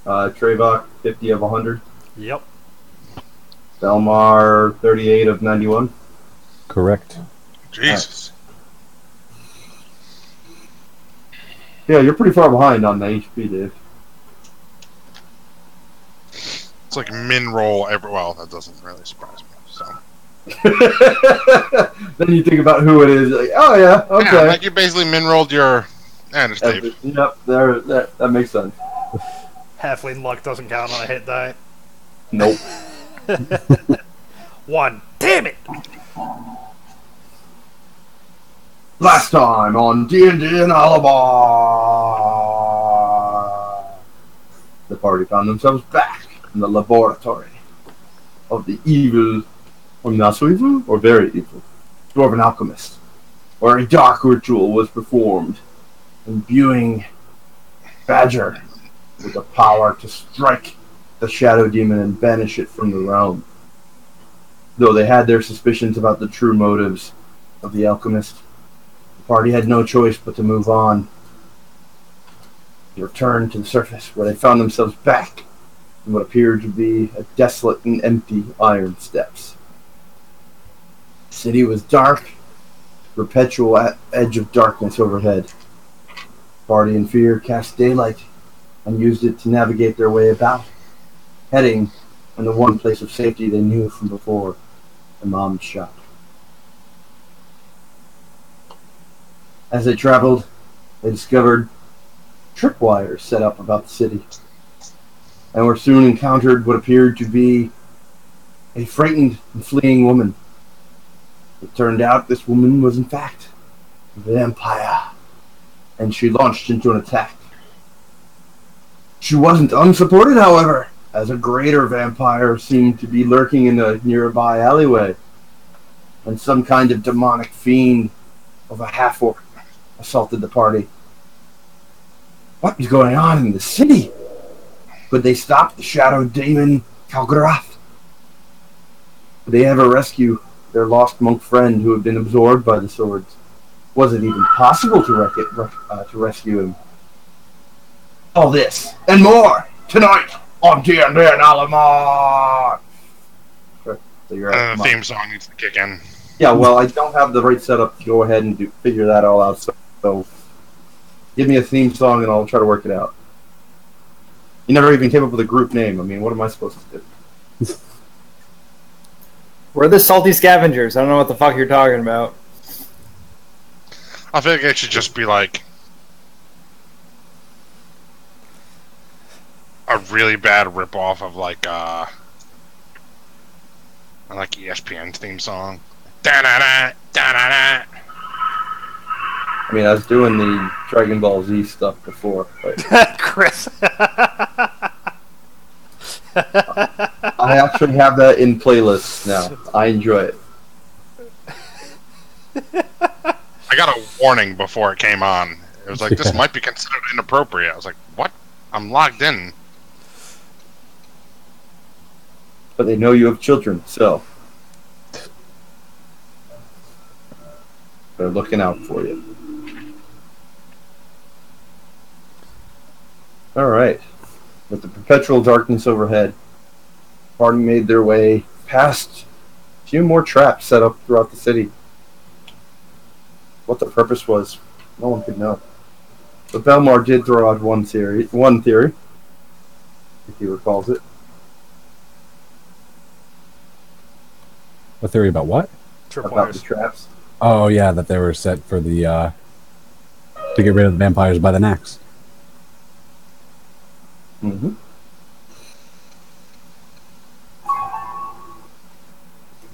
Trevok, 50 of 100. Yep. Belmar, 38 of 91. Correct. Right. Jesus. Yeah, you're pretty far behind on the HP, Dave. It's like min roll every. Well, that doesn't really surprise me. So. Then you think about who it is. Like, oh yeah, okay. Yeah, like you basically min rolled your. There's Dave. Yep, that makes sense. Halfling luck doesn't count on a hit die. Nope. 1. Damn it! Last time on D&D and Alabama, the party found themselves back in the laboratory of the evil, or not so evil, or very evil, Dwarven alchemist, where a dark ritual was performed, imbuing Badger with the power to strike the shadow demon and banish it from the realm. Though they had their suspicions about the true motives of the alchemist, the party had no choice but to move on. They returned to the surface, where they found themselves back in what appeared to be a desolate and empty iron steps. The city was dark, perpetual edge of darkness overhead. The party in fear cast daylight and used it to navigate their way about, heading in the one place of safety they knew from before, the mom's shop. As they traveled, they discovered tripwires set up about the city, and were soon encountered what appeared to be a frightened and fleeing woman. It turned out this woman was in fact a vampire, and she launched into an attack. She wasn't unsupported, however, as a greater vampire seemed to be lurking in a nearby alleyway, and some kind of demonic fiend of a half-orc assaulted the party. What is going on in the city? Could they stop the shadow demon Kalgrath? Could they ever rescue their lost monk friend who had been absorbed by the swords? Was it even possible to rescue him? All this and more tonight on D&D and Alamar. Sure. So The theme song needs to kick in. Yeah, well, I don't have the right setup to go ahead and figure that all out. So give me a theme song and I'll try to work it out. You never even came up with a group name. I mean, what am I supposed to do? We're the Salty Scavengers. I don't know what the fuck you're talking about. I feel like it should just be like a really bad ripoff of like ESPN's theme song. Da-da-da, da-da-da. I mean, I was doing the Dragon Ball Z stuff before, but Chris. I actually have that in playlists now. I enjoy it. I got a warning before it came on. It was like, this might be considered inappropriate. I was like, what? I'm logged in. But they know you have children, so they're looking out for you. Alright. With the perpetual darkness overhead, the party made their way past a few more traps set up throughout the city. What the purpose was, no one could know. But Belmar did throw out one theory, if he recalls it. A theory about what? About the traps. Oh yeah, that they were set for the to get rid of the vampires by the Nax. Mm-hmm.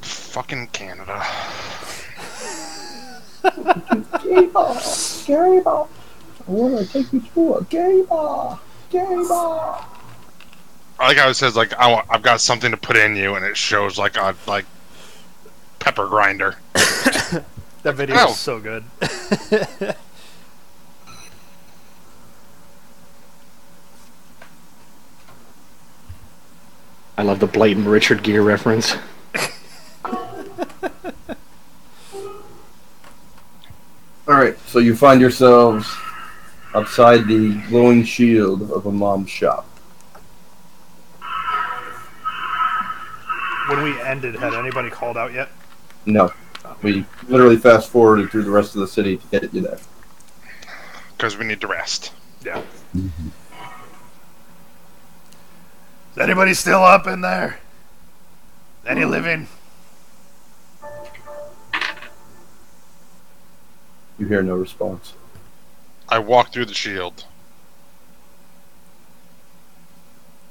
Fucking Canada. Gay bar, gay bar. I want to take you to a gay bar, gay bar. I like how it says like I've got something to put in you, and it shows like a pepper grinder. That video is so good. I love the blatant Richard Gere reference. Alright, so you find yourselves outside the glowing shield of a mom's shop. when we ended, had anybody called out yet? No. We literally fast forwarded through the rest of the city to get you there. Because we need to rest. Yeah. Is anybody still up in there? Any living? You hear no response. I walk through the shield.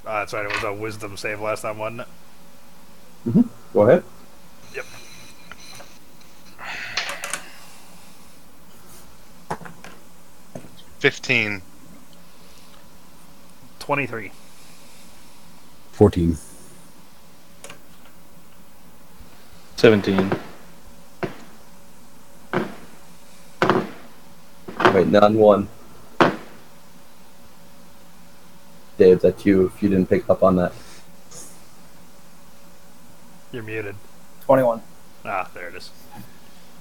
That's right, it was a wisdom save last time, wasn't it? Go ahead. Yep. $15. 23. 14. 17. Wait, none won. Dave, that's you if you didn't pick up on that. You're muted. 21. Ah, there it is.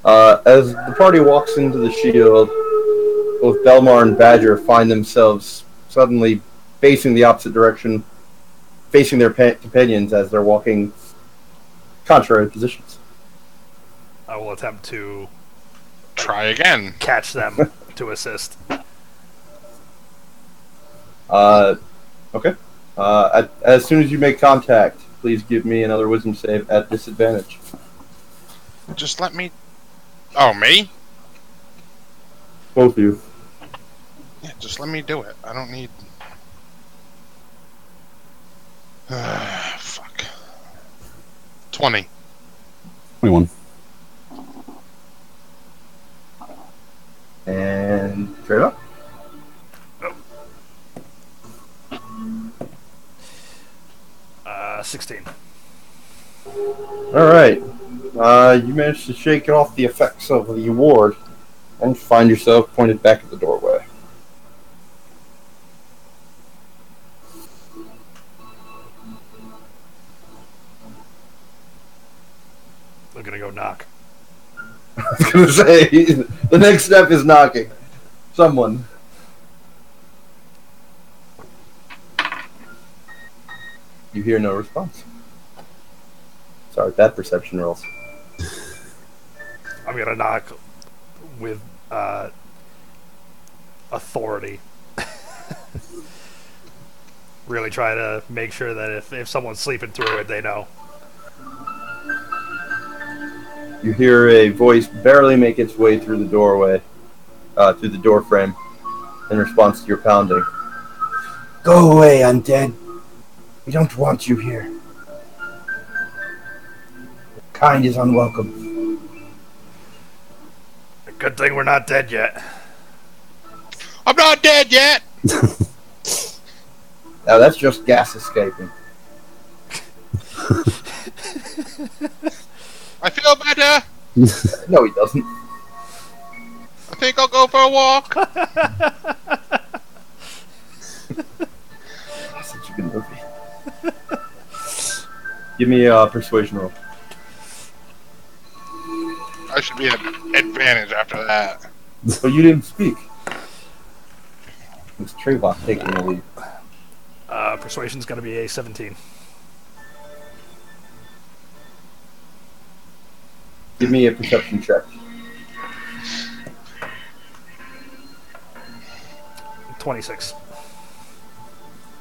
As the party walks into the shield, both Belmar and Badger find themselves suddenly facing the opposite direction, facing their companions as they're walking contrary positions. I will attempt to Try again. catch them to assist. Okay. As soon as you make contact, please give me another wisdom save at disadvantage. Just let me... Oh, me? Both of you. Yeah, just let me do it. I don't need... Fuck. 20. 21. And trade up. 16. Alright. You managed to shake off the effects of the ward and find yourself pointed back at the doorway. I'm gonna go knock. I was going to say, the next step is knocking. Someone. You hear no response. Sorry, bad perception rolls. I'm gonna knock with authority. Really try to make sure that if someone's sleeping through it, they know. You hear a voice barely make its way through the doorway, through the door frame, in response to your pounding. Go away, undead. We don't want you here. Kind is unwelcome. Good thing we're not dead yet. I'm not dead yet! Now that's just gas escaping. I feel better! No, he doesn't. I think I'll go for a walk. Such a good movie. Give me a persuasion roll. I should be at advantage after that. But you didn't speak. It's Trayvon taking the lead. Persuasion's gonna be a 17. Give me a perception check. 26.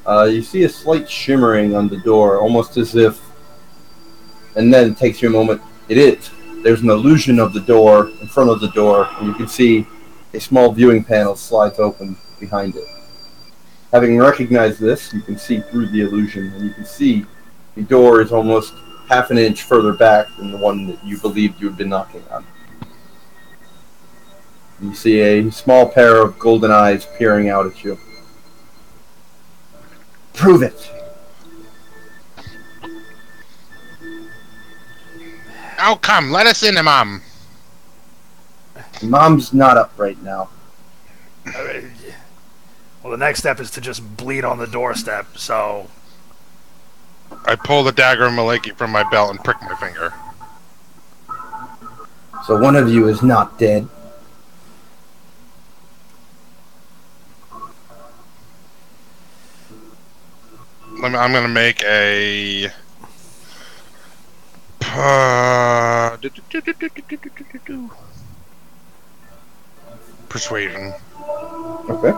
You see a slight shimmering on the door, almost as if... And then it takes you a moment. It is. There's an illusion of the door in front of the door, and you can see a small viewing panel slides open behind it. Having recognized this, you can see through the illusion, and you can see the door is almost half an inch further back than the one that you believed you had been knocking on. You see a small pair of golden eyes peering out at you. Prove it! Oh, come, let us in, Mom. Mom's not up right now. Well, the next step is to just bleed on the doorstep, so... I pull the dagger of Maleki from my belt and prick my finger. So one of you is not dead. I'm going to make a Persuasion. Okay.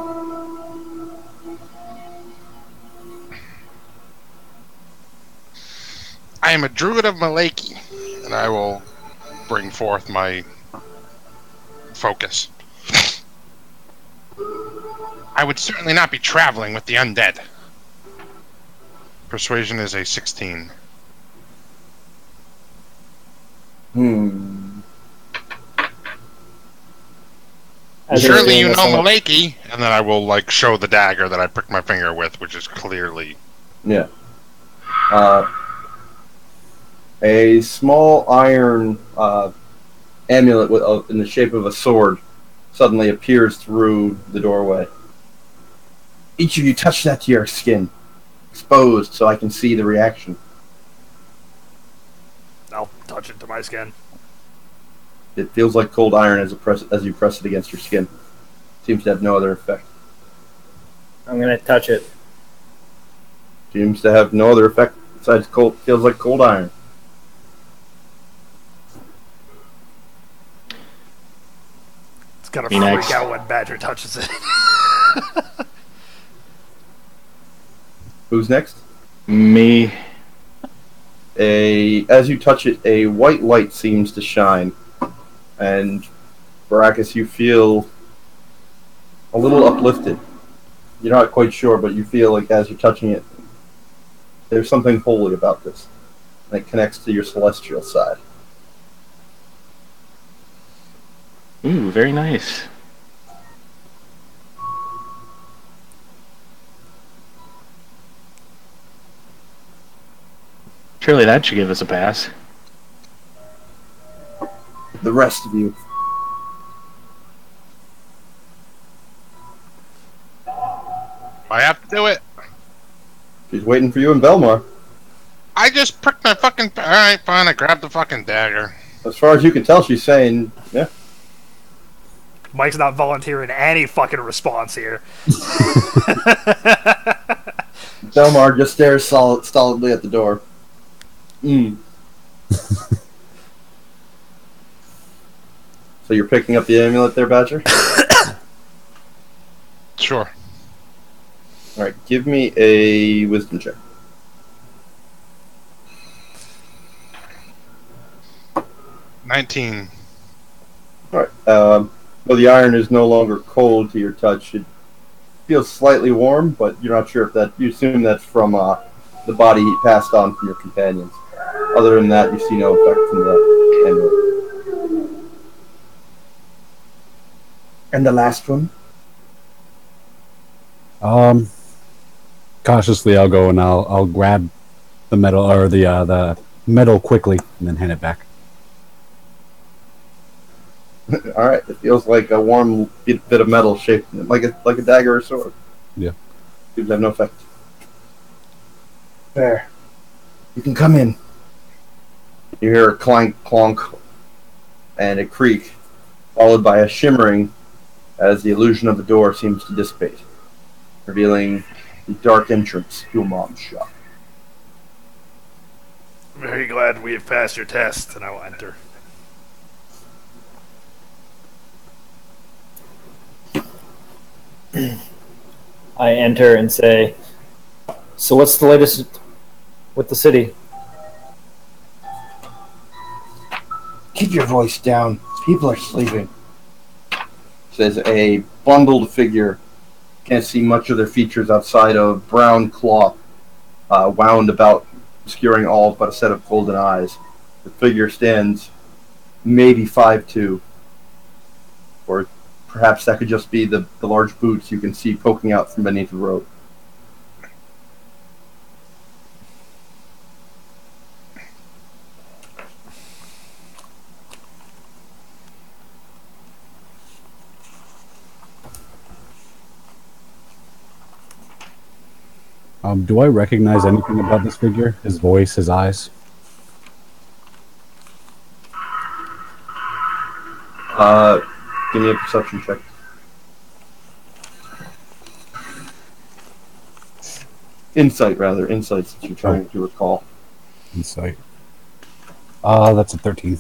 I am a druid of Malaki, and I will bring forth my focus. I would certainly not be traveling with the undead. Persuasion is a 16. Surely you know Malaki, and then I will like show the dagger that I pricked my finger with, which is clearly Yeah. A small iron amulet in the shape of a sword suddenly appears through the doorway. Each of you touch that to your skin, exposed, so I can see the reaction. I'll touch it to my skin. It feels like cold iron as you press it against your skin. Seems to have no other effect. I'm gonna touch it. Seems to have no other effect besides cold. Feels like cold iron. It's gonna Me freak next. out when Badger touches it. Who's next? Me. As you touch it, a white light seems to shine, and Baracus, you feel a little uplifted. You're not quite sure, but you feel like as you're touching it, there's something holy about this. And it connects to your celestial side. Ooh, very nice. Surely that should give us a pass. The rest of you. I have to do it. She's waiting for you in Belmar. I just pricked my fucking. All right, fine. I grabbed the fucking dagger. As far as you can tell, she's saying, yeah. Mike's not volunteering any fucking response here. Belmar just stares stolidly at the door. So you're picking up the amulet there, Badger? Sure. Alright, give me a wisdom check. $19. Alright, well, the iron is no longer cold to your touch. It feels slightly warm, but you're not sure if that... You assume that's from the body heat passed on from your companions. Other than that, you see no effect from the amulet. And the last one? Cautiously, I'll go and I'll grab the metal or the metal quickly and then hand it back. Alright, it feels like a warm bit of metal shaped like a dagger or sword. Yeah. Seems to have no effect. There. You can come in. You hear a clank, clonk, and a creak, followed by a shimmering as the illusion of the door seems to dissipate, revealing the dark entrance to a mom's shop. I'm very glad we have passed your test, and I will enter. I enter and say, "So what's the latest with the city?" Keep your voice down. People are sleeping. Says a bundled figure. Can't see much of their features outside of brown cloth wound about, obscuring all but a set of golden eyes. The figure stands maybe 5'2", or perhaps that could just be the large boots you can see poking out from beneath the robe. Do I recognize anything about this figure? His voice, his eyes? Give me a perception check. Insight, rather. Insight, since you're trying to recall. Insight. That's a 13.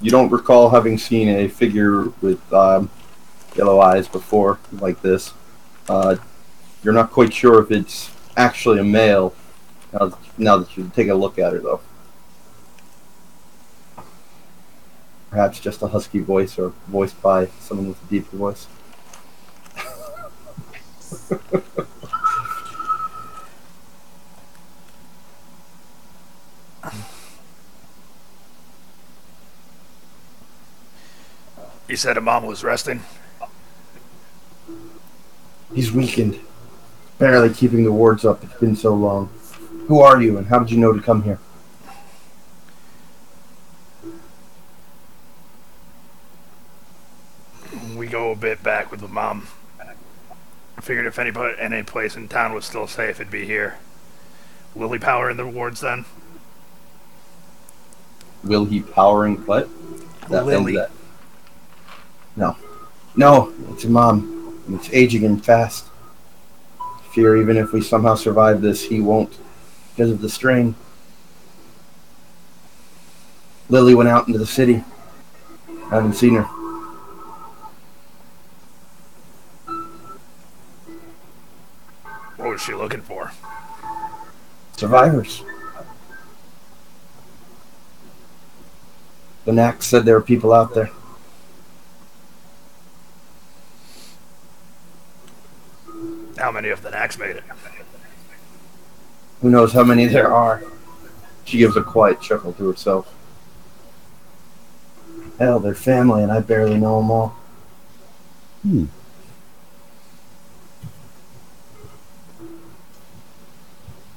You don't recall having seen a figure with yellow eyes before like this. You're not quite sure if it's actually a male. Now that you take a look at her, though, perhaps just a husky voice or voiced by someone with a deeper voice. You said Imam was resting? He's weakened, barely keeping the wards up. It's been so long. Who are you, and how did you know to come here? We go a bit back with Imam. I figured if any place in town was still safe, it'd be here. Will he power in the wards then? Will he powering what? Lily. No, it's Imam. It's aging him fast. Fear even if we somehow survive this, he won't, because of the strain. Lily went out into the city. I haven't seen her. What was she looking for? Survivors. The Nax said there were people out there. How many of the Nax made it? Who knows how many there are? She gives a quiet chuckle to herself. Hell, they're family, and I barely know them all.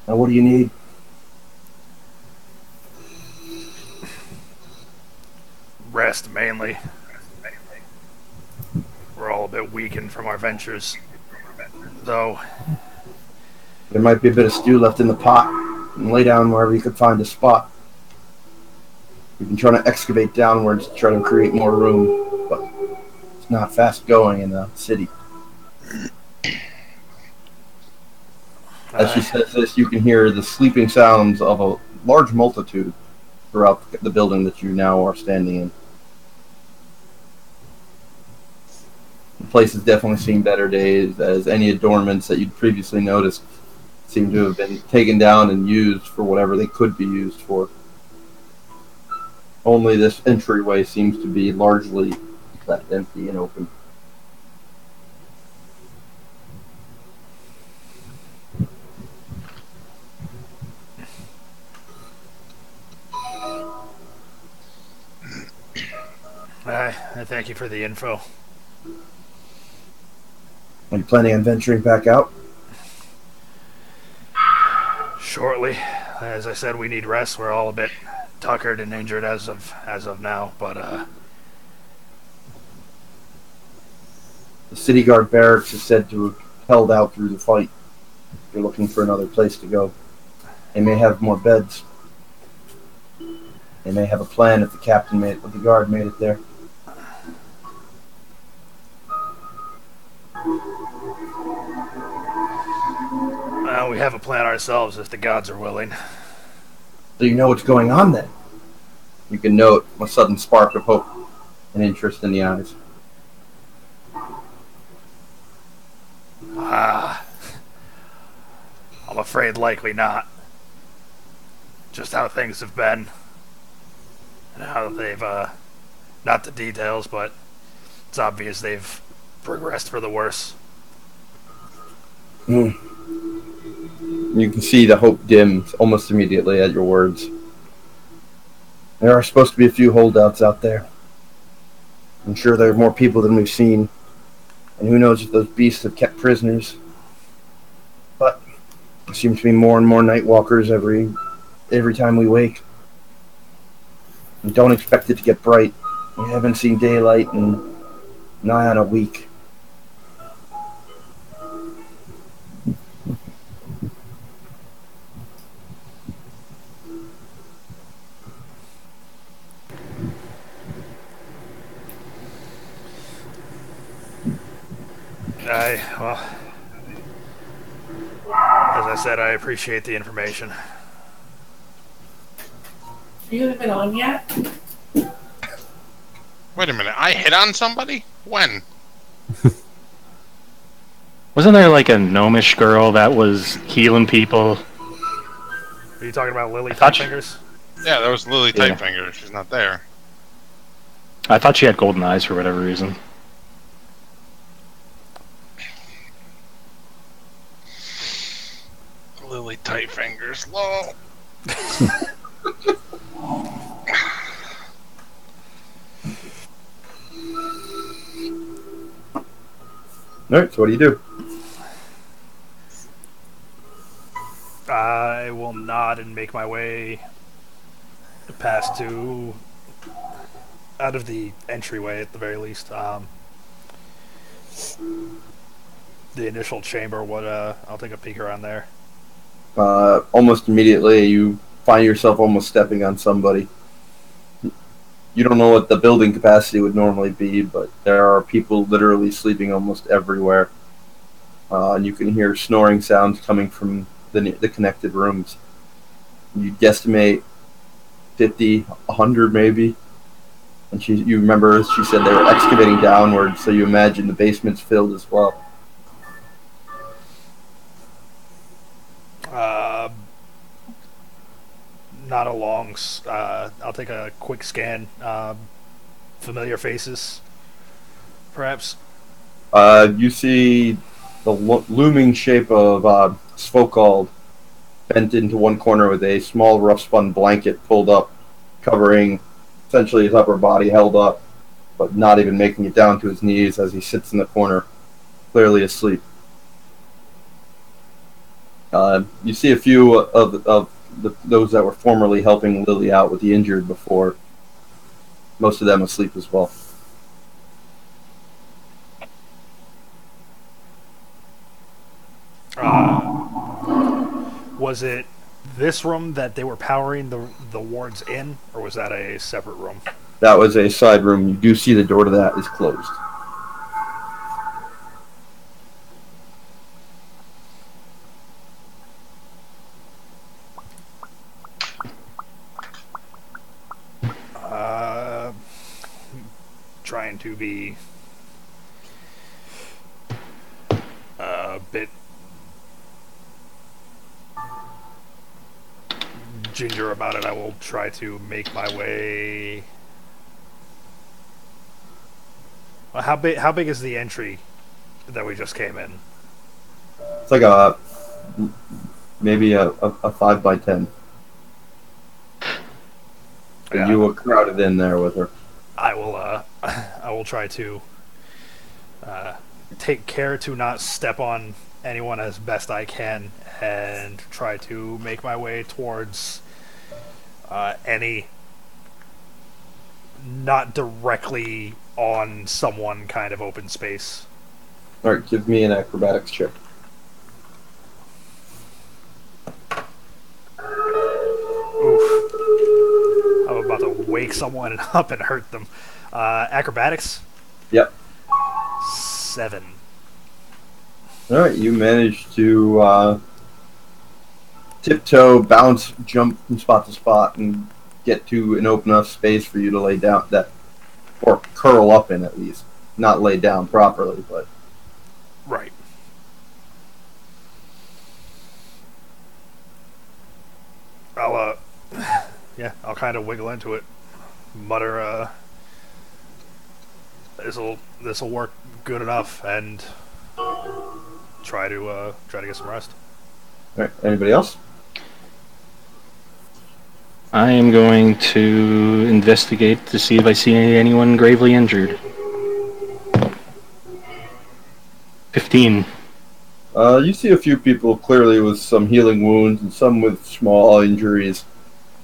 Now, what do you need? Rest, mainly. We're all a bit weakened from our ventures. Though, There might be a bit of stew left in the pot, and lay down wherever you could find a spot. We've been trying to excavate downwards to try to create more room, but it's not fast going in the city. As she says this, you can hear the sleeping sounds of a large multitude throughout the building that you now are standing in. The place has definitely seen better days, as any adornments that you'd previously noticed seem to have been taken down and used for whatever they could be used for. Only this entryway seems to be largely left empty and open. I thank you for the info. Are you planning on venturing back out? Shortly. As I said, we need rest. We're all a bit tuckered and injured as of now, but The city guard barracks is said to have held out through the fight. You're looking for another place to go. They may have more beds. They may have a plan if the guard made it there. we have a plan ourselves if the gods are willing. So you know what's going on then? You can note a sudden spark of hope and interest in the eyes. I'm afraid likely not. Just how things have been. And how they've, not the details, but it's obvious they've progressed for the worse. You can see the hope dim almost immediately at your words. There are supposed to be a few holdouts out there. I'm sure there are more people than we've seen. And who knows if those beasts have kept prisoners. But there seem to be more and more Nightwalkers every time we wake. And don't expect it to get bright. We haven't seen daylight in nigh on a week. Well, as I said, I appreciate the information. You haven't been on yet? Wait a minute, I hit on somebody? When? Wasn't there like a gnomish girl that was healing people? Are you talking about Lily I thought Tightfingers? Yeah, that was Lily Yeah. Tightfinger. She's not there. I thought she had golden eyes for whatever reason. Lily Tightfingers, lol. Alright, so what do you do? I will nod and make my way past to out of the entryway at the very least. The initial chamber. I'll take a peek around there. Almost immediately, you find yourself almost stepping on somebody. You don't know what the building capacity would normally be, but there are people literally sleeping almost everywhere. And you can hear snoring sounds coming from the connected rooms. You guesstimate 50, 100 maybe. And you remember she said they were excavating downward, so you imagine the basement's filled as well. Not a long. I'll take a quick scan. Familiar faces, perhaps. You see the looming shape of Svokald bent into one corner with a small rough-spun blanket pulled up, covering essentially his upper body, held up, but not even making it down to his knees as he sits in the corner, clearly asleep. You see a few of those that were formerly helping Lily out with the injured before. Most of them asleep as well. Was it this room that they were powering the wards in, or was that a separate room? That was a side room. You do see the door to that is closed. Trying to be a bit ginger about it, I will try to make my way. Well, how big is the entry that we just came in? It's like maybe a 5 by 10. And you were crowded in there with her. I will try to take care to not step on anyone as best I can, and try to make my way towards any not directly on someone kind of open space. Alright, give me an acrobatics check. Oof. I'm about to wake someone up and hurt them. Acrobatics? Yep. 7. Alright, you managed to tiptoe, bounce, jump from spot to spot, and get to an open enough space for you to lay down or curl up in at least. Not lay down properly, but... Right. I'll kind of wiggle into it, mutter, this'll work good enough, and try to get some rest. Alright, anybody else? I am going to investigate to see if I see anyone gravely injured. 15. You see a few people clearly with some healing wounds and some with small injuries.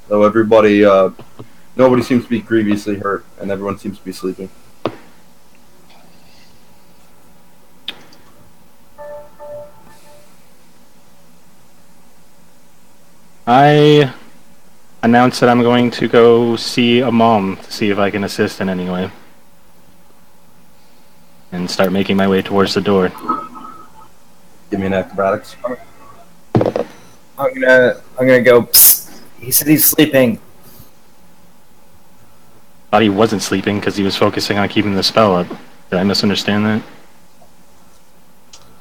Though nobody seems to be grievously hurt, and everyone seems to be sleeping. I announce that I'm going to go see a mom to see if I can assist in any way. And start making my way towards the door. Give me an acrobatics. I'm gonna go. Psst. He said he's sleeping. thought he wasn't sleeping because he was focusing on keeping the spell up. Did I misunderstand that?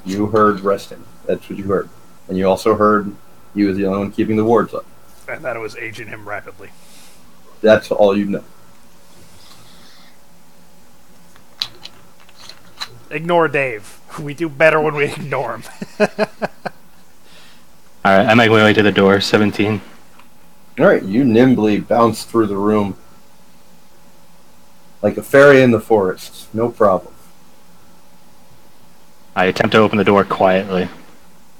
You heard resting. That's what you heard. And you also heard he was the only one keeping the wards up. And that it was aging him rapidly. That's all you know. Ignore Dave. We do better when we ignore him. Alright, I make my way to the door. 17. Alright, you nimbly bounce through the room like a fairy in the forest. No problem. I attempt to open the door quietly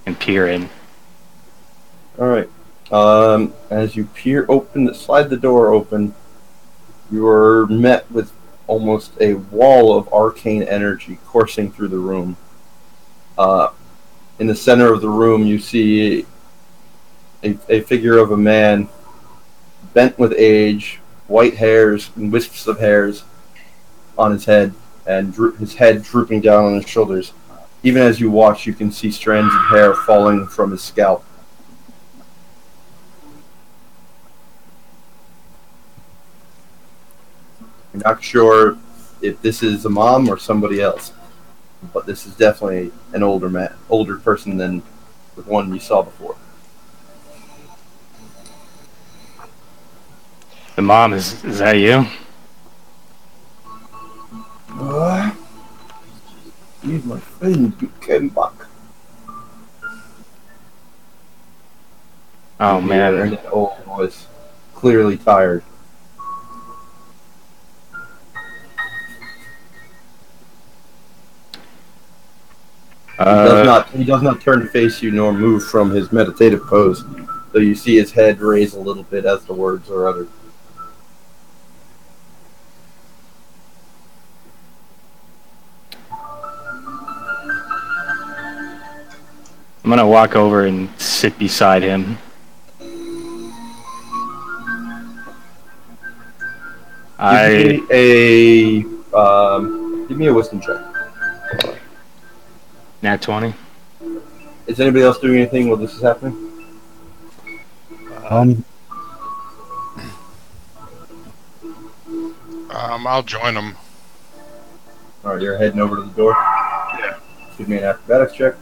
and peer in. Alright. As you slide the door open, you're met with almost a wall of arcane energy coursing through the room. In the center of the room, you see a figure of a man, bent with age, white hairs and wisps of hairs on his head, and his head drooping down on his shoulders. Even as you watch, you can see strands of hair falling from his scalp. You're not sure if this is a mom or somebody else, but this is definitely an older person than the one you saw before. The mom, is that you? What? He's my friend. You came back. Oh man. And that old voice, clearly tired. He does not turn to face you nor move from his meditative pose, though you see his head raise a little bit as the words are uttered. I'm gonna walk over and sit beside him. Give me a wisdom check. Nat 20. Is anybody else doing anything while this is happening? I'll join them. Alright, you're heading over to the door? Yeah. Give me an acrobatics check.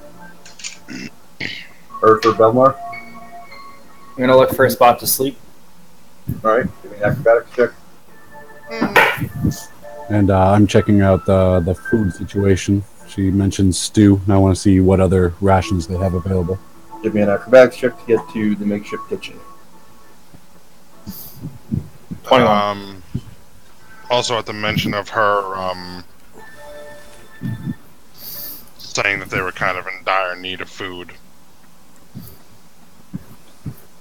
Erfer Belmar. I'm gonna look for a spot to sleep. Alright, give me an acrobatics check. And I'm checking out the food situation. She mentions stew, and I want to see what other rations they have available. Give me an acrobatics check to get to the makeshift kitchen. 21. Also, at the mention of her saying that they were kind of in dire need of food,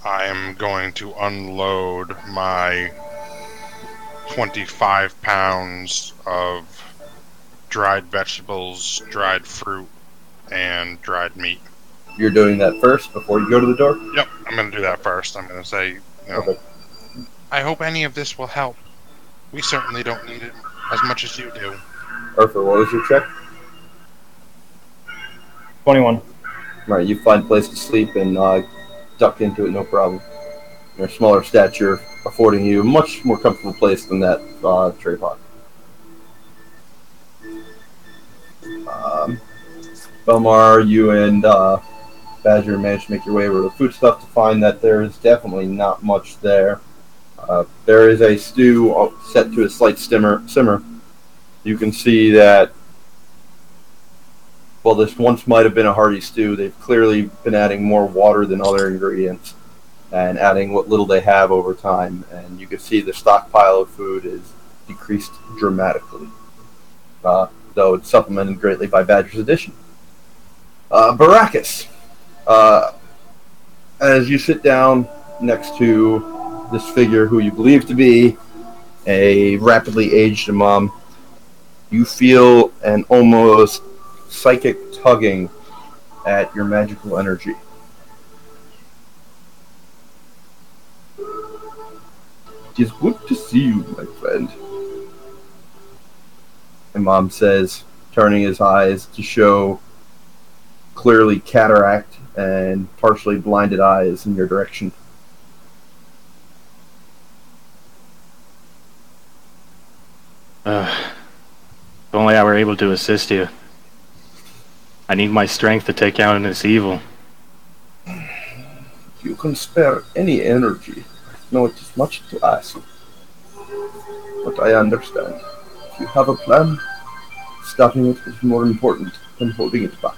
I am going to unload my 25 pounds of dried vegetables, dried fruit, and dried meat. You're doing that first before you go to the door? Yep, I'm going to do that first. I'm going to say, Okay. I hope any of this will help. We certainly don't need it as much as you do. Erfer, what was your check? 21. Right, you find a place to sleep and duck into it, no problem. Your smaller stature affording you a much more comfortable place than that tray pot. Belmar, you and Badger managed to make your way over to the food stuff to find that there is definitely not much there. There is a stew set to a slight simmer. You can see that, well, this once might have been a hearty stew. They've clearly been adding more water than other ingredients and adding what little they have over time. And you can see the stockpile of food is decreased dramatically, though it's supplemented greatly by Badger's addition. Baracus, as you sit down next to this figure who you believe to be a rapidly aged imam, you feel an almost psychic tugging at your magical energy. It is good to see you, my friend. Imam says, turning his eyes to show clearly cataract and partially blinded eyes in your direction. If only I were able to assist you. I need my strength to take down this evil. If you can spare any energy, no, it is much to ask. But I understand. If you have a plan, stopping it is more important than holding it back.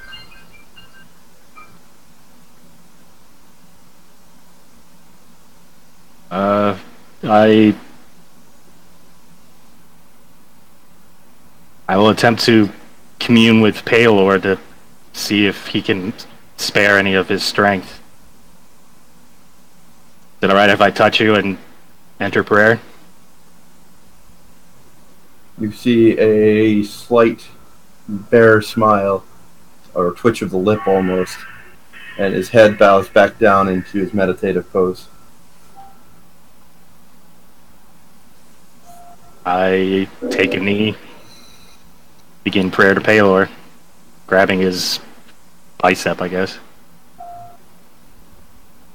I will attempt to commune with Paylor to see if he can spare any of his strength. Is it alright if I touch you and enter prayer? You see a slight bear smile, or twitch of the lip almost, and his head bows back down into his meditative pose. I take a knee, begin prayer to Paylor, grabbing his bicep, I guess.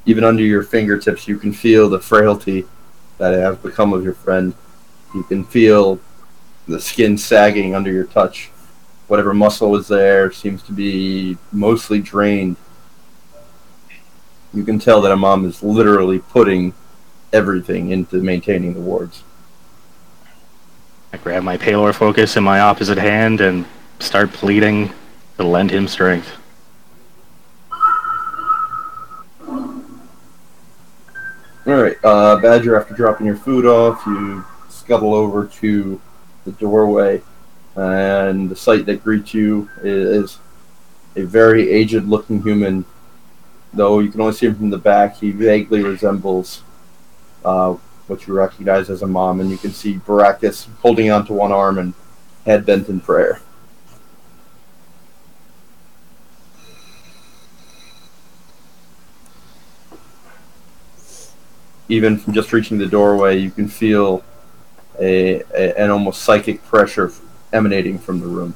Even under your fingertips, you can feel the frailty that has become of your friend. You can feel the skin sagging under your touch. Whatever muscle was there seems to be mostly drained. You can tell that Imam is literally putting everything into maintaining the wards. I grab my Paylor focus in my opposite hand and start pleading to lend him strength. Alright, Badger, after dropping your food off, you scuttle over to the doorway, and the sight that greets you is a very aged-looking human. Though you can only see him from the back, he vaguely resembles what you recognize as Imam, and you can see Baracus holding onto one arm and head bent in prayer. Even from just reaching the doorway, you can feel an almost psychic pressure emanating from the room.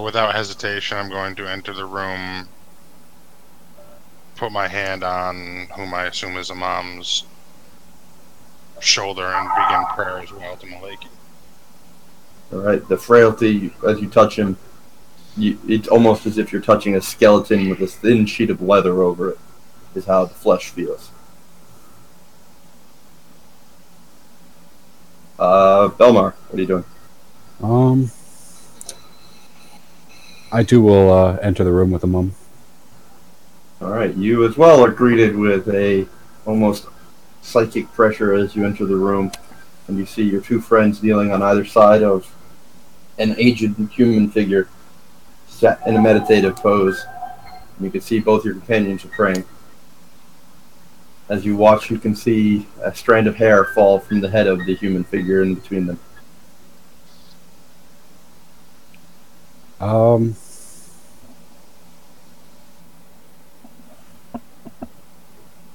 Without hesitation, I'm going to enter the room, put my hand on whom I assume is Imam's shoulder, and begin prayer as well to Maliki. Alright, the frailty, as you touch him, it's almost as if you're touching a skeleton with a thin sheet of leather over it, is how the flesh feels. Belmar, what are you doing? I too will enter the room with Imam. Alright, you as well are greeted with a almost psychic pressure as you enter the room, and you see your two friends kneeling on either side of an aged human figure sat in a meditative pose. And you can see both your companions are praying. As you watch, you can see a strand of hair fall from the head of the human figure in between them.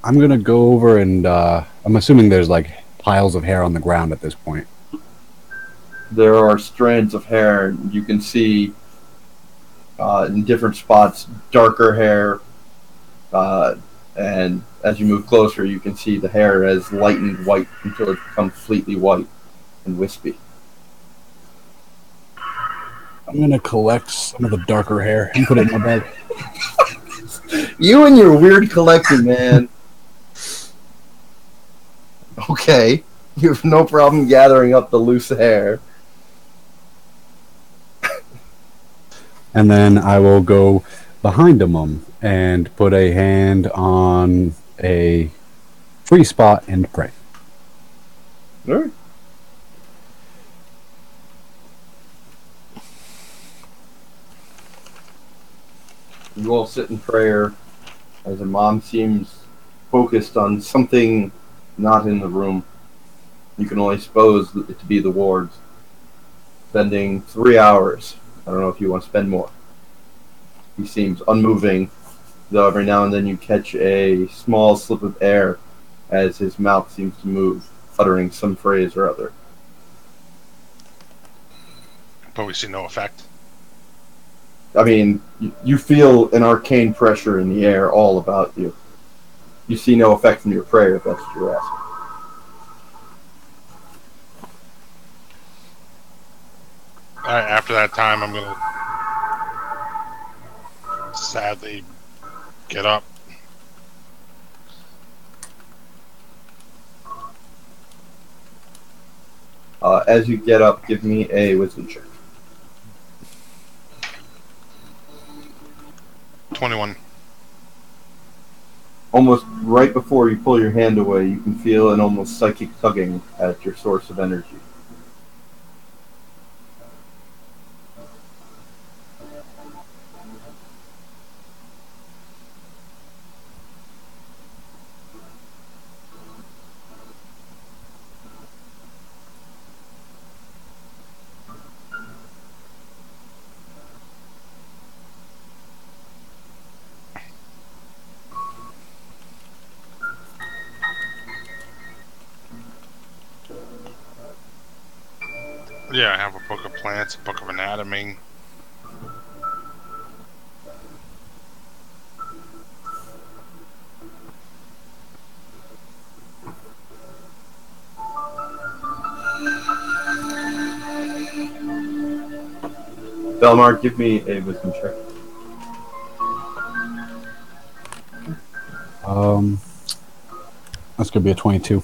I'm gonna go over and I'm assuming there's like piles of hair on the ground at this point. There are strands of hair. You can see in different spots darker hair, and as you move closer, you can see the hair has lightened white until it becomes completely white and wispy. I'm gonna collect some of the darker hair and put it in my bag. You and your weird collecting, man. Okay, you have no problem gathering up the loose hair. And then I will go behind Imam and put a hand on a free spot and pray. All right. You all sit in prayer as Imam seems focused on something not in the room. You can only suppose it to be the wards. Spending 3 hours. I don't know if you want to spend more. He seems unmoving, though every now and then you catch a small slip of air as his mouth seems to move, uttering some phrase or other. But we see no effect. I mean, you feel an arcane pressure in the air all about you. You see no effect from your prayer, if that's what you're asking. after that time, I'm gonna sadly get up. As you get up, give me a wisdom check. 21. Almost right before you pull your hand away, you can feel an almost psychic tugging at your source of energy. Yeah, I have a book of plants, a book of anatomy. Belmar, give me a wisdom check. That's gonna be a 22.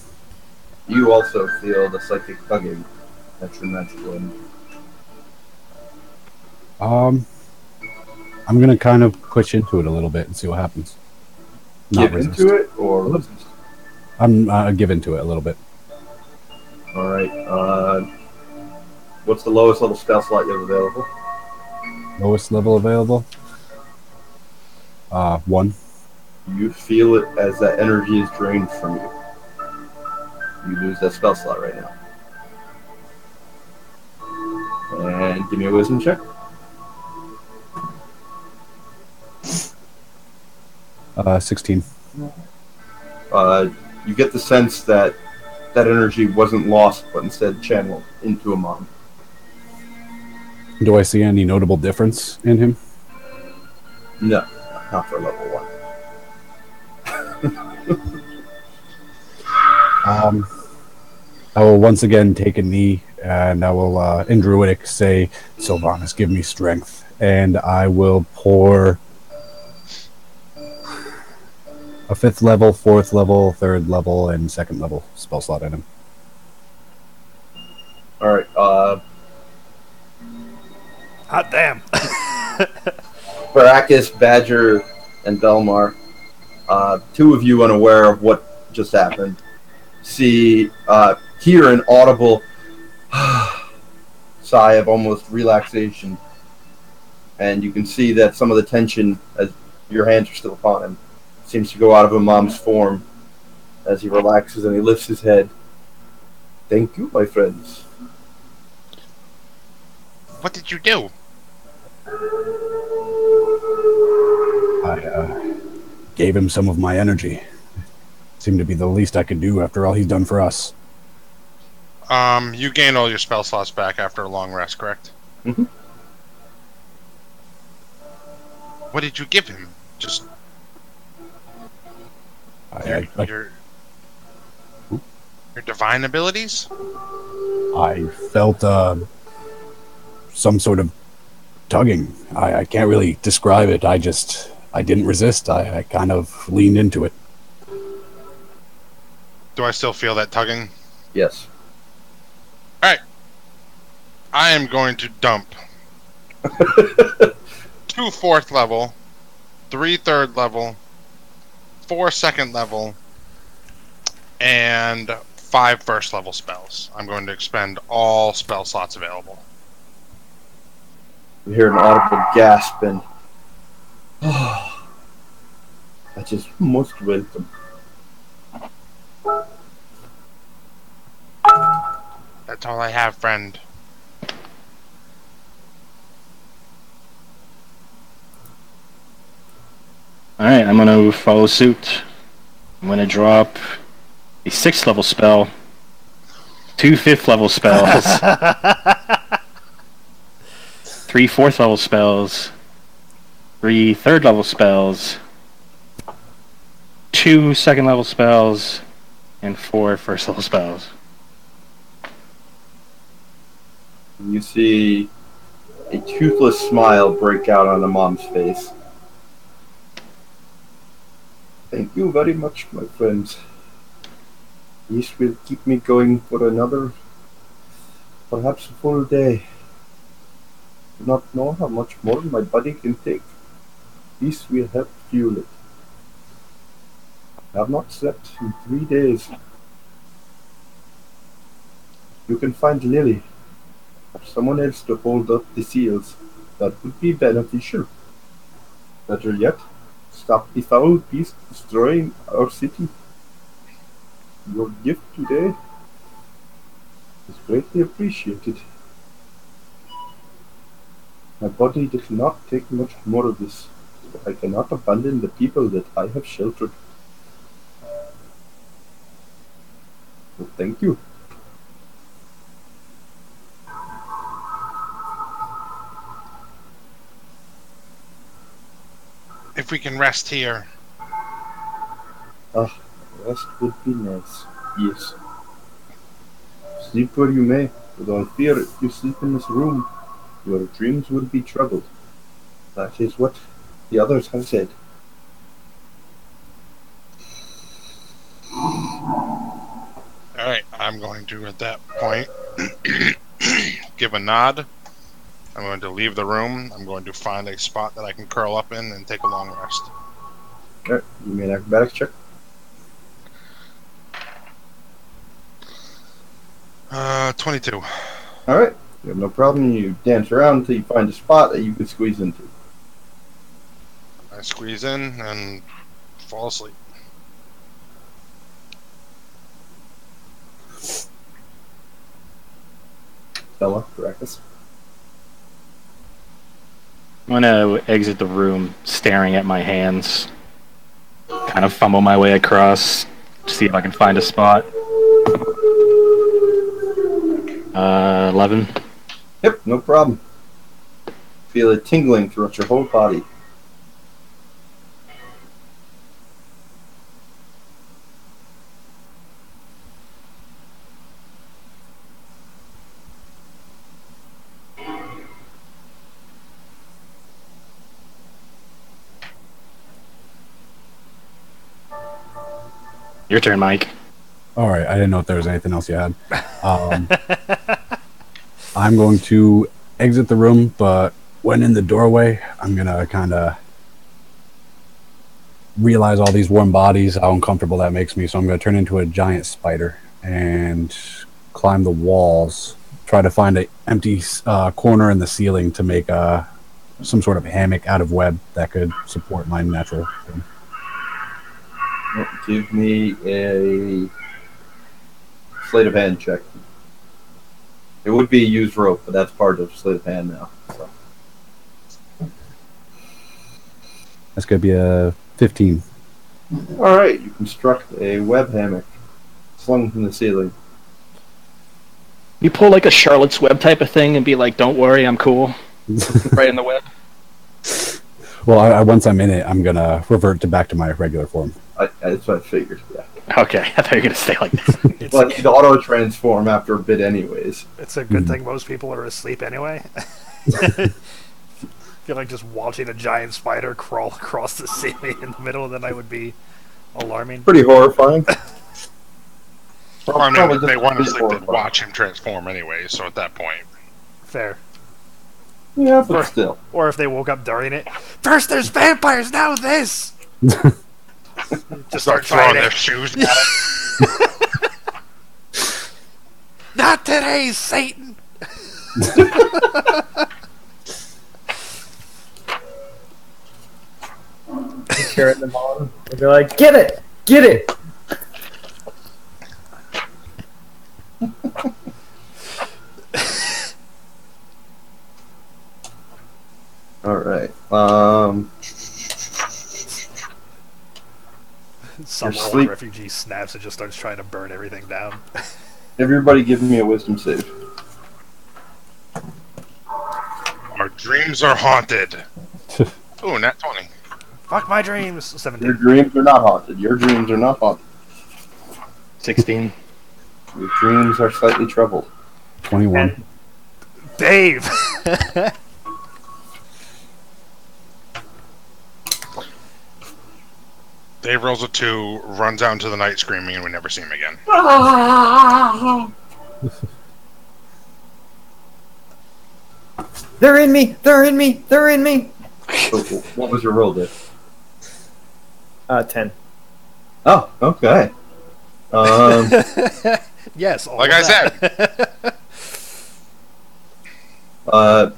You also feel the psychic tugging at your magical energy. I'm gonna kind of push into it a little bit and see what happens. Not Give resist. into it or resist? I'm give into it a little bit. Alright, what's the lowest level spell slot you have available? Lowest level available. 1. You feel it as that energy is drained from you. You lose that spell slot right now. And give me a wisdom check. 16. You get the sense that that energy wasn't lost, but instead channeled into a mom. Do I see any notable difference in him? No, not for level 1. I will once again take a knee, and I will, in Druidic, say, Sylvanas, give me strength. And I will pour a 5th level, 4th level, 3rd level, and 2nd level spell slot in him. Alright, Hot damn. Baracus, Badger, and Belmar, two of you unaware of what just happened, hear an audible sigh of almost relaxation, and you can see that some of the tension, as your hands are still upon him, seems to go out of a mom's form as he relaxes and he lifts his head. Thank you, my friends. What did you do? I gave him some of my energy. Seemed to be the least I could do after all he's done for us. You gain all your spell slots back after a long rest, correct? Mm-hmm. What did you give him? Just your divine abilities? I felt some sort of tugging. I can't really describe it. I didn't resist. I kind of leaned into it. Do I still feel that tugging? Yes. Alright. I am going to dump 2 4th level, 3 3rd level, 4 2nd level, and 5 1st level spells. I'm going to expend all spell slots available. You hear an audible gasp and that is most welcome. That's all I have, friend. Alright, I'm gonna follow suit. I'm gonna drop a 6th level spell, 2 5th level spells, 3 4th level spells, 3 3rd level spells, 2 2nd level spells, and 4 1st level spells. You see a toothless smile break out on the mom's face. Thank you very much, my friends. This will keep me going for another, perhaps a full day. Do not know how much more my body can take. This will help fuel it. I have not slept in 3 days. You can find Lily, or someone else to hold up the seals. That would be beneficial. Better yet, stop the foul beast destroying our city. Your gift today is greatly appreciated. My body does not take much more of this, so I cannot abandon the people that I have sheltered. So thank you. If we can rest here. Ah, rest would be nice. Yes. Sleep where you may, but I fear if you sleep in this room, your dreams will be troubled. That is what the others have said. Alright, I'm going to, at that point, give a nod. I'm going to leave the room. I'm going to find a spot that I can curl up in and take a long rest. Alright, you made an acrobatics check. 22. Alright, you have no problem. You dance around until you find a spot that you can squeeze into. I squeeze in and fall asleep. Bella, Caracas. I'm gonna exit the room, staring at my hands. Kind of fumble my way across, see if I can find a spot. 11. Yep, no problem. Feel it tingling throughout your whole body. Your turn, Mike. All right, I didn't know if there was anything else you had. I'm going to exit the room, but when in the doorway, I'm going to kind of realize all these warm bodies, how uncomfortable that makes me. So I'm going to turn into a giant spider and climb the walls, try to find an empty corner in the ceiling to make some sort of hammock out of web that could support my natural form. Give me a sleight of hand check. It would be a used rope, but that's part of sleight of hand now. So. That's going to be a 15. All right, you construct a web hammock slung from the ceiling. You pull like a Charlotte's Web type of thing and be like, "Don't worry, I'm cool." Right in the web. Well, once I'm in it, I'm going to revert back to my regular form. That's what I figured, yeah. Okay, I thought you were gonna stay like this. But the auto transform after a bit, anyways. It's a good thing most people are asleep anyway. I feel like just watching a giant spider crawl across the ceiling in the middle of the night would be alarming. Pretty horrifying. Well, I mean, Probably if they just want to a bit sleep, they'd horrifying. watch him transform anyway, so at that point. Fair. Yeah, but still. Or if they woke up during it. First there's vampires, now this! Just start throwing trying their it. shoes at it. Not today, Satan! Cheering them on. And they're like, "Get it! Get it!" Alright. Some Your old sleep- refugee snaps and just starts trying to burn everything down. Everybody give me a wisdom save. Our dreams are haunted. Ooh, nat 20. Fuck my dreams! Your 17. dreams are not haunted. Your dreams are not haunted. 16. Your dreams are slightly troubled. 21. Dave! Dave rolls a 2, runs out into the night screaming, and we never see him again. They're in me! They're in me! They're in me! So, what was your roll, Dick? 10. Oh, okay. Yes, all Like of I that.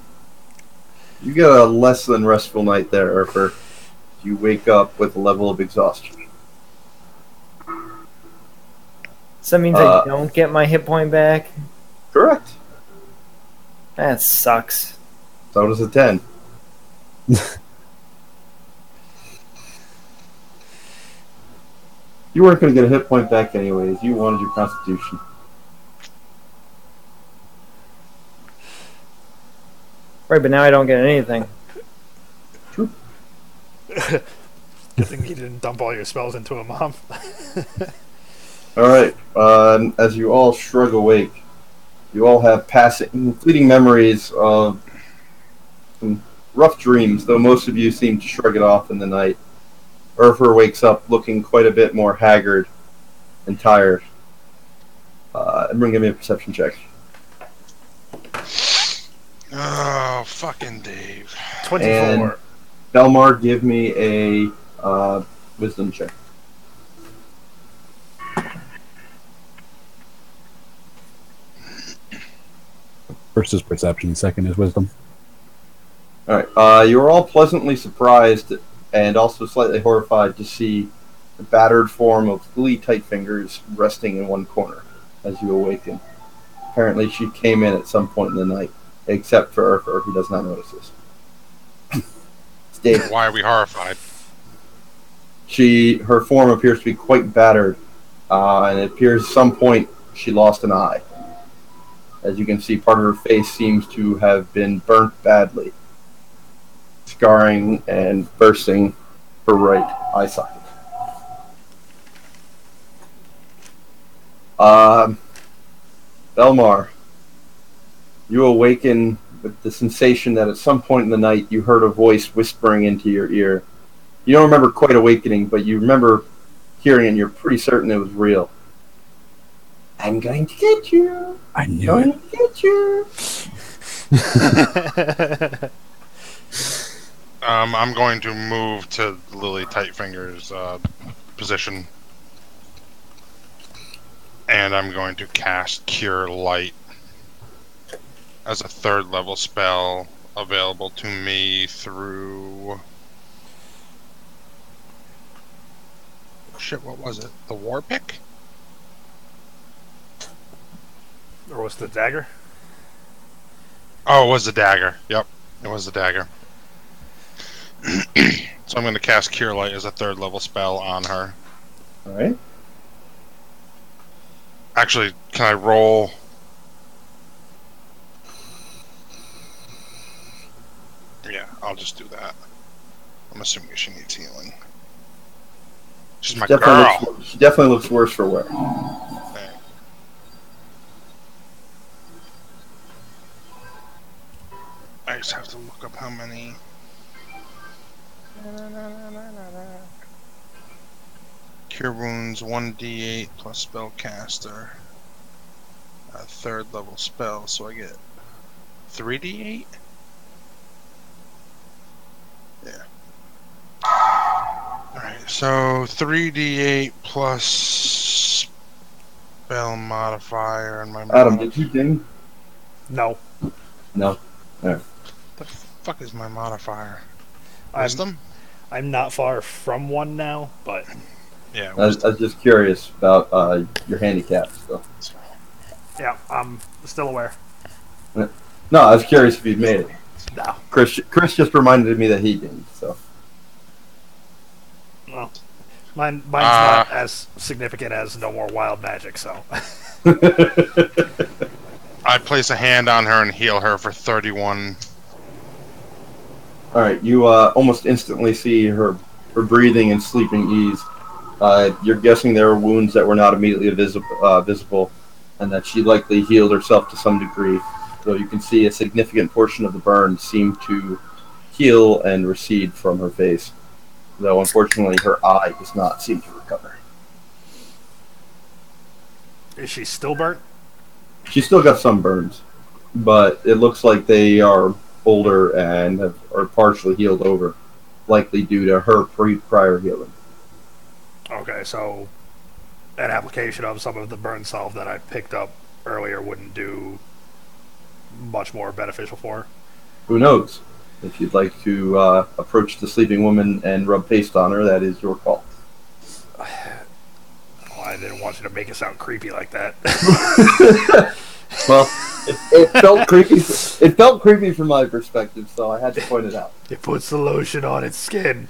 You get a less than restful night there, Erfer. You wake up with a level of exhaustion. So that means I don't get my hit point back? Correct. That sucks. So does a 10. You weren't going to get a hit point back anyways. You wanted your constitution. Right, but now I don't get anything. True. Good thing you didn't dump all your spells into a mom. Alright, as you all shrug awake, you all have fleeting memories of some rough dreams, though most of you seem to shrug it off in the night. Erfer wakes up looking quite a bit more haggard and tired. Everyone give me a perception check. Oh, fucking Dave. 24. And Belmar, give me a wisdom check. First is perception, second is wisdom. Alright, you are all pleasantly surprised and also slightly horrified to see the battered form of Lily Tightfingers resting in one corner as you awaken. Apparently she came in at some point in the night, except for Erfer, who does not notice this. It's Dave. Why are we horrified? Her form appears to be quite battered, and it appears at some point she lost an eye. As you can see, part of her face seems to have been burnt badly, scarring and bursting her right eye socket. Belmar, you awaken with the sensation that at some point in the night you heard a voice whispering into your ear. You don't remember quite awakening, but you remember hearing it and you're pretty certain it was real. I'm going to get you. I knew Going it. to get you. I'm going to move to Lily Tightfinger's position. And I'm going to cast Cure Light as a 3rd level spell available to me through... Shit, what was it? The War Pick? Or was the dagger? Oh, it was the dagger. Yep, it was the dagger. So I'm going to cast Cure Light as a 3rd level spell on her. Alright. Actually, can I roll? Yeah, I'll just do that. I'm assuming she needs healing. She's my girl. She definitely looks worse for wear. Okay. I just have to look up how many. Cure wounds 1d8 plus spellcaster. A 3rd level spell, so I get 3d8? Yeah. Alright, so 3d8 plus spell modifier and my Adam, did you ding? No. No. Alright. The fuck is my modifier? I'm- Wisdom? I'm not far from one now, but Yeah, I was just curious about your handicap. So. yeah, I'm still aware. No, I was curious if you'd made it. No. Chris just reminded me that he didn't. So. Well, mine's not as significant as no more wild magic, so. I place a hand on her and heal her for 31. All right, you almost instantly see her breathing and sleeping ease. You're guessing there were wounds that were not immediately visible, and that she likely healed herself to some degree. Though you can see a significant portion of the burn seem to heal and recede from her face. though unfortunately her eye does not seem to recover. Is she still burnt? She's still got some burns, but it looks like they are older and are partially healed over, likely due to her prior healing. Okay, so an application of some of the burn salve that I picked up earlier wouldn't do much more beneficial for her. Who knows? If you'd like to approach the sleeping woman and rub paste on her, that is your call. Oh, I didn't want you to make it sound creepy like that. Well, it felt creepy. It felt creepy from my perspective, so I had to point it out. It puts the lotion on its skin.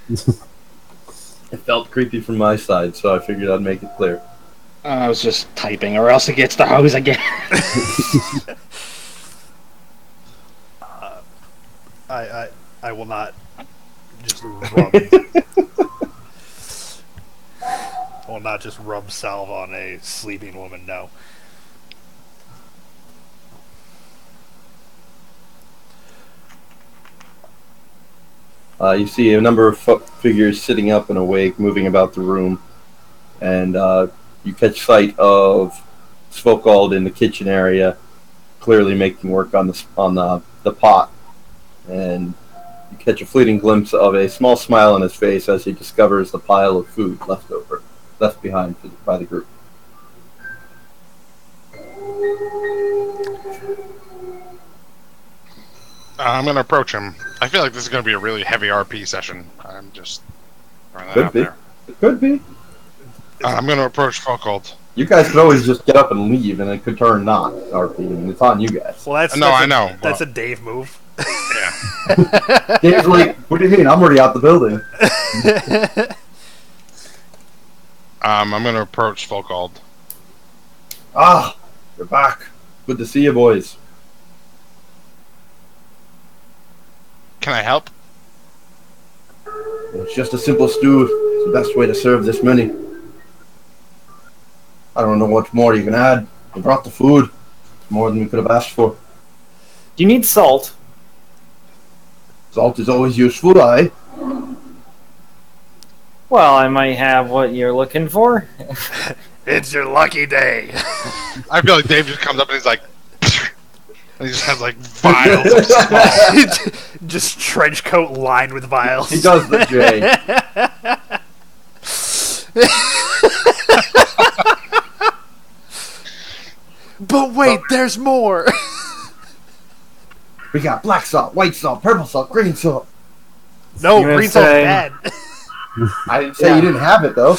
It felt creepy from my side, so I figured I'd make it clear. I was just typing, or else it gets the hose again. I will not just rub. I will not just rub salve on a sleeping woman. No. You see a number of figures sitting up and awake, moving about the room, and you catch sight of Svokald in the kitchen area, clearly making work on the pot, and you catch a fleeting glimpse of a small smile on his face as he discovers the pile of food left behind by the group. I'm going to approach him. I feel like this is going to be a really heavy RP session. I'm just throwing that Could out be. there. It could be. I'm going to approach Fokold. You guys could always just get up and leave, and it could turn not RP, and it's on you guys. Well, that's No, that's I know, That's but- a Dave move. Yeah. Dave's like, what do you mean? I'm already out the building. I'm going to approach Fokold. Ah, you're back. Good to see you, boys. Can I help? It's just a simple stew. It's the best way to serve this many. I don't know what more you can add. I brought the food. It's more than we could have asked for. Do you need salt? Salt is always useful, aye. Well, I might have what you're looking for. It's your lucky day. I feel like Dave just comes up and he's like... and he just has like vials of salt. Just trench coat lined with vials. He does the J. But wait, there's more. We got black salt, white salt, purple salt, green salt. No, You're gonna green salt's say- bad. I didn't say you didn't have it though.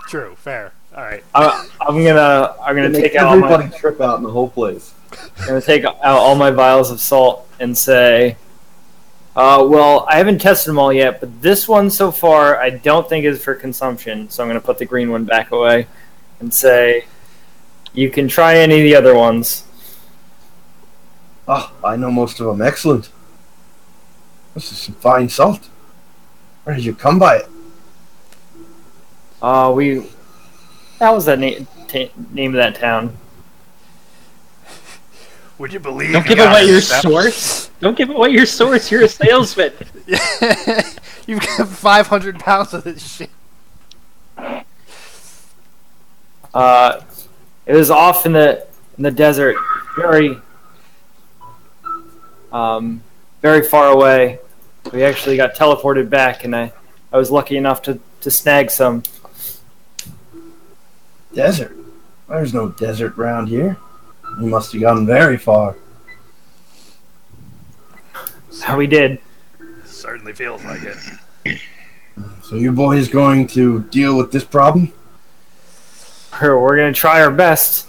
True, fair. All right. I'm gonna It take makes out all my, everybody trip out in the whole place. I'm gonna take out all my vials of salt and say, well, I haven't tested them all yet, but this one so far I don't think is for consumption. So I'm gonna put the green one back away and say, you can try any of the other ones. Oh, I know most of them. Excellent. This is some fine salt. Where did you come by it? That was that name of that town. Would you believe? Don't you give got away your steps? source. Don't give away your source. You're a salesman. You've got 500 pounds of this shit. It was off in the desert, very very far away. We actually got teleported back, and I was lucky enough to snag some. Desert? There's no desert round here. You must have gone very far. How we did. Certainly feels like it. So you boys going to deal with this problem? We're gonna try our best.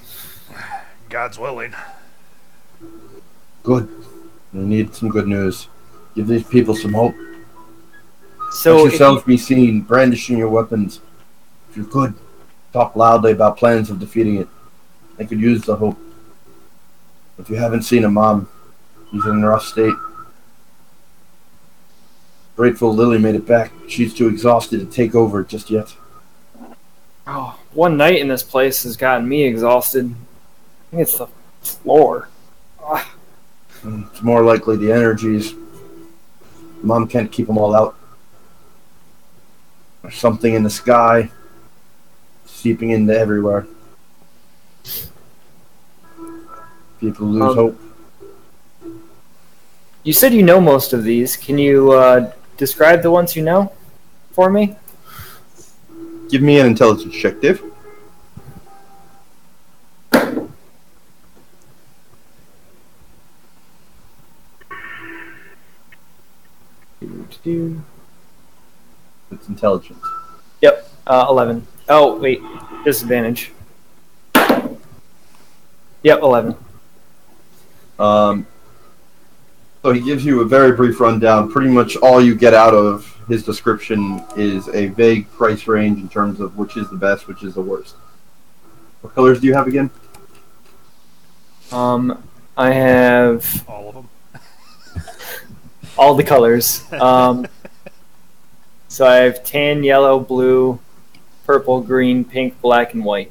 God's willing. Good. We need some good news. Give these people some hope. So Let if yourselves be seen brandishing your weapons. If you could, talk loudly about plans of defeating it. They could use the hope. If you haven't seen a mom, he's in a rough state. Grateful Lily made it back. She's too exhausted to take over just yet. one night in this place has gotten me exhausted. I think it's the floor. It's more likely the energies. Mom can't keep them all out. There's something in the sky seeping into everywhere. People lose hope. You said you know most of these. Can you describe the ones you know for me? Give me an intelligence check, Dave. It's intelligence. Yep, 11. Oh, wait, disadvantage. Yep, 11. So he gives you a very brief rundown. Pretty much all you get out of his description is a vague price range in terms of which is the best, which is the worst. What colors do you have again? I have All of them. all the colors. So I have tan, yellow, blue, purple, green, pink, black, and white.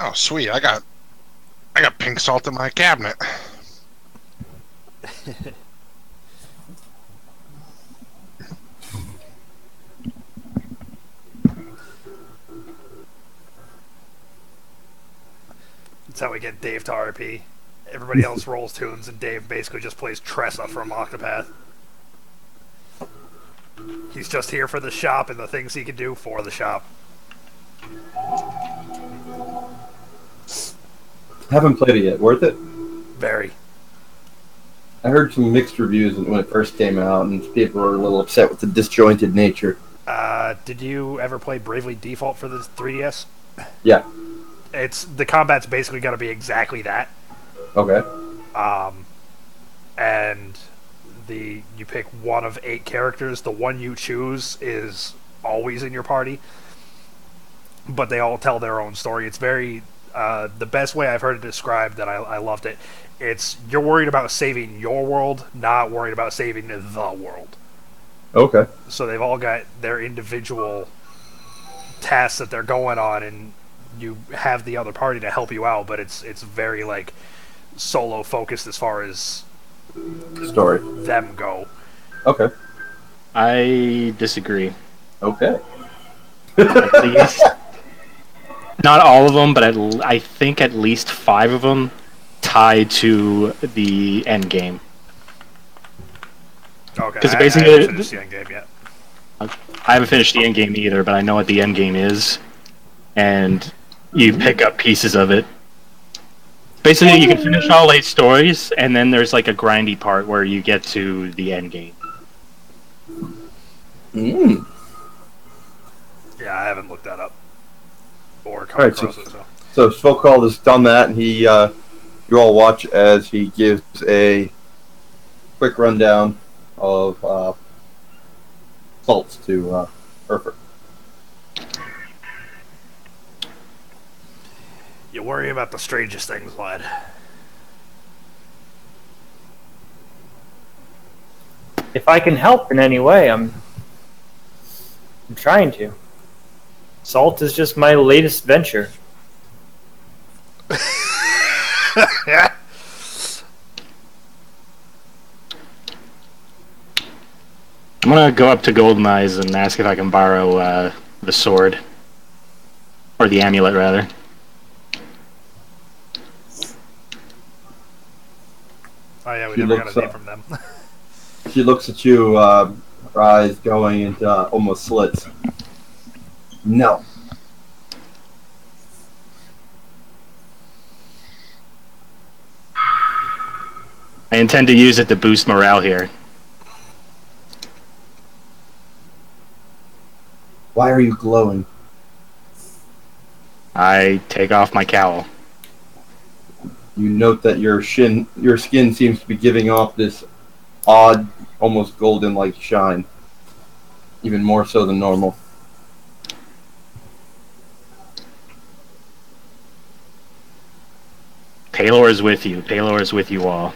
Oh, sweet! I got pink salt in my cabinet. That's how we get Dave to RP. Everybody else rolls tunes, and Dave basically just plays Tressa from Octopath. He's just here for the shop and the things he can do for the shop. Haven't played it yet. Worth it? Very. I heard some mixed reviews when it first came out, and people were a little upset with the disjointed nature. Did you ever play Bravely Default for the 3DS? Yeah. The combat's basically going to be exactly that. Okay. And you pick one of 8 characters. The one you choose is always in your party, but they all tell their own story. It's very the best way I've heard it described, that I loved it. It's you're worried about saving your world, not worried about saving the world. Okay. So they've all got their individual tasks that they're going on, and you have the other party to help you out, but it's very like solo focused as far as Story. them go. Okay. I disagree. Okay. At least, not all of them, but I think at least 5 of them tie to the end game. Okay, 'Cause I basically- haven't finished the end game yet. I haven't finished the end game either, but I know what the end game is, and you pick up pieces of it. Basically, you can finish all 8 stories, and then there's like a grindy part where you get to the end game. Mm. Yeah, I haven't looked that up or come Alright, across it. So So Svokal has done that, and he, you all watch as he gives a quick rundown of salts to Erfer. you worry about the strangest things, lad. If I can help in any way, I'm trying to. Salt is just my latest venture. Yeah. I'm gonna go up to Golden Eyes and ask if I can borrow the sword. Or the amulet, rather. Oh yeah, we She never got looks a name up. from them. She looks at you, her eyes going into almost slits. No. I intend to use it to boost morale here. Why are you glowing? I take off my cowl. You note that your skin seems to be giving off this odd, almost golden-like shine. Even more so than normal. Paylor is with you. Paylor is with you all.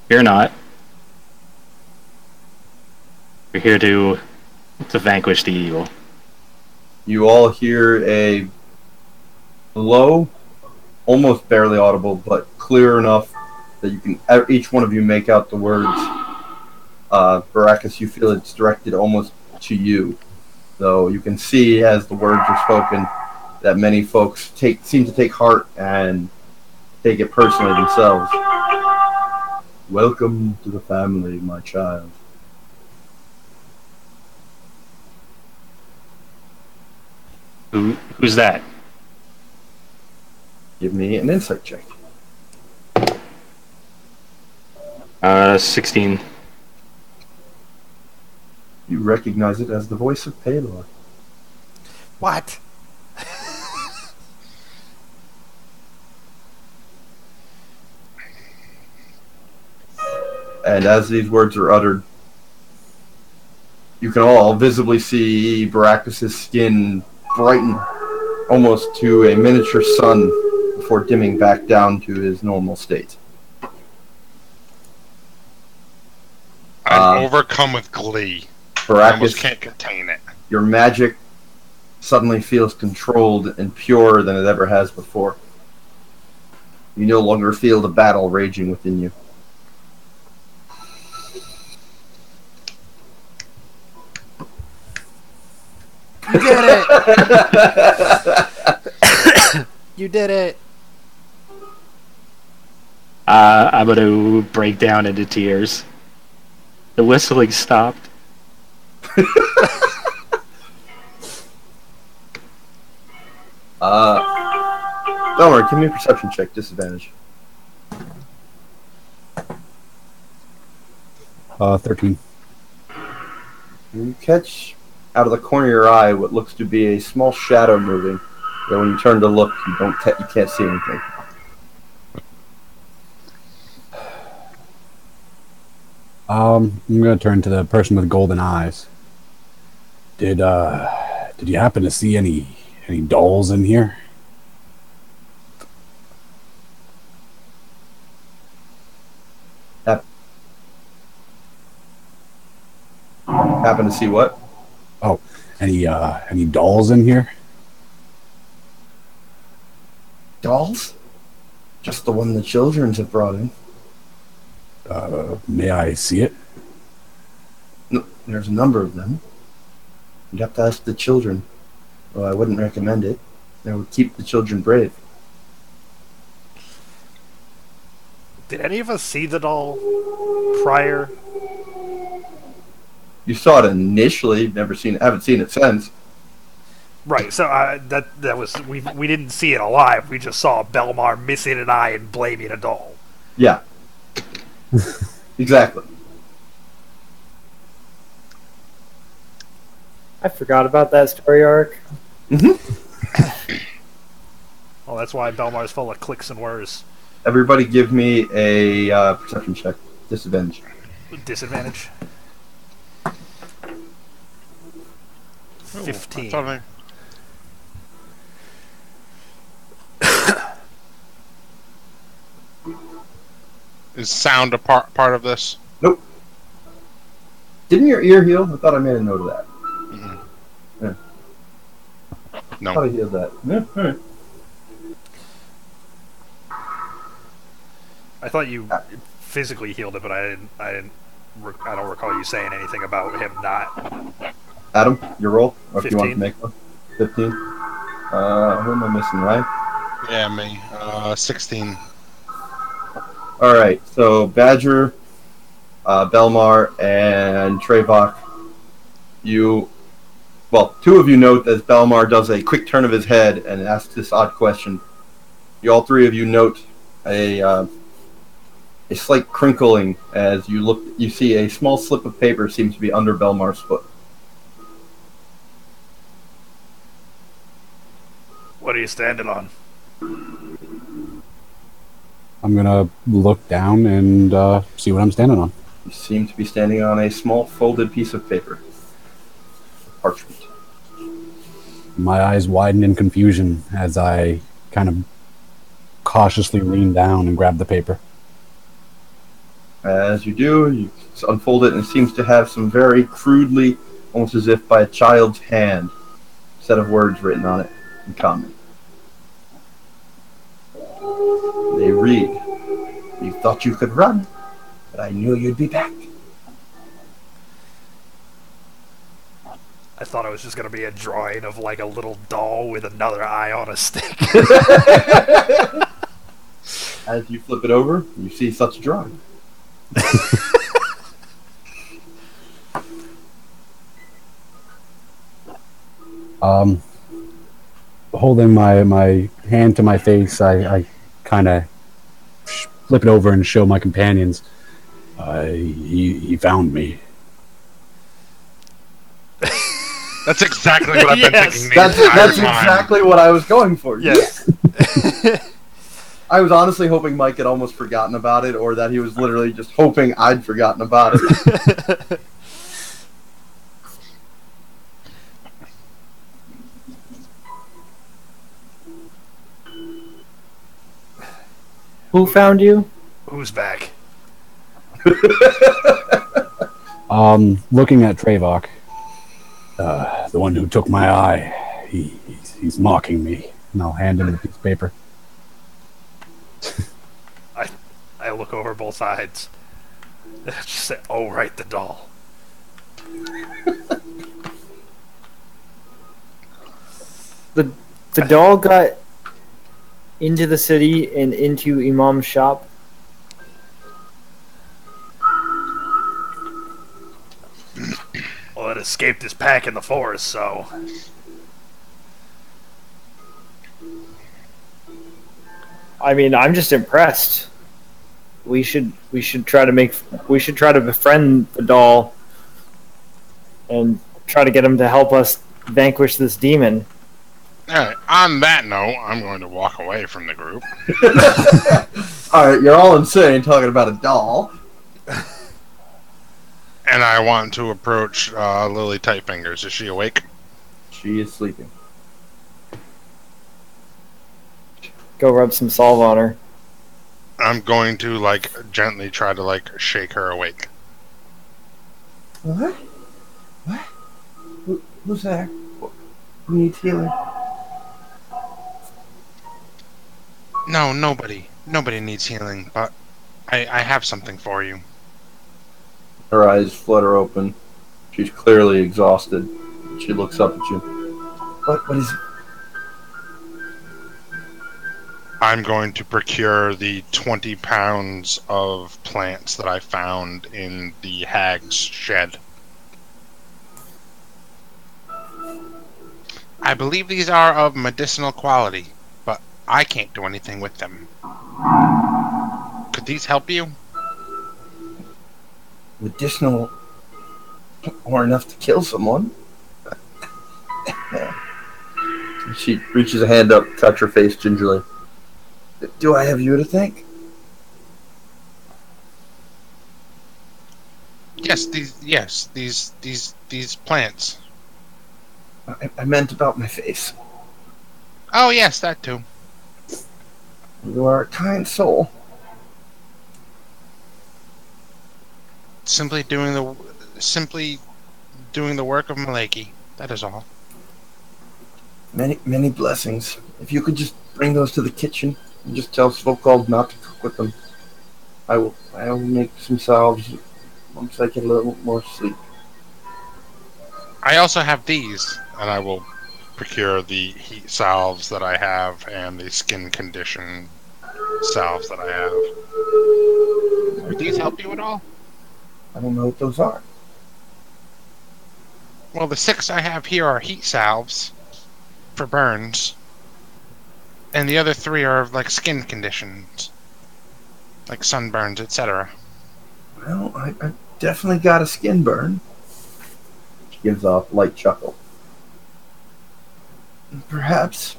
Fear not. We're here to vanquish the evil. You all hear a low, almost barely audible, but clear enough that you can each one of you make out the words. Baracus, you feel it's directed almost to you, though you can see as the words are spoken that many folks seem to take heart and take it personally themselves. Welcome to the family, my child. Who's that? Give me an insight check. 16. You recognize it as the voice of Paylor. What? And as these words are uttered, you can all visibly see Baracus' skin brighten almost to a miniature sun before dimming back down to his normal state. I'm overcome with glee. I almost Baracus, can't contain it. your magic suddenly feels controlled and purer than it ever has before. You no longer feel the battle raging within you. You did it! You did it! I'm going to break down into tears. The whistling stopped. Don't worry, give me a perception check, disadvantage. 13. You catch out of the corner of your eye what looks to be a small shadow moving, but when you turn to look, you can't see anything. I'm gonna turn to the person with golden eyes. Did you happen to see any dolls in here? Happen to see what? Oh, any dolls in here? Dolls? Just the one the children's have brought in. May I see it? No, there's a number of them. You'd have to ask the children. Well, I wouldn't recommend it. That would keep the children brave. Did any of us see the doll prior? You saw it initially, haven't seen it since. Right, so that was we didn't see it alive. We just saw Belmar missing an eye and blaming a doll. Yeah. Exactly. I forgot about that story arc. Mm-hmm. Well, that's why Belmar's full of clicks and whirs. Everybody give me a perception check. Disadvantage. Disadvantage. Oh, 15. I thought I- Is sound a part of this? Nope. Didn't your ear heal? I thought I made a note of that. Mm-mm. Yeah. No. I thought I healed that. Yeah, alright. I thought you physically healed it, but I don't recall you saying anything about him not. Adam, your roll? Or if you want to 15. make one. 15. Who am I missing, right? Yeah, me. 16. Alright, so Badger, Belmar, and Trevok, two of you note as Belmar does a quick turn of his head and asks this odd question. All three of you note a slight crinkling as you see a small slip of paper seems to be under Belmar's foot. What are you standing on? I'm gonna look down and see what I'm standing on. You seem to be standing on a small folded piece of paper. Parchment. My eyes widen in confusion as I kind of cautiously lean down and grab the paper. As you do, you unfold it, and it seems to have some very crudely, almost as if by a child's hand, set of words written on it in common. They read, "You thought you could run, but I knew you'd be back." I thought it was just going to be a drawing of like a little doll with another eye on a stick. As you flip it over, you see such a drawing. Holding my hand to my face, I kind of flip it over and show my companions. He found me. That's exactly what I've been Yes. thinking. That's time. exactly what I was going for. Yes. I was honestly hoping Mike had almost forgotten about it, or that he was literally just hoping I'd forgotten about it. Who found you? Who's back? Looking at Trevok, the one who took my eye, he's mocking me, and I'll hand him the piece of paper. I look over both sides. Just say, "Oh, right, the doll." The doll got into the city and into Imam's shop. Well, it escaped his pack in the forest, so I mean, I'm just impressed. We should try to befriend the doll and try to get him to help us vanquish this demon. Alright, on that note, I'm going to walk away from the group. Alright, you're all insane talking about a doll. And I want to approach Lily Tightfingers. Is she awake? She is sleeping. Go rub some salve on her. I'm going to, like, gently try to, like, shake her awake. What? What? Who's there? Who needs healing? No, nobody. Nobody needs healing, but I have something for you. Her eyes flutter open. She's clearly exhausted. She looks up at you. What is it? I'm going to procure the 20 pounds of plants that I found in the hag's shed. I believe these are of medicinal quality, but I can't do anything with them. Could these help you? Medicinal or enough to kill someone? She reaches a hand up, touch her face gingerly. Do I have you to thank? Yes, these plants. I meant about my face. Oh yes, that too. You are a kind soul. Simply doing the work of Malaki. That is all. Many blessings. If you could just bring those to the kitchen and just tell Svokald not to cook with them. I will make some salves once I get a little more sleep. I also have these, and I will procure the heat salves that I have and the skin condition salves that I have. Would these help you at all? I don't know what those are. Well, the 6 I have here are heat salves for burns, and the other 3 are like skin conditions, like sunburns, etc. Well, I definitely got a skin burn. She gives off a light chuckle. Perhaps,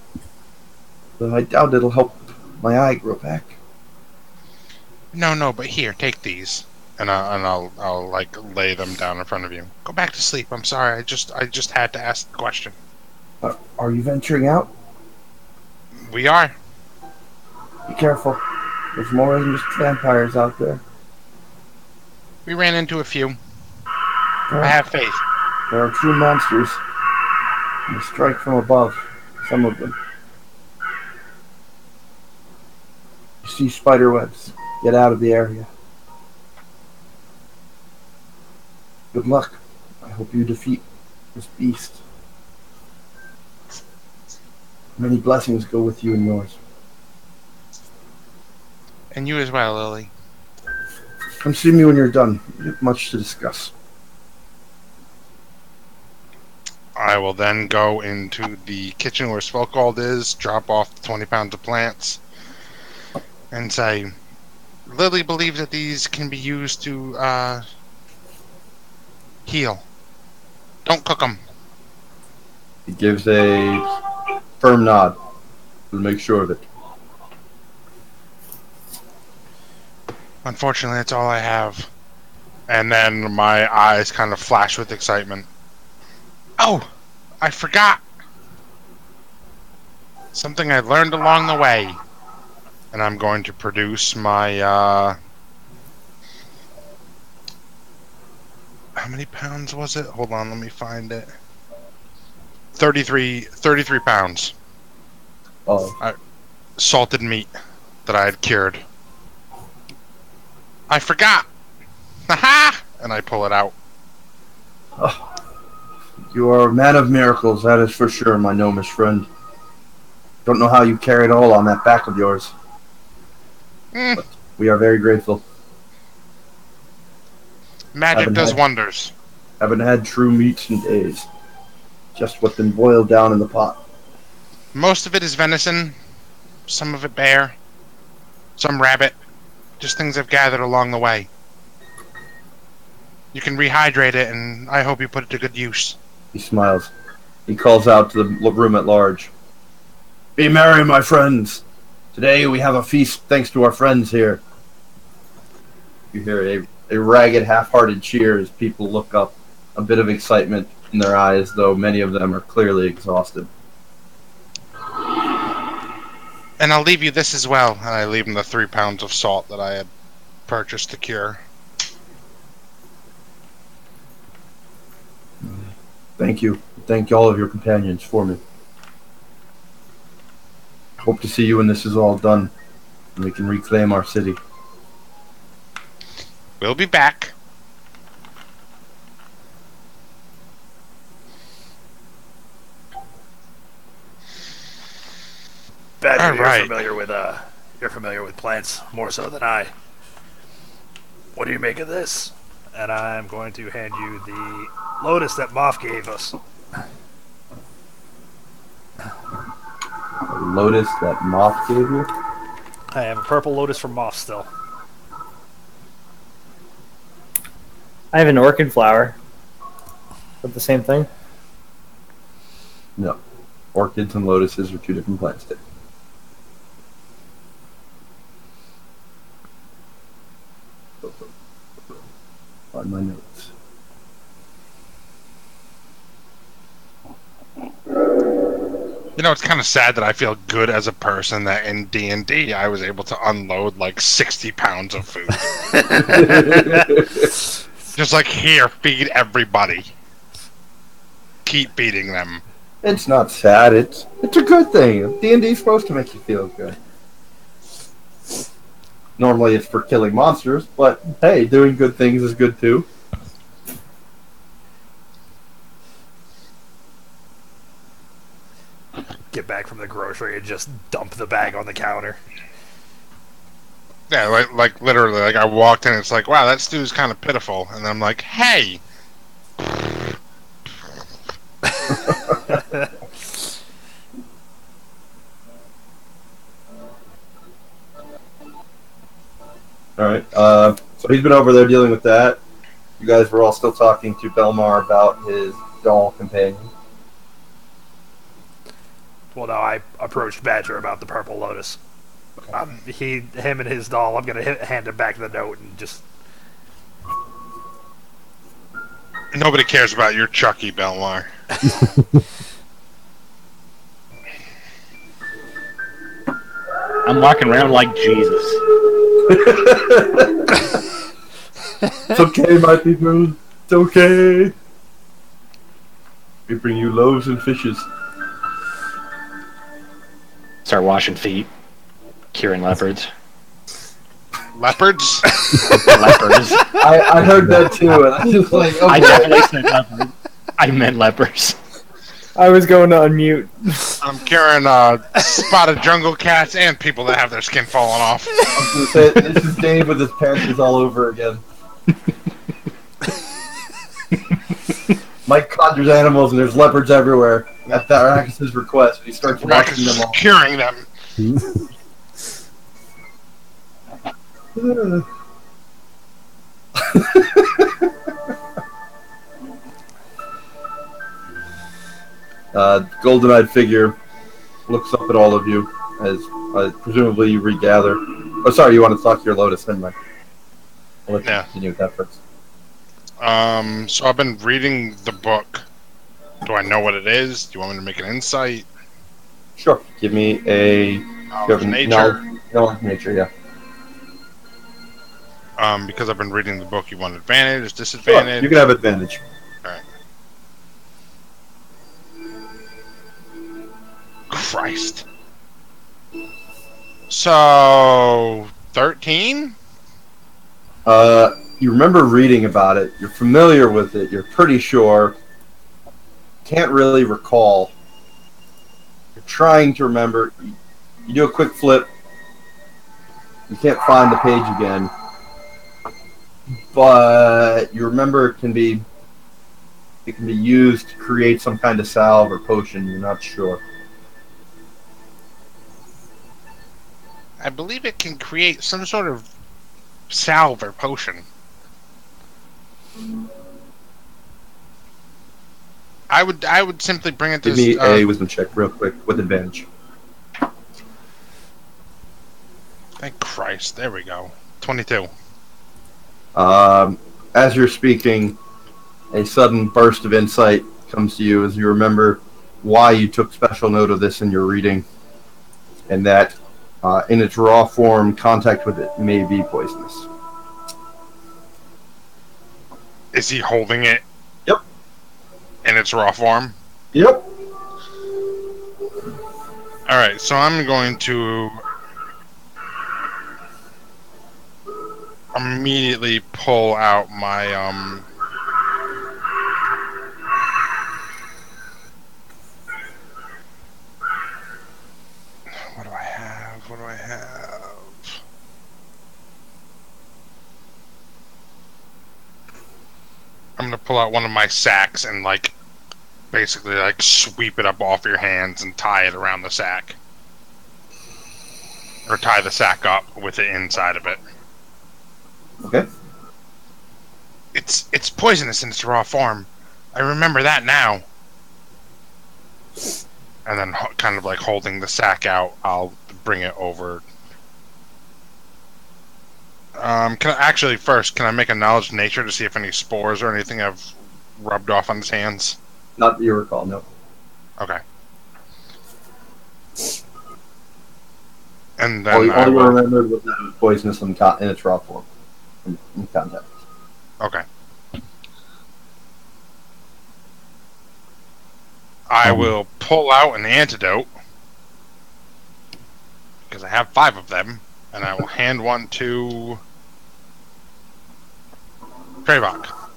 though I doubt it'll help my eye grow back. No, but here, take these, and I'll like lay them down in front of you. Go back to sleep. I'm sorry. I just had to ask the question. Are you venturing out? We are. Be careful. There's more than just vampires out there. We ran into a few. There I are, have faith. there are true monsters. They strike from above. Some of them. You see spider webs. Get out of the area. Good luck. I hope you defeat this beast. Many blessings go with you and yours. And you as well, Lily. Come see me when you're done. We have much to discuss. I will then go into the kitchen where Spellcalled is, drop off the 20 pounds of plants, and say, Lily believes that these can be used to heal. Don't cook them. He gives a firm nod to make sure of it. Unfortunately, that's all I have. And then my eyes kind of flash with excitement. Oh, I forgot. Something I learned along the way. And I'm going to produce my, how many pounds was it? Hold on, let me find it. 33 pounds. Oh, Salted meat that I had cured. I forgot! Haha! And I pull it out. you are a man of miracles, that is for sure, my gnomish friend. Don't know how you carry it all on that back of yours. But we are very grateful. Magic does wonders. Haven't had true meats in days. Just what's been boiled down in the pot. Most of it is venison, some of it bear, some rabbit. Just things I've gathered along the way. You can rehydrate it, and I hope you put it to good use. He smiles. He calls out to the room at large. Be merry, my friends. Today we have a feast thanks to our friends here. You hear a ragged, half-hearted cheer as people look up, a bit of excitement in their eyes, though many of them are clearly exhausted. And I'll leave you this as well. And I leave him the 3 pounds of salt that I had purchased to cure. Thank you. Thank all of your companions for me. Hope to see you when this is all done, and we can reclaim our city. We'll be back. Badger, All right. you're familiar with plants more so than I. What do you make of this? And I'm going to hand you the lotus that Moth gave us. A lotus that Moth gave you? I have a purple lotus from Moth still. I have an orchid flower. Is that the same thing? No. Orchids and lotuses are two different plants. Find my notes. You know, it's kind of sad that I feel good as a person that in D&D I was able to unload like 60 pounds of food. Just like, here, feed everybody. Keep beating them. It's not sad. It's a good thing. D&D is supposed to make you feel good. Normally it's for killing monsters, but hey, doing good things is good too. Get back from the grocery and just dump the bag on the counter. Yeah, like literally, like I walked in, it's like, wow, that stew's kind of pitiful, and I'm like, hey, Alright, so he's been over there dealing with that. You guys were all still talking to Belmar about his doll companion. Well, no, I approached Badger about the purple lotus. Him and his doll, I'm going to hand him back the note and just... nobody cares about your Chucky, Belmar. I'm walking around like Jesus. It's okay, my people. It's okay. We bring you loaves and fishes. Start washing feet, curing leopards. Leopards? Lepers. I heard that too, and I was like, I okay. definitely said leopards. I meant lepers. I was going to unmute. I'm curing spotted jungle cats and people that have their skin falling off. I was gonna say, this is Dave with his panties all over again. Mike conjures animals and there's leopards everywhere at Arrakis' request. He starts watching them all. Curing them. Golden-eyed figure looks up at all of you as presumably you regather. Oh, sorry, you want to talk to your Lotus? Never mind. I'll let you continue with that first. So I've been reading the book. Do I know what it is? Do you want me to make an insight? Sure. Give me a Nature. Knowledge nature, yeah. Because I've been reading the book, you want advantage, Sure, disadvantage? you can have advantage. Alright. Christ. So, 13? You remember reading about it. You're familiar with it. You're pretty sure. Can't really recall. You're trying to remember. You do a quick flip. You can't find the page again. But you remember it can be used to create some kind of salve or potion. You're not sure. I believe it can create some sort of salve or potion. I would simply bring it to Give me a wisdom check real quick with advantage. Thank Christ. There we go. 22. As you're speaking, a sudden burst of insight comes to you as you remember why you took special note of this in your reading, and that in its raw form, contact with it may be poisonous. Is he holding it? Yep. In its raw form? Yep. Alright, so I'm going to immediately pull out my what do I have? I'm gonna pull out one of my sacks and basically sweep it up off your hands and tie it around the sack. Or tie the sack up with it inside of it. Okay. It's poisonous in its raw form. I remember that now. And then kind of holding the sack out, I'll bring it over. Can I make a knowledge nature to see if any spores or anything have rubbed off on his hands? Not that you recall, no. Okay. And then all you remembered was that it was poisonous in its raw form. In contact. Okay. I will pull out an antidote because I have 5 of them, and I will hand one to Trevok.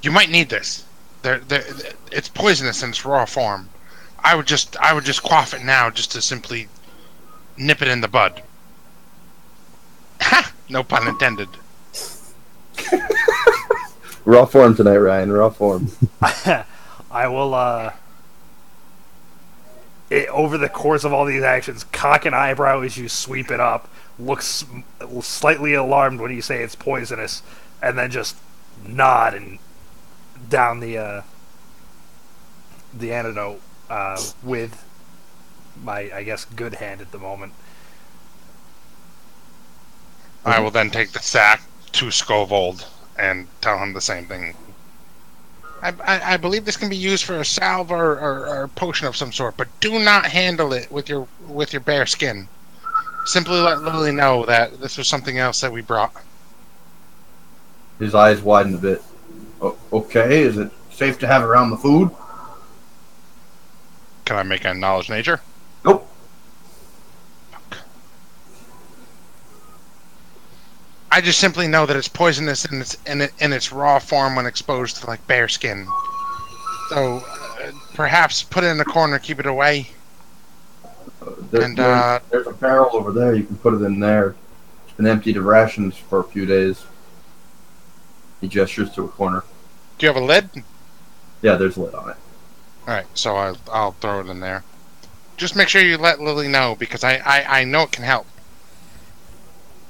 You might need this. It's poisonous in its raw form. I would just quaff it now, just to simply nip it in the bud. Ha! No pun intended. Raw form tonight, Ryan. Raw form. I will, over the course of all these actions, cock an eyebrow as you sweep it up, looks slightly alarmed when you say it's poisonous, and then just nod and down the antidote with my, I guess, good hand at the moment. I will then take the sack to Scovold and tell him the same thing. I believe this can be used for a salve or a potion of some sort, but do not handle it with your bare skin. simply let Lily know that this was something else that we brought. His eyes widen a bit. Okay, is it safe to have around the food? Can I make a knowledge nature? Nope. I just simply know that it's poisonous in its raw form when exposed to like bear skin. So perhaps put it in a corner, keep it away. There's a barrel over there. You can put it in there. It's been emptied of rations for a few days. He gestures to a corner. Do you have a lid? Yeah, there's a lid on it. Alright, so I'll throw it in there. Just make sure you let Lily know, because I know it can help.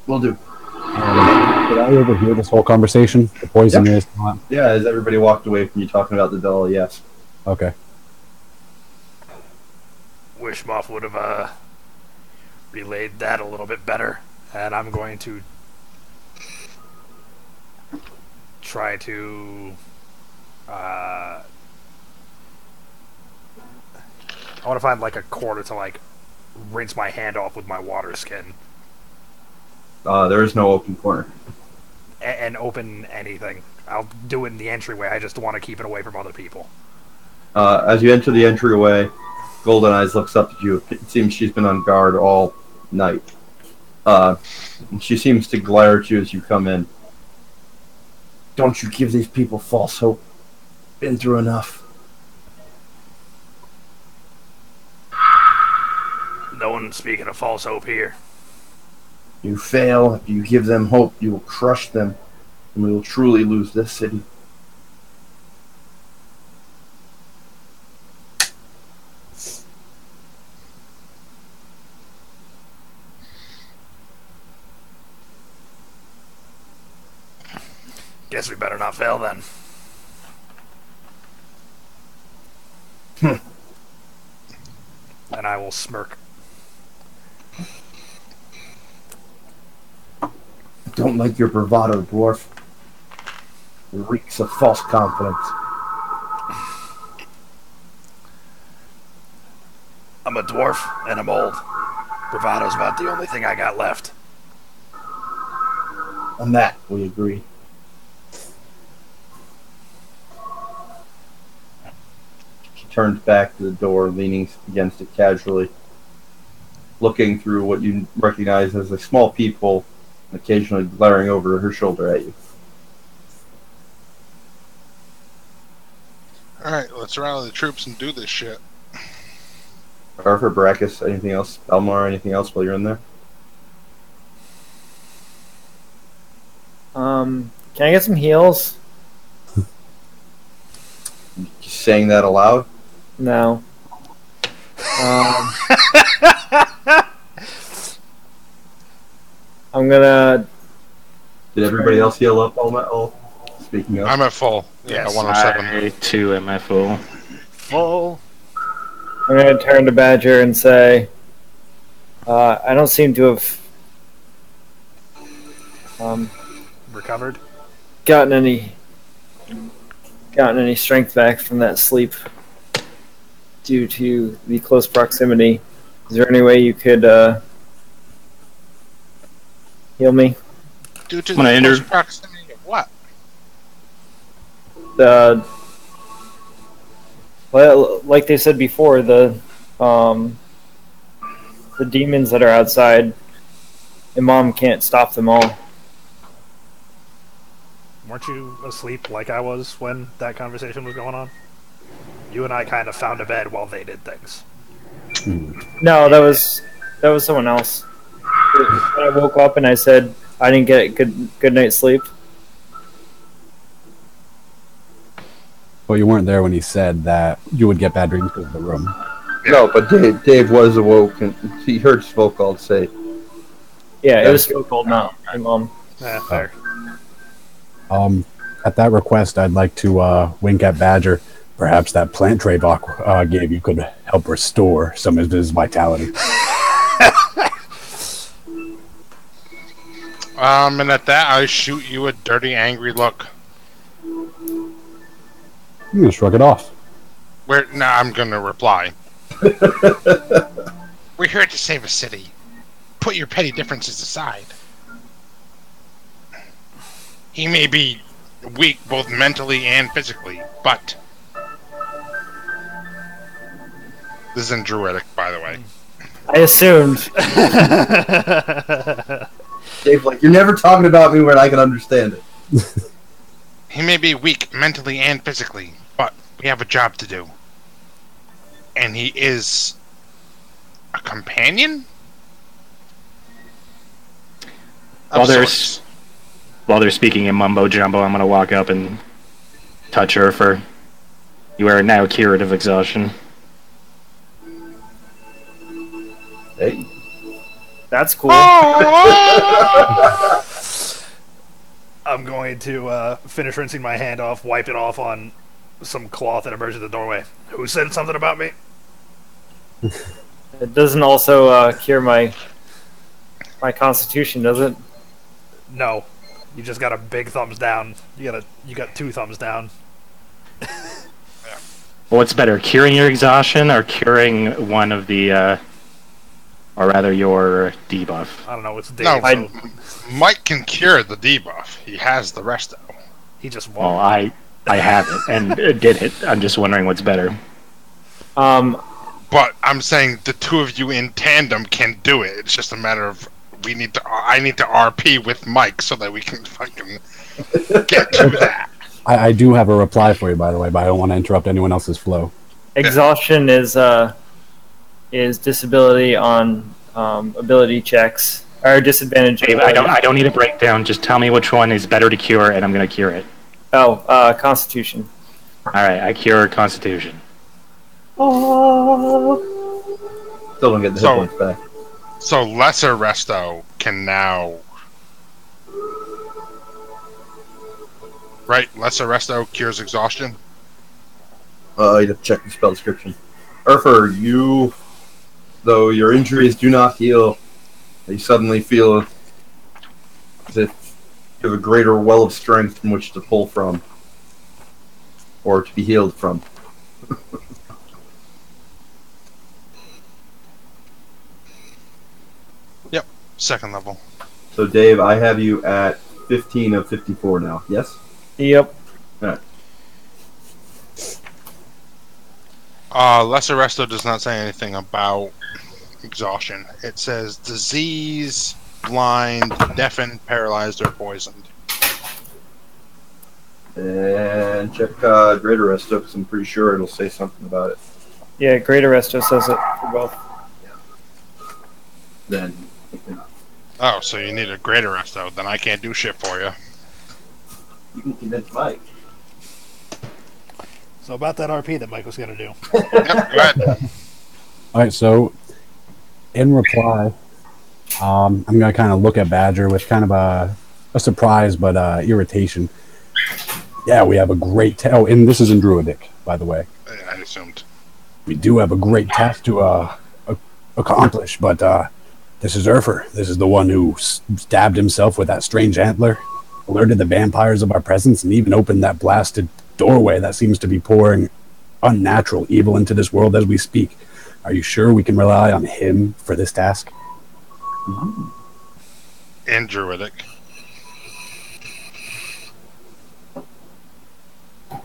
Will do. Did I overhear this whole conversation? The poison Yep. is not. Yeah, as everybody walked away from you talking about the doll, yes. Okay. Wish Moth would have relayed that a little bit better, and I'm going to try to I want to find like a corner to like rinse my hand off with my water skin There is no open corner. and open anything. I'll do it in the entryway. I just want to keep it away from other people. As you enter the entryway, Golden Eyes looks up at you. It seems she's been on guard all night. And she seems to glare at you as you come in. Don't you give these people false hope. Been through enough. No one's speaking of false hope here. You fail. If you give them hope, you will crush them. And we will truly lose this city. Guess we better not fail then. And I will smirk. Don't like your bravado, dwarf. It reeks of false confidence. I'm a dwarf and I'm old. Bravado's about the only thing I got left. On that, we agree. She turns back to the door, leaning against it casually, looking through what you recognize as a small peephole, and occasionally glaring over her shoulder at you. Alright, let's rally the troops and do this shit. Erfer, Brachus, anything else? Elmar, anything else while you're in there? Can I get some heals? Just saying that aloud? No. I'm gonna. Did everybody else heal up all speaking of? I'm at full. Yeah, Yes. 107. I too am at full. Full. I'm gonna turn to Badger and say, I don't seem to have Recovered. gotten any strength back from that sleep due to the close proximity. Is there any way you could heal me? Due to When I the enter- close proximity of what? Well, like they said before, the demons that are outside, Imam can't stop them all. Weren't you asleep like I was when that conversation was going on? You and I kind of found a bed while they did things. No, that was someone else. When I woke up and I said I didn't get good night's sleep. But you weren't there when he said that you would get bad dreams because of the room. No, but Dave was awoke, and he heard Svokald say, Yeah, it was so cold, not Imam. Fair. At that request, I'd like to wink at Badger. Perhaps that plant Trayvok gave you could help restore some of his vitality. And at that, I shoot you a dirty, angry look. You can shrug it off. I'm gonna reply. We're here to save a city. put your petty differences aside. He may be weak both mentally and physically, but this is in Druidic, by the way. I assumed. Dave's like, you're never talking about me when I can understand it. He may be weak mentally and physically, but we have a job to do. And he is a companion? While they're speaking in mumbo jumbo, I'm gonna walk up and touch Erfer. You are now cured of exhaustion. Hey. That's cool. I'm going to finish rinsing my hand off, wipe it off on some cloth that emerged at the doorway. Who said something about me? It doesn't also cure my constitution, does it? No. You just got a big thumbs down. You got 2 thumbs down. What's better, curing your exhaustion or curing one of the, or rather your debuff? I don't know, it's Dave. No, So Mike can cure the debuff. He has the resto. he just Well, won't. I have it and did it. I'm just wondering what's better. But I'm saying the two of you in tandem can do it. It's just a matter of I need to RP with Mike so that we can fucking get to that. I do have a reply for you, by the way, but I don't want to interrupt anyone else's flow. Exhaustion is disability on ability checks or disadvantage. Dave, I don't need a breakdown. Just tell me which one is better to cure, and I'm gonna cure it. Oh, Constitution. All right, I cure Constitution. Still don't get the hit points back. So lesser resto can now, right? Lesser resto cures exhaustion. You'd have to check the spell description. Erfer, though your injuries do not heal, you suddenly feel as if you have a greater well of strength from which to pull from, or to be healed from. Yep, second level. So, Dave, I have you at 15 of 54 now. Yes? Yep. All right. Lesser resto does not say anything about exhaustion. It says disease, blind, deafened, paralyzed, or poisoned. And check Greater Resto, because I'm pretty sure it'll say something about it. Yeah, Greater Resto says it for both. Then, Oh, so you need a greater resto. Then I can't do shit for you. you can convince Mike. So about that RP that Mike was going to do. Yep, go ahead. All right, so in reply, I'm going to kind of look at Badger with kind of a surprise but irritation. Yeah, we have a great and this is in Druidic, by the way. I assumed. We do have a great task to accomplish, but this is Erfer. This is the one who stabbed himself with that strange antler, alerted the vampires of our presence, and even opened that blasted doorway that seems to be pouring unnatural evil into this world as we speak. Are you sure we can rely on him for this task? And Druidic.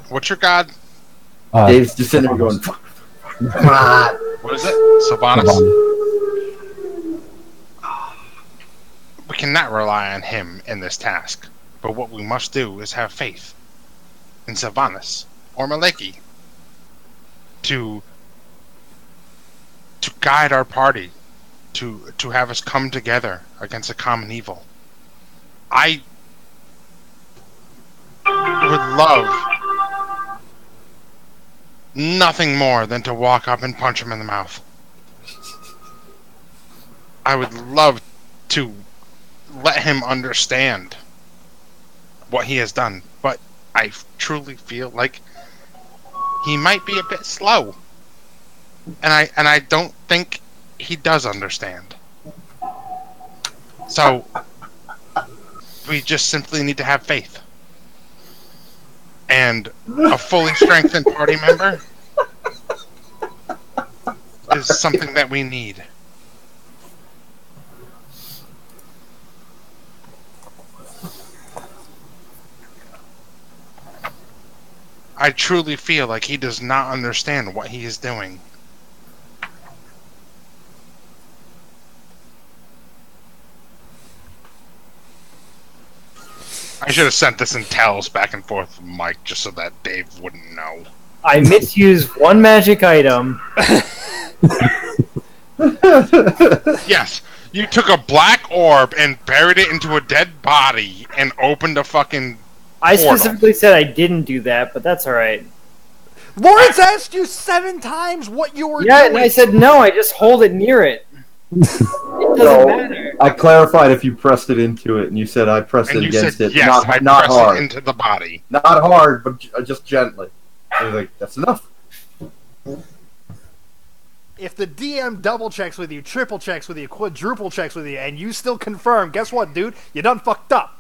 What's your god? Dave's just sitting there going, What is it? Sylvanas? We cannot rely on him in this task, but what we must do is have faith in Sylvanas or Maleki to guide our party, to have us come together against a common evil. I would love nothing more than to walk up and punch him in the mouth. I would love to let him understand what he has done, but I truly feel like he might be a bit slow, and I don't think he does understand. So we just simply need to have faith, and a fully strengthened party member is something that we need. I truly feel like he does not understand what he is doing. I should have sent this in tells back and forth with Mike just so that Dave wouldn't know. I misused one magic item. Yes, you took a black orb and buried it into a dead body and opened a fucking I portal. specifically said I didn't do that, but that's alright. Lawrence asked you 7 times what you were Yeah, doing. and I said no, I just hold it near it. It doesn't No, matter. I clarified if you pressed it into it, and you said I pressed And it you against said, it. yes, not I not pressed hard. it into the body. Not hard, but just gently. I was like, that's enough. If the DM double checks with you, triple checks with you, quadruple checks with you, and you still confirm, guess what, dude? You done fucked up.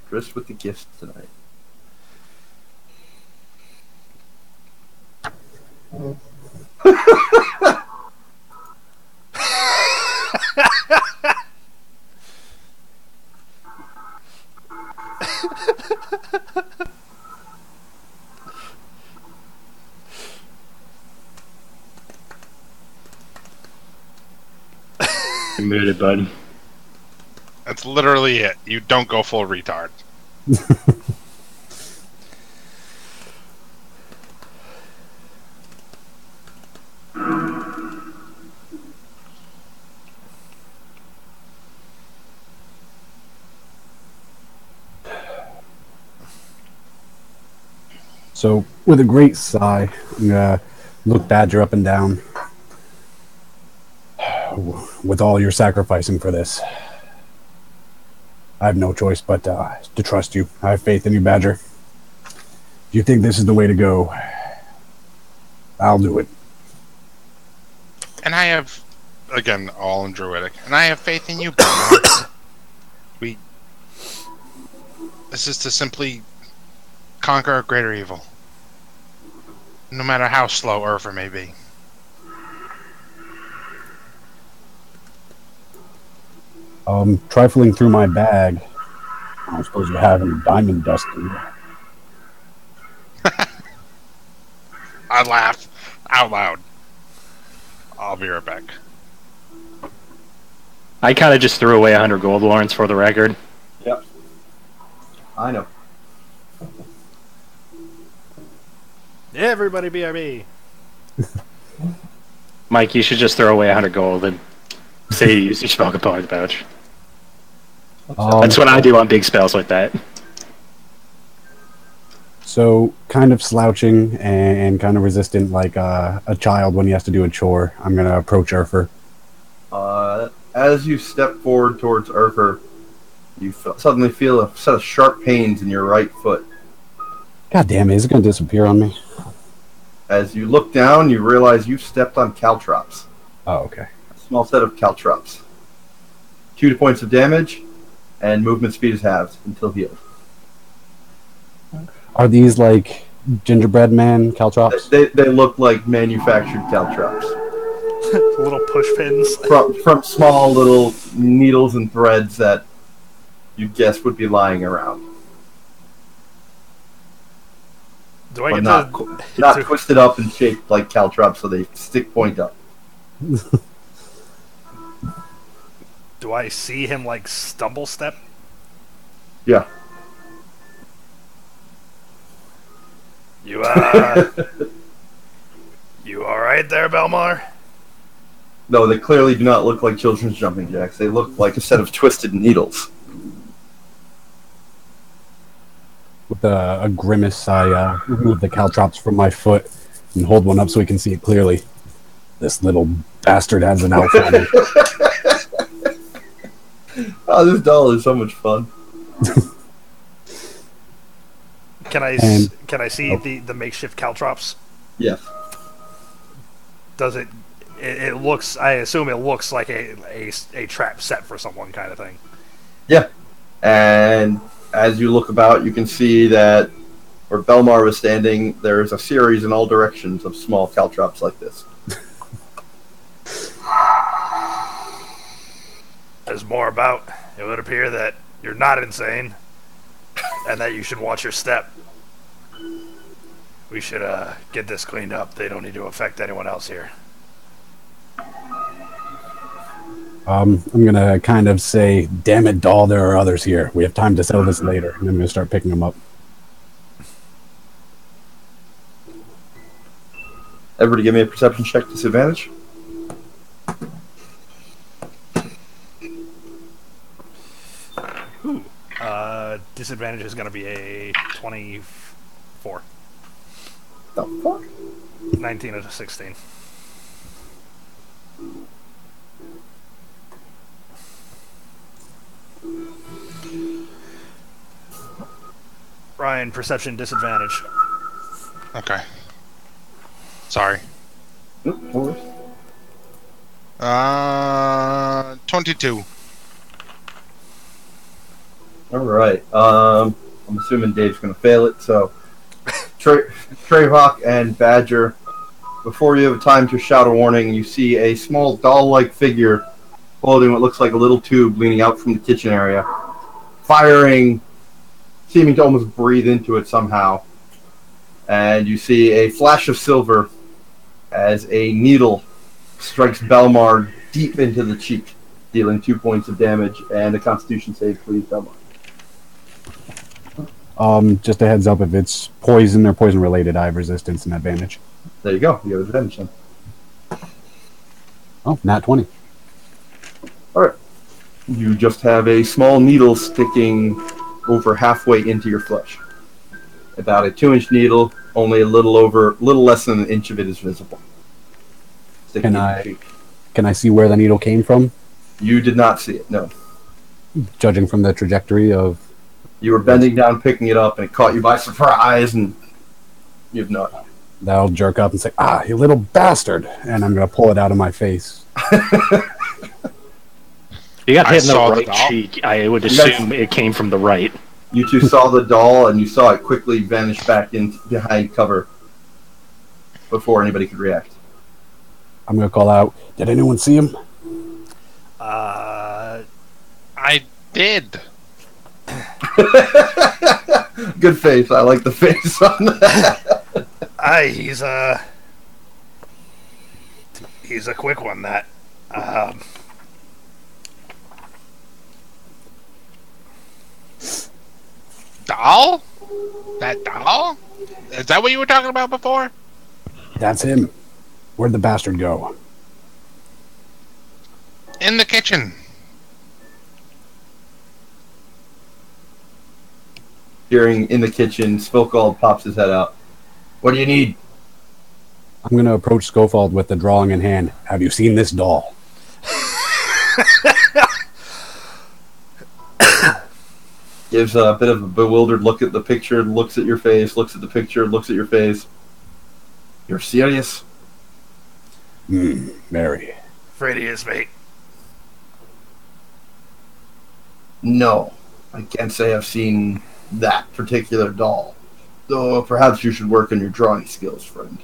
Chris with the gifts tonight. You're muted, bud. That's literally it. You don't go full retard. So, with a great sigh, I'm gonna look Badger up and down. With all your sacrificing for this, I have no choice but to trust you. I have faith in you, Badger. If you think this is the way to go, I'll do it. And I have, again, all in Druidic, and I have faith in you, Bernard. This is to simply conquer a greater evil. No matter how slow Erfer may be. Trifling through my bag, I suppose you have any diamond dust in there. I laughed out loud. I'll be right back. I kind of just threw away 100 gold, Lawrence, for the record. Yep. I know. Yeah, everybody BRB. Mike, you should just throw away 100 gold and say you use your spell component pouch. That's what I do on big spells like that. So, kind of slouching and kind of resistant like a child when he has to do a chore, I'm going to approach Erfer. As you step forward towards Erfer, you suddenly feel a set of sharp pains in your right foot. God damn it, is it going to disappear on me? As you look down, you realize you stepped on caltrops. Oh, okay. A small set of caltrops. 2 points of damage, and movement speed is halved until healed. Are these like gingerbread man caltrops? They look like manufactured caltrops. Little push pins. From small little needles and threads that you'd guess would be lying around. Do I But get not twisted up and shaped like caltrops so they stick point up. Do I see him like stumble step? Yeah. You you alright there, Belmar? No, they clearly do not look like children's jumping jacks. They look like a set of twisted needles. With a grimace, I remove the caltrops from my foot and hold one up so we can see it clearly. This little bastard has an elf on it. Oh, this doll is so much fun. Can I see the makeshift caltrops? Yes. Does it? It looks. I assume it looks like a trap set for someone, kind of thing. Yeah. And as you look about, you can see that where Belmar was standing, there is a series in all directions of small caltrops like this. says more about, it would appear that you're not insane, and that you should watch your step. We should get this cleaned up. They don't need to affect anyone else here. I'm gonna kind of say, "Damn it, doll! There are others here. We have time to settle this later." And I'm gonna start picking them up. Everybody, give me a perception check disadvantage. Disadvantage is going to be a 24. The fuck? 19 out of 16. Ryan, perception disadvantage. Okay. Sorry. Nope, no worries. 22. All right. I'm assuming Dave's going to fail it. So, Treyhawk and Badger, before you have time to shout a warning, you see a small doll-like figure holding what looks like a little tube leaning out from the kitchen area, firing, seeming to almost breathe into it somehow. And you see a flash of silver as a needle strikes Belmar deep into the cheek, dealing 2 points of damage, and a Constitution save, please, Belmar. Just a heads up, if it's poison or poison related, I have resistance and advantage. There you go. You have advantage then. Oh, nat 20. All right. You just have a small needle sticking over halfway into your flesh. About a 2-inch needle, only a little less than an inch of it is visible. Sticking in your cheek. Can I see where the needle came from? You did not see it, no. Judging from the trajectory of... You were bending down, picking it up, and it caught you by surprise, and you have not. That'll jerk up and say, "Ah, you little bastard!" And I'm going to pull it out of my face. You got hit in the saw the right doll. cheek. I would You assume guys- it came from the right. You two saw the doll, and you saw it quickly vanish back in behind cover before anybody could react. I'm going to call out, "Did anyone see him?" I did. Good face. I like the face on that. He's a quick one, that. Doll? That doll? Is that what you were talking about before? That's him. Where'd the bastard go? In the kitchen. Hearing in the kitchen, Spokald pops his head out. What do you need? I'm going to approach Schofield with the drawing in hand. "Have you seen this doll?" Gives a bit of a bewildered look at the picture, looks at your face, looks at the picture, looks at your face. You're serious? Very. Afraid he is, mate. No. I can't say I've seen that particular doll. Though perhaps you should work on your drawing skills, friend.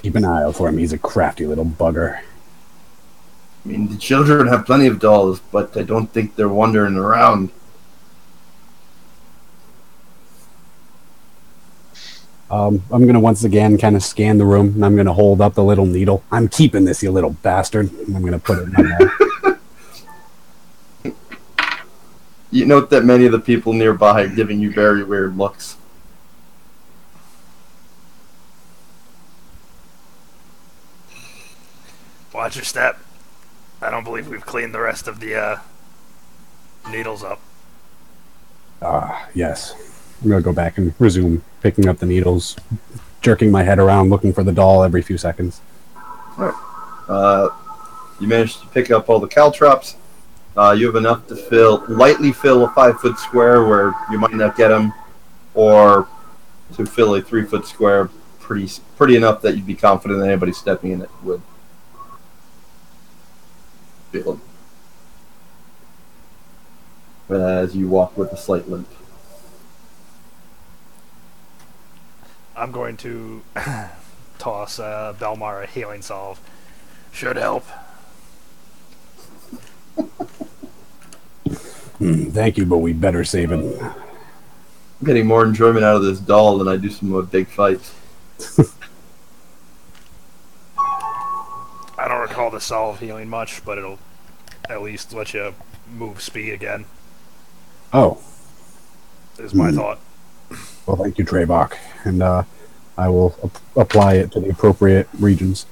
Keep an eye out for him. He's a crafty little bugger. I mean, the children have plenty of dolls, but I don't think they're wandering around. I'm going to once again kind of scan the room, and I'm going to hold up the little needle. "I'm keeping this, you little bastard." And I'm going to put it in my mouth. You note that many of the people nearby are giving you very weird looks. Watch your step. I don't believe we've cleaned the rest of the needles up. Yes. I'm going to go back and resume picking up the needles, jerking my head around, looking for the doll every few seconds. You managed to pick up all the caltrops. You have enough to lightly fill a 5-foot square where you might not get them, or to fill a 3-foot square pretty enough that you'd be confident that anybody stepping in it would feel it. As you walk with a slight limp. I'm going to toss Belmar a healing salve. Should help. Thank you, but we better save it. I'm getting more enjoyment out of this doll than I do some more big fights. I don't recall the salve healing much, but it'll at least let you move speed again. Oh. Is my thought. Well, thank you, Trebok. And I will apply it to the appropriate regions.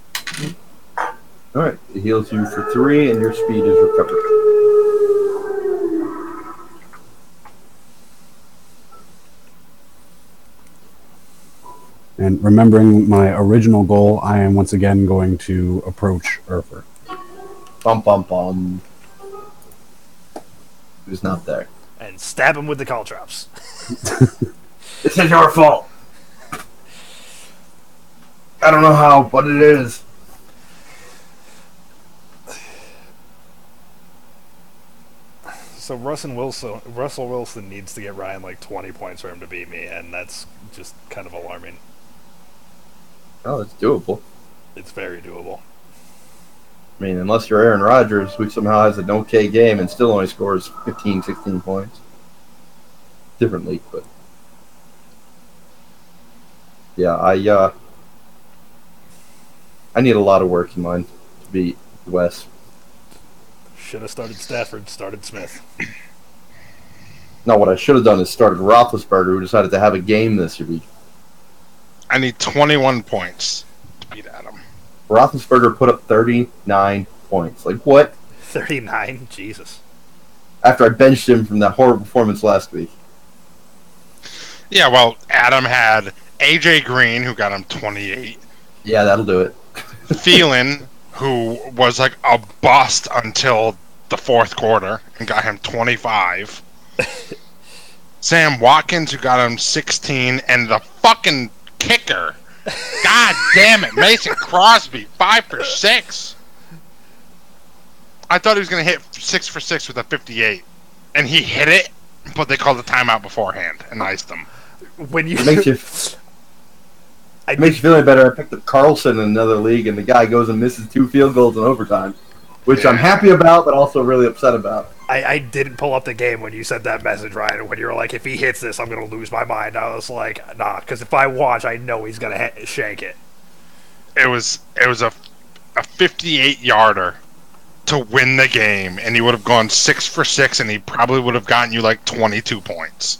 Alright, it heals you for 3 and your speed is recovered. And remembering my original goal, I am once again going to approach Erfer. Bum bum bum. Who's not there? And stab him with the caltrops. This is your fault! I don't know how, but it is. So Russell Wilson needs to get Ryan like 20 points for him to beat me, and that's just kind of alarming. Oh, it's doable. It's very doable. I mean, unless you're Aaron Rodgers, who somehow has an okay game and still only scores 15, 16 points. Different league, but... Yeah, I need a lot of work in mine to beat Wes. Should have started Stafford, started Smith. No, what I should have done is started Roethlisberger, who decided to have a game this week. I need 21 points to beat Adam. Roethlisberger put up 39 points. Like, what? 39? Jesus. After I benched him from that horrible performance last week. Yeah, well, Adam had AJ Green, who got him 28. Yeah, that'll do it. Thielen, who was like a bust until the fourth quarter and got him 25. Sam Watkins, who got him 16, and the fucking kicker. God damn it, Mason Crosby, 5 for 6. I thought he was going to hit 6 for 6 with a 58, and he hit it, but they called the timeout beforehand and iced him. When you It makes you feel any better. I picked up Carlson in another league, and the guy goes and misses 2 field goals in overtime, which I'm happy about, but also really upset about. I didn't pull up the game when you sent that message, Ryan. When you were like, if he hits this, I'm going to lose my mind. I was like, nah, because if I watch, I know he's going to shank it. It was a 58-yarder to win the game, and he would have gone 6 for 6, and he probably would have gotten you like 22 points.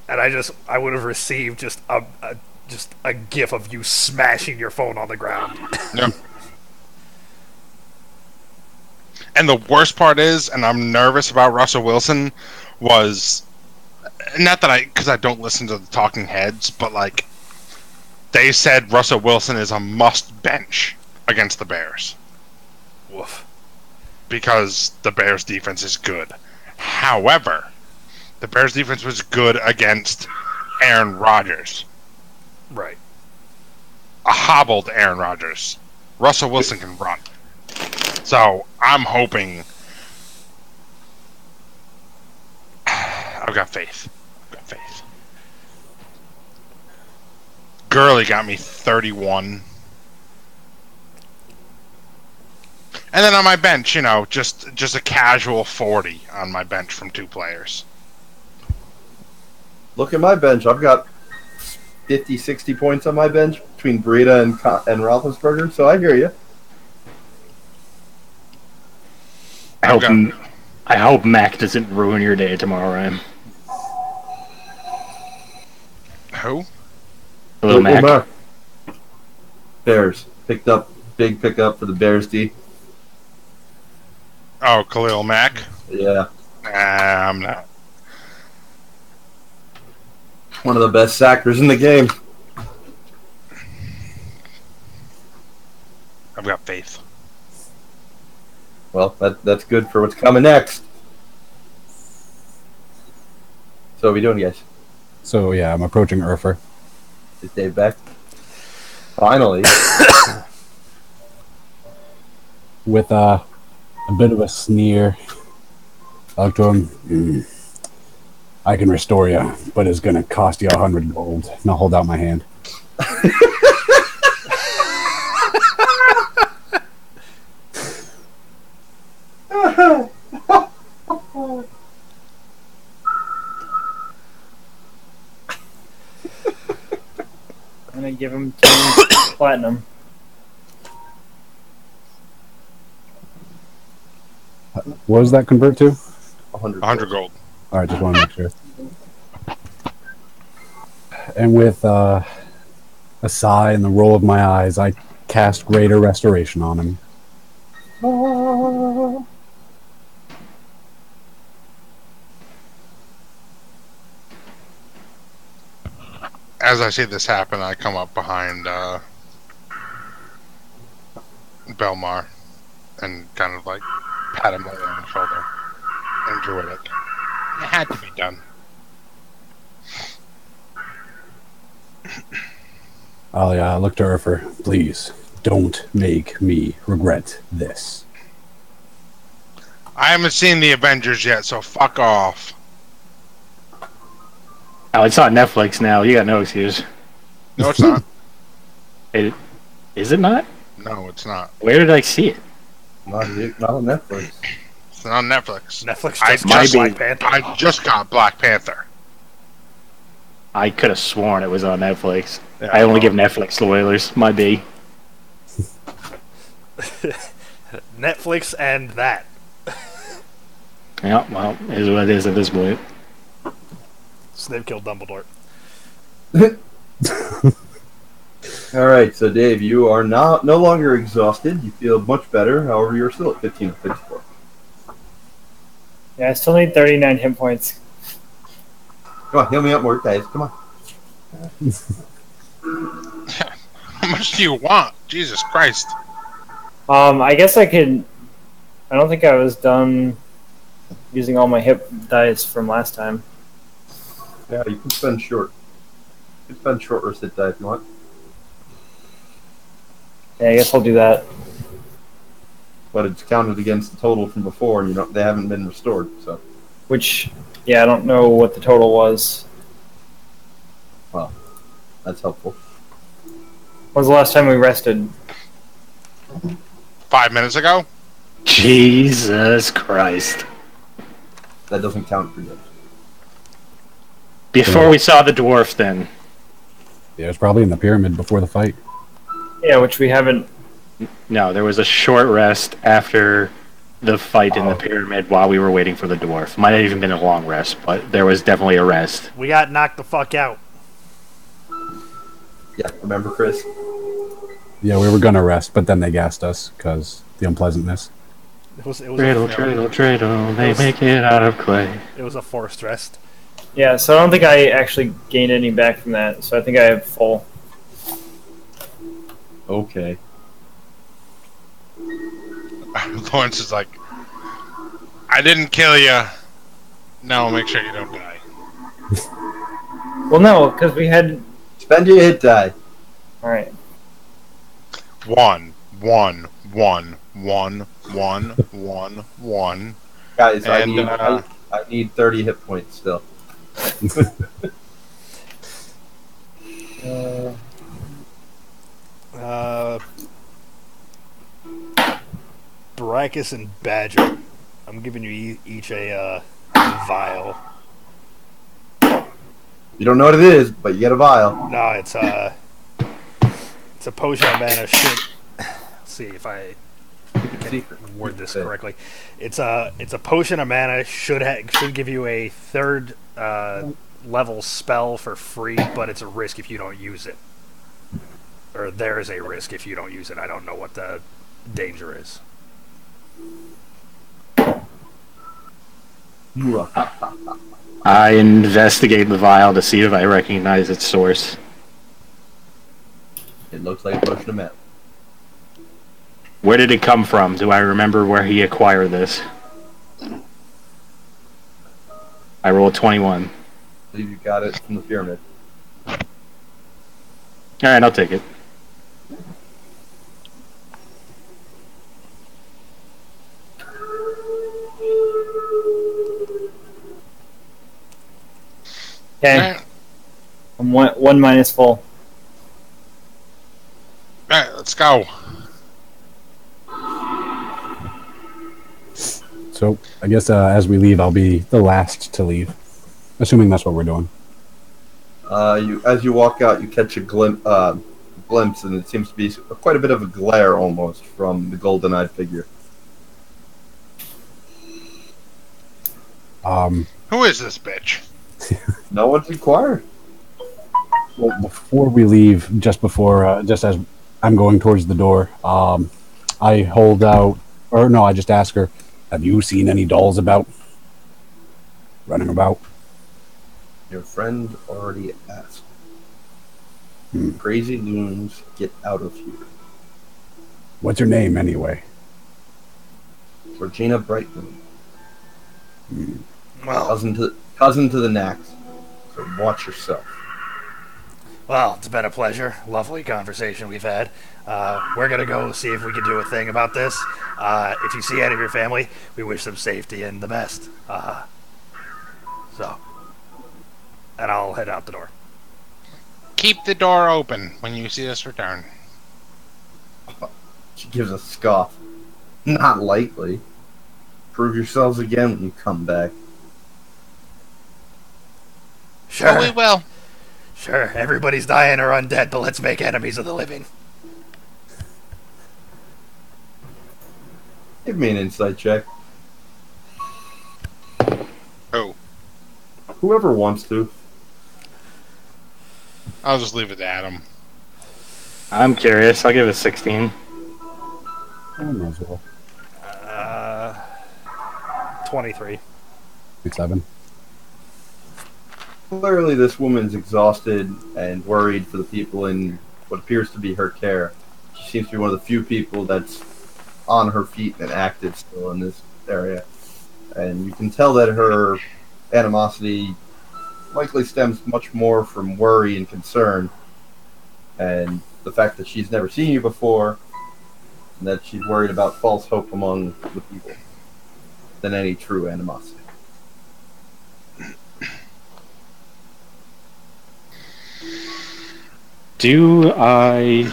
And I would have received just a gif of you smashing your phone on the ground. Yep. And the worst part is, and I'm nervous about Russell Wilson, was not that because I don't listen to the talking heads, but like they said Russell Wilson is a must bench against the Bears. Woof. Because the Bears defense is good. However, the Bears defense was good against Aaron Rodgers. Right. A hobbled Aaron Rodgers. Russell Wilson can run. So I'm hoping. I've got faith. Gurley got me 31. And then on my bench, just a casual 40 on my bench from 2 players. Look at my bench. I've got 50, 60 points on my bench between Breida and Roethlisberger, so I hear you. I hope Mac doesn't ruin your day tomorrow, Ryan. Who? Hello, Mac. Bears. Big pickup for the Bears D. Oh, Khalil Mack? Yeah. I'm not. One of the best sackers in the game. I've got faith. Well, that's good for what's coming next. So what are we doing, guys? So, yeah, I'm approaching Erfer. Is Dave back? Finally. With a bit of a sneer, I look to him. I can restore you, but it's going to cost you 100 gold. And I'll hold out my hand. give him 2 platinum. What does that convert to? 100 gold. All right, just want to make sure. And with a sigh and the roll of my eyes, I cast Greater Restoration on him. As I see this happen, I come up behind Belmar and kind of like pat him on the shoulder. Enjoyed it. It had to be done. I'll look to Erfer. Please, don't make me regret this. I haven't seen the Avengers yet, so fuck off. Oh, it's on Netflix now. You got no excuse. No, it's not. Is it not? No, it's not. Where did I see it? Not on Netflix. It's not on Netflix. Netflix I just got just- Black Panther. I just got Black Panther. I could have sworn it was on Netflix. Yeah, I only well, give Netflix spoilers. My B. Netflix and that. Yeah, well, it is what it is at this point. So they've killed Dumbledore. All right, so Dave, you are no longer exhausted. You feel much better. However, you're still at 15 to 54. Yeah, I still need 39 hit points. Come on, heal me up more, guys. Come on. How much do you want? Jesus Christ. I guess I could. I don't think I was done using all my hit dice from last time. Yeah, you can spend short. You can spend short rest hit die if you want. Yeah, I guess I'll do that. But it's counted against the total from before, and they haven't been restored. So, Which, yeah, I don't know what the total was. well, that's helpful. When was the last time we rested? 5 minutes ago? Jesus Christ. That doesn't count for you. Before we saw the dwarf, then. Yeah, it was probably in the pyramid before the fight. Yeah, which we haven't. No, there was a short rest after the fight in the pyramid while we were waiting for the dwarf. Might have even been a long rest, but there was definitely a rest. We got knocked the fuck out. Yeah, remember, Chris? Yeah, we were gonna rest, but then they gassed us because the unpleasantness. It was Dreidel, dreidel, dreidel, they make it out of clay. It was a forced rest. Yeah, so I don't think I actually gained any back from that, so I think I have full. Okay. Lawrence is like, I didn't kill you. Now make sure you don't die. Well, no, because we had. Spend your hit die. Alright. 1, 1, 1, 1, 1, 1, 1. Guys, I And, need 30 hit points still. Brachus and Badger. I'm giving you each a vial. You don't know what it is, but you get a vial. No, it's a potion of mana. Should let's see if I can word this correctly. It's a potion of mana. Should give you a third level spell for free, but it's a risk if you don't use it. Or there is a risk if you don't use it. I don't know what the danger is. I investigate the vial to see if I recognize its source. It looks like a potion of mana. Where did it come from? Do I remember where he acquired this? I rolled 21. I believe you got it from the pyramid. Alright, I'll take it. Okay. Alright, I'm one minus full. let's go. So I guess as we leave, I'll be the last to leave, assuming that's what we're doing. As you walk out, you catch a glimpse. glimpse, and it seems to be quite a bit of a glare almost from the golden-eyed figure. Who is this bitch? No one's inquired. Well, before we leave, just as I'm going towards the door, I hold out, or no, I just ask her, "Have you seen any dolls running about?" Your friend already asked. Crazy loons, get out of here. What's her name, anyway? Regina Brightman, Well, cousin to the Nax. So watch yourself. well, it's been a pleasure. Lovely conversation we've had. We're gonna go see if we can do a thing about this. If you see any of your family, we wish them safety and the best. And I'll head out the door. Keep the door open when you see us return. She gives a scoff. Not likely. Prove yourselves again when you come back. Sure. Oh, we will. Sure, everybody's dying or undead, but let's make enemies of the living. Give me an insight check. Who? Whoever wants to. I'll just leave it to Adam. I'm curious. I'll give it 16. I might as well. 23. 7. Clearly, this woman's exhausted and worried for the people in what appears to be her care. She seems to be one of the few people that's on her feet and active still in this area. And you can tell that her animosity likely stems much more from worry and concern, and the fact that she's never seen you before, and that she's worried about false hope among the people, than any true animosity. Do I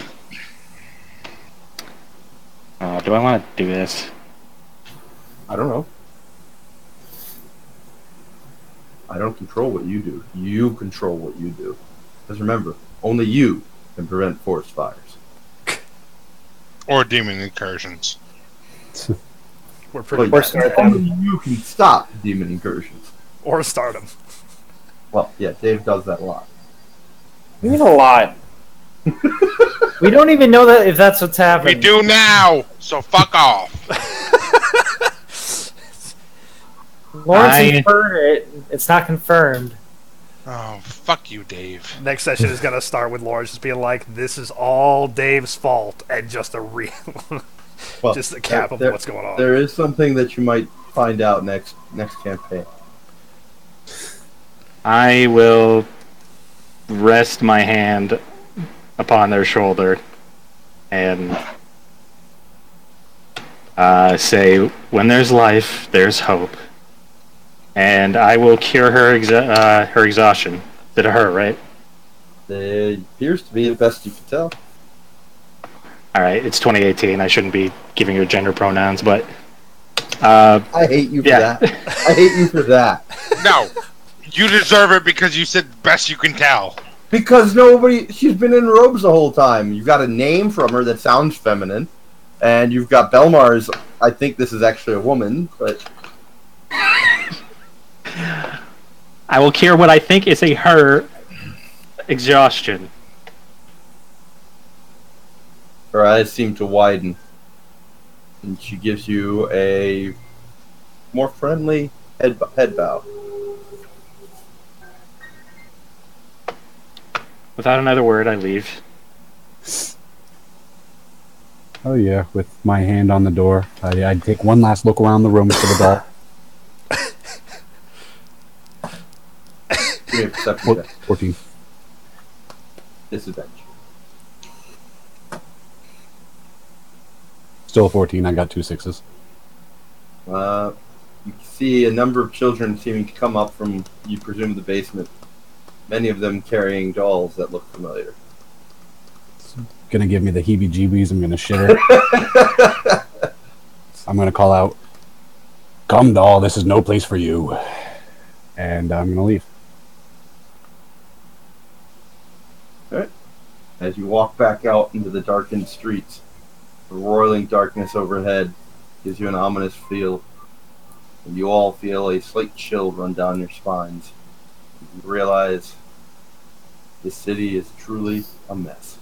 want to do this? I don't know. I don't control what you do. You control what you do. Because remember, only you can prevent forest fires. Or demon incursions. We're pretty Like, bad. only you can stop demon incursions. Or start them. Well, yeah, Dave does that a lot. You mean a lot. We don't even know that if that's what's We happening. do now, so fuck off. Lawrence I- has heard it. It's not confirmed. Oh, fuck you, Dave. Next session is gonna start with Lawrence just being like, "This is all Dave's fault," and just a real, Well, just a cap of there- what's going on. There is something that you might find out next campaign. I will rest my hand upon their shoulder and say, "When there's life, there's hope." And I will cure her her exhaustion. Is it her, right? It appears to be the best you can tell. All right, it's 2018. I shouldn't be giving her gender pronouns, but I hate you for Yeah. that. I hate you for that. No, you deserve it because you said best you can tell. Because she's been in robes the whole time. You've got a name from her that sounds feminine, and you've got Belmar's, I think this is actually a woman, but I will cure what I think is a her exhaustion. her eyes seem to widen. And she gives you a more friendly head bow. Without another word, I leave. Oh yeah, with my hand on the door, I take one last look around the room for the doll. Give me a perception check. 14. Disadvantage. Still 14. I got 2 6s. You can see a number of children seeming to come up from, you presume, the basement. Many of them carrying dolls that look familiar. Gonna give me the heebie-jeebies. I'm gonna shiver. I'm gonna call out, "Come, doll. This is no place for you." And I'm gonna leave. As you walk back out into the darkened streets, the roiling darkness overhead gives you an ominous feel, and you all feel a slight chill run down your spines. You realize this city is truly a mess.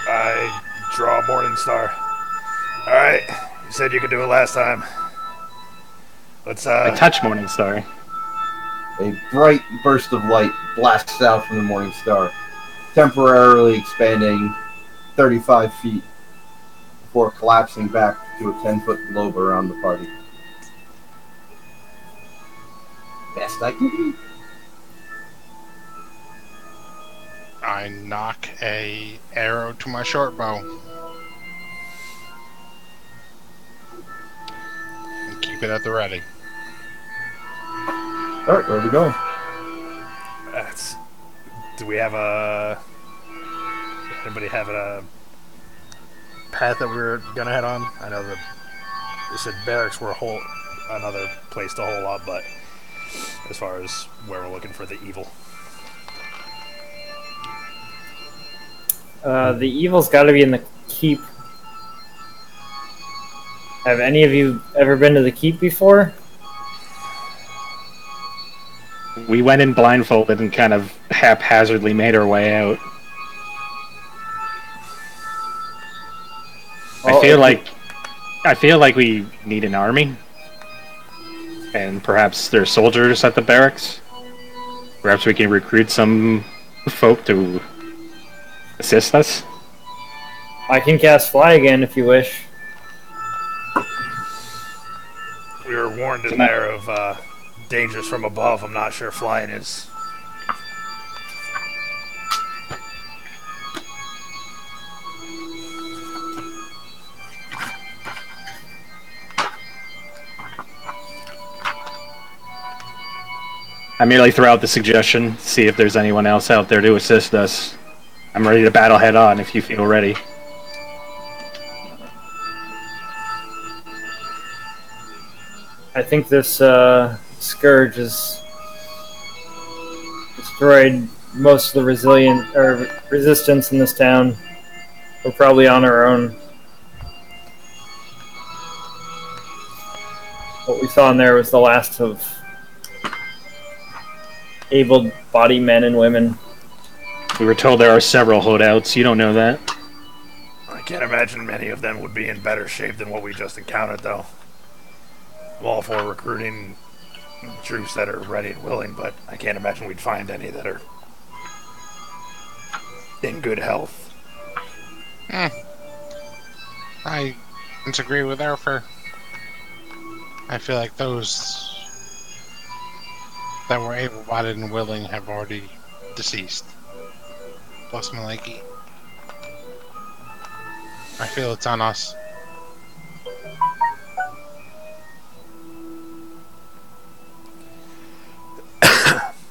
I draw a morning star. Alright, you said you could do it last time. Let's, I touch Morningstar. A bright burst of light blasts out from the morning star, temporarily expanding 35 feet before collapsing back to a 10-foot globe around the party. Best I can do. I knock a arrow to my short bow. And keep it at the ready. Alright, where are we going? That's. Do we have a. Anybody have a path that we were gonna head on? I know that they said barracks were another place to hole up, but as far as where we're looking for the evil. The evil's got to be in the keep. Have any of you ever been to the keep before? We went in blindfolded and kind of haphazardly made our way out. Well, I feel like we need an army, and perhaps there's soldiers at the barracks. Perhaps we can recruit some folk to assist us. I can cast fly again if you wish. We were warned in there of dangers from above. I'm not sure flying is. I merely throw out the suggestion, see if there's anyone else out there to assist us. I'm ready to battle head on if you feel ready. I think this scourge has destroyed most of the resistance in this town. We're probably on our own. What we saw in there was the last of able-bodied men and women. We were told there are several holdouts. You don't know that? I can't imagine many of them would be in better shape than what we just encountered, though. I'm all for recruiting troops that are ready and willing, but I can't imagine we'd find any that are in good health. I disagree with Erfer. I feel like those that were able-bodied and willing have already deceased. Plus Maliki. I feel it's on us.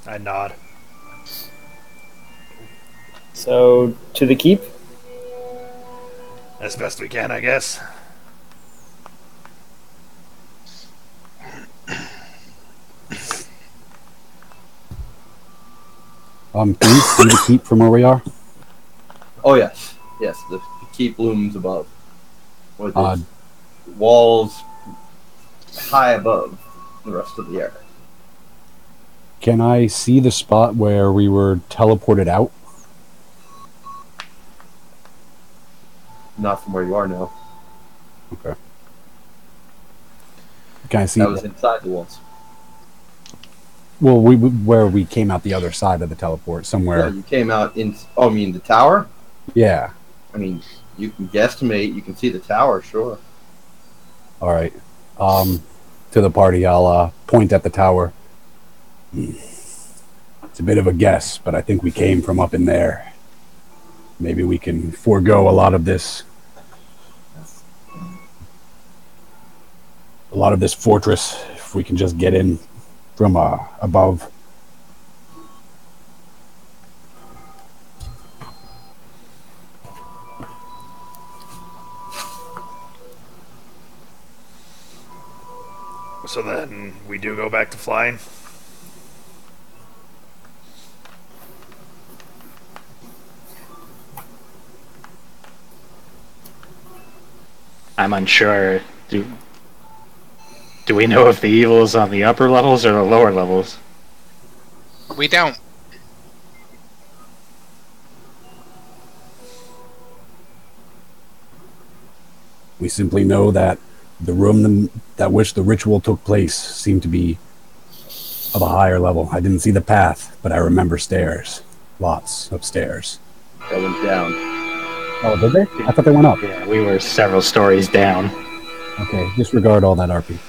I nod. So, to the keep? As best we can, I guess. Can you see the keep from where we are? Oh, yes. Yes, the keep looms above. With Uh, its walls high above the rest of the area. Can I see the spot where we were teleported out? Not from where you are now. Okay. Can I see That was inside the walls. Well, where we came out the other side of the teleport, Yeah, somewhere. you came out in... Oh, I mean, the tower? Yeah. I mean, you can guesstimate. You can see the tower, sure. All right. To the party, I'll point at the tower. It's a bit of a guess, but I think we came from up in there. Maybe we can forego a lot of this fortress if we can just get in from above. So then we do go back to flying. I'm unsure. Do we know if the evil is on the upper levels or the lower levels? We don't. We simply know that the room that which the ritual took place seemed to be of a higher level. I didn't see the path, but I remember stairs. Lots of stairs. That went down. Oh, did they? I thought they went up. Yeah, we were several stories down. Okay, disregard all that RP.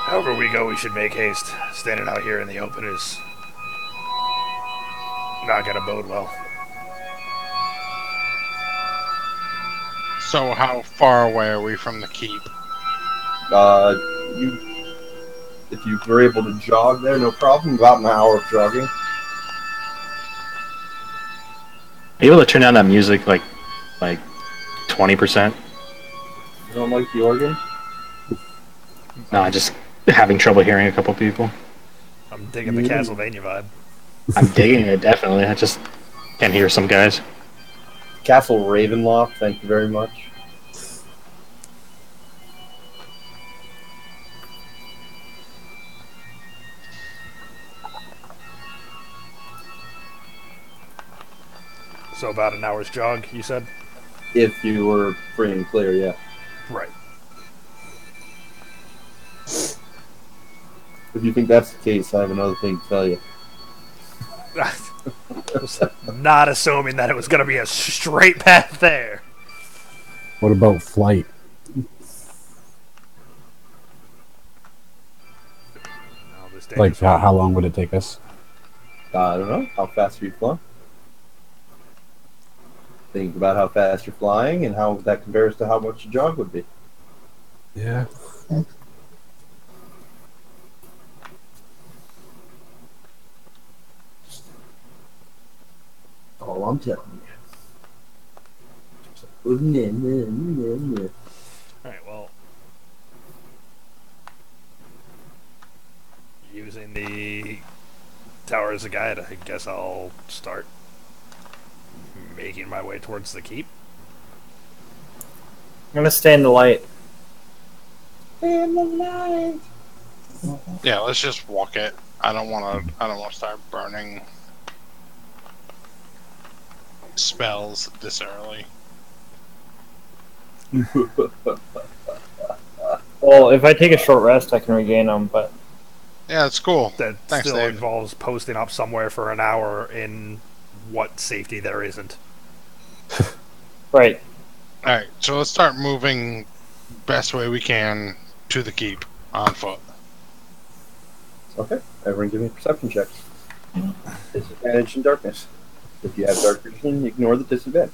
However we go, we should make haste. Standing out here in the open is not gonna bode well. So how far away are we from the keep? If you were able to jog there, no problem. About an hour of jogging. Are you able to turn down that music like 20%? You don't like the organ? No, I'm just having trouble hearing a couple people. I'm digging the Castlevania vibe. I'm digging it, definitely. I just can't hear some guys. Castle Ravenloft, thank you very much. So about an hour's jog, you said? If you were free and clear, yeah. Right. If you think that's the case, I have another thing to tell you. Not assuming that it was gonna be a straight path there. What about flight? No, this Like, dangerous. how long would it take us? I don't know. How fast are you flying? Think about how fast you're flying and how that compares to how much your jog would be. Yeah. All I'm telling you. Alright, well. Using the tower as a guide, I guess I'll start making my way towards the keep. I'm gonna stay in the light. In the light. Yeah, let's just walk it. I don't want to start burning spells this early. Well, if I take a short rest, I can regain them, but Yeah, it's cool. That Thanks, still Dave. involves posting up somewhere for an hour in what safety there isn't. right. All right, so let's start moving best way we can to the keep on foot. Okay, everyone give me perception checks. Disadvantage in darkness. If you have dark vision, ignore the disadvantage.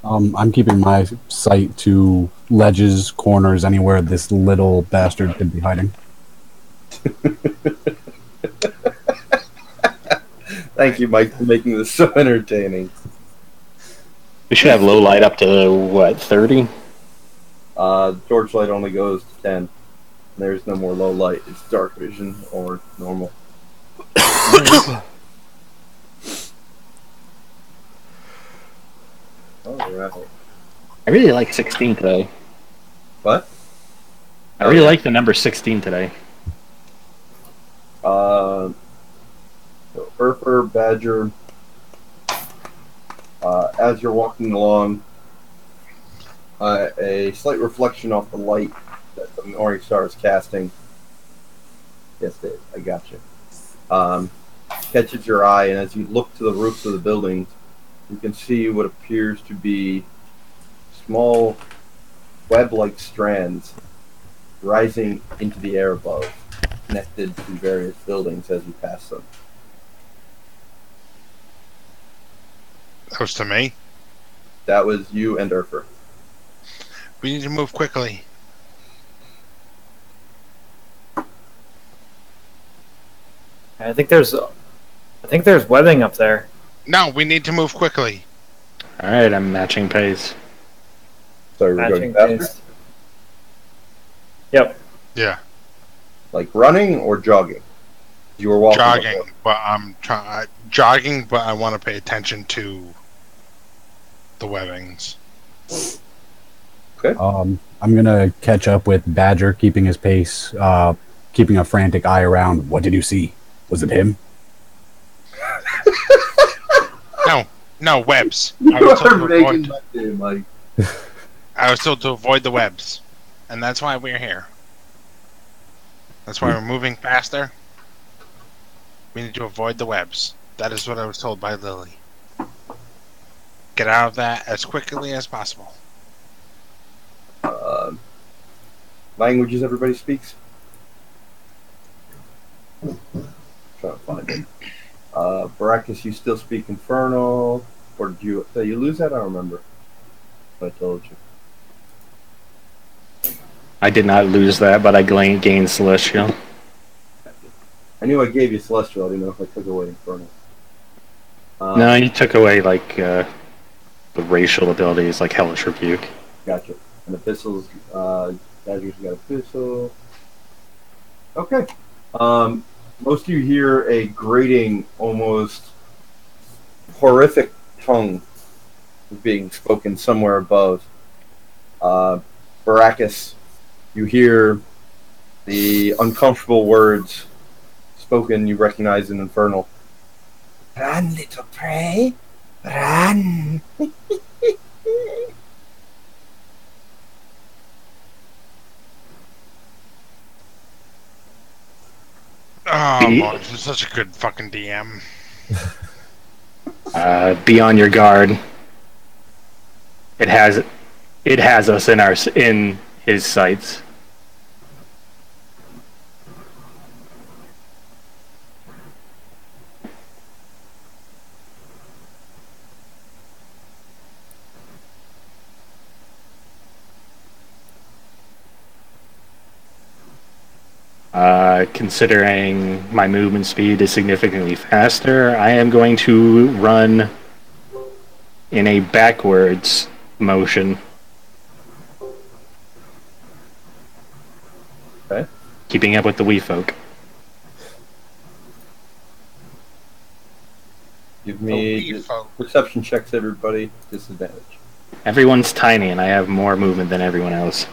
I'm keeping my sight to ledges, corners, anywhere this little bastard could be hiding. Thank you, Mike, for making this so entertaining. We should have low light up to, what, 30? Torchlight only goes to 10. There's no more low light. It's dark vision or normal. Alright. I really like 16 today. What? I really like the number 16 today. So Erfer, Badger, as you're walking along, a slight reflection off the light that the morning star is casting. Yes, Dave, I got you. Catches your eye, and as you look to the roofs of the buildings, you can see what appears to be small web-like strands rising into the air above, connected to various buildings as you pass them. That was to me. That was you and Erfer. We need to move quickly. I think there's webbing up there. No, we need to move quickly. All right, I'm matching pace. Sorry, we're going Matching faster. pace. Yep. Yeah, Like running or jogging? You were walking. jogging, before. but jogging, but I want to pay attention to the webbings. I'm gonna catch up with Badger, keeping his pace, keeping a frantic eye around. What did you see? Was it him? No webs. You I was told are to making avoid, my day, Mike. I was told to avoid the webs, and that's why we're here. That's why we're moving faster. We need to avoid the webs. That is what I was told by Lily. Get out of that as quickly as possible. Languages everybody speaks. Trying to find it. Baracus, you still speak Infernal, or did you lose that? I don't remember. I told you. I did not lose that, but I gained Celestial. I knew I gave you Celestial. I didn't know if I took away Infernal. No, you took away like the racial abilities, like Hellish Rebuke. Gotcha. And epistles, Badger's got epistle. Okay. Most of you hear a grating, almost horrific tongue being spoken somewhere above. Baracus, you hear the uncomfortable words spoken you recognize in Infernal. Run, little prey. Run. Oh, Morris is such a good fucking DM. Be on your guard. It has us in his sights. Considering my movement speed is significantly faster, I am going to run in a backwards motion. Okay. Keeping up with the wee folk. Give me perception checks, everybody. Disadvantage. Everyone's tiny, and I have more movement than everyone else.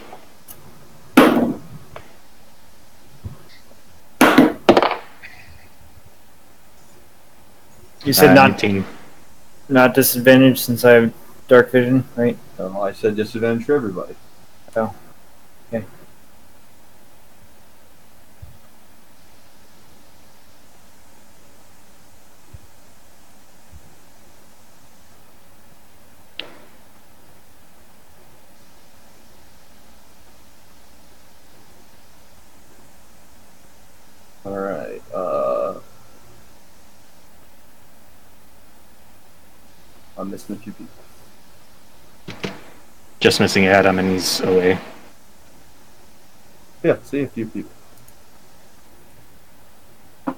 You said 19. not disadvantage since I have dark vision, right? I said disadvantage for everybody. Oh. Okay. All right. I'm missing a few people. Just missing Adam, and he's away. Yeah, see a few people. All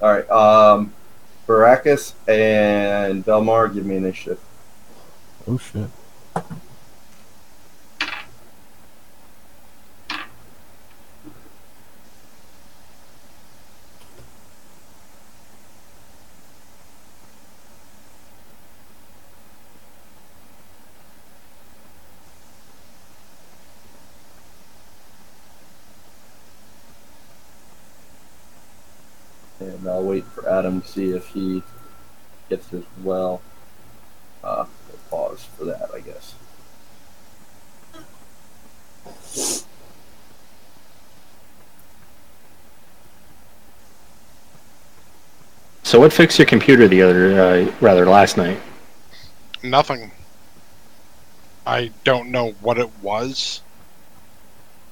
right. Baracus and Belmar, give me initiative. Oh shit. And I'll wait for Adam to see if he gets as well. We'll pause for that, I guess. So what fixed your computer last night? Nothing. I don't know what it was.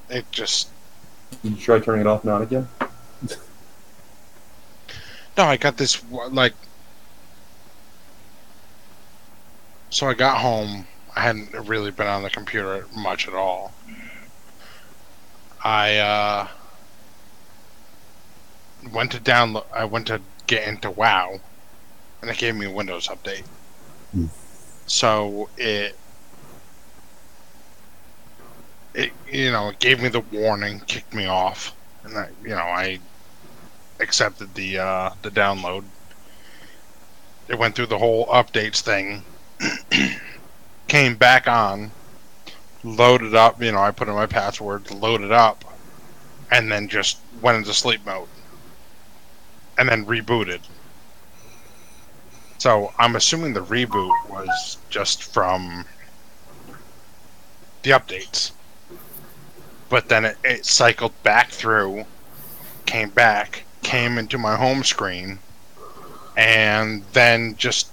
It just... Did you try turning it off now and again? No, I got this, like... So I got home. I hadn't really been on the computer much at all. I went to download. I went to get into WoW, and it gave me a Windows update. Hmm. So it it gave me the warning, kicked me off, and I accepted the download. It went through the whole updates thing, came back on, loaded up. I put in my password, loaded up, and then just went into sleep mode, and then rebooted. So I'm assuming the reboot was just from the updates. But then it cycled back through, came back, came into my home screen, and then just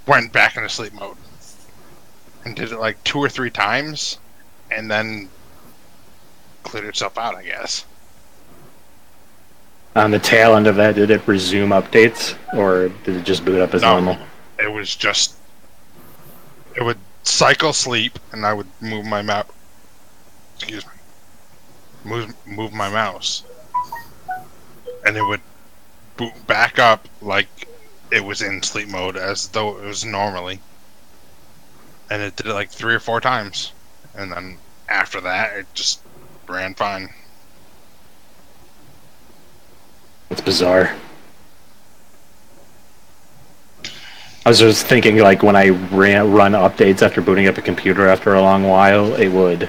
went back into sleep mode. And did it like 2 or 3 times, and then cleared itself out, I guess. On the tail end of that, did it resume updates, or did it just boot up as normal? It was just... It would cycle sleep, and I would move my mouse... Excuse me. Move my mouse. And it would boot back up like it was in sleep mode, as though it was normally. And it did it like 3 or 4 times. And then after that, it just ran fine. It's bizarre. I was just thinking, like, when I run updates after booting up a computer after a long while, it would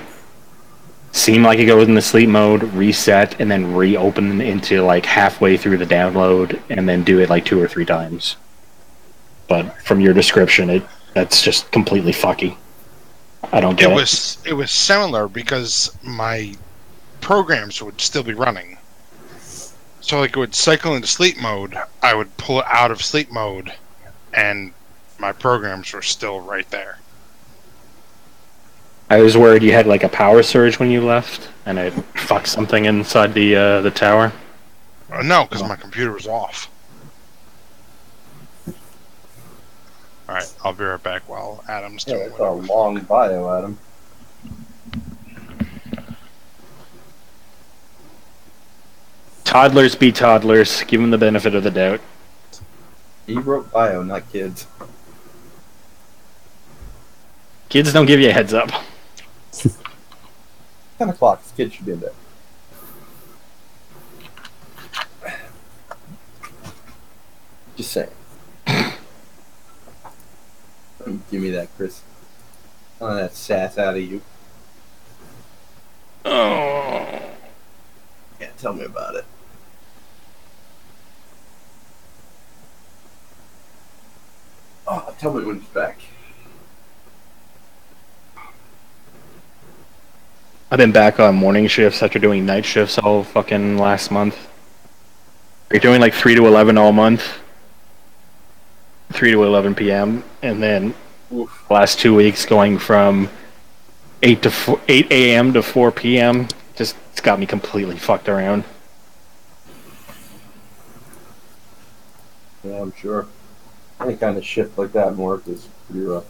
seem like it goes into sleep mode, reset, and then reopen into, like, halfway through the download, and then do it, like, 2 or 3 times. But from your description, that's just completely fucky. I don't get it. It was similar because my programs would still be running. So like it would cycle into sleep mode, I would pull it out of sleep mode, and my programs were still right there. I was worried you had like a power surge when you left, and it fucked something inside the tower. No, because my computer was off. Alright, I'll be right back while Adam's doing That's a long bio, Adam. Toddlers be toddlers. Give them the benefit of the doubt. He wrote bio, not kids. Kids don't give you a heads up. 10 o'clock, this kid should be in bed. Just saying. Give me that, Chris. That sass out of you. Oh. Yeah, tell me about it. Oh, tell me when he's back. I've been back on morning shifts after doing night shifts all fucking last month. You're doing like 3 to 11 all month. 3 to 11 p.m. And then last 2 weeks going from 8 a.m. to 4 p.m. Just it's got me completely fucked around. Yeah, I'm sure. Any kind of shift like that in work is pretty rough.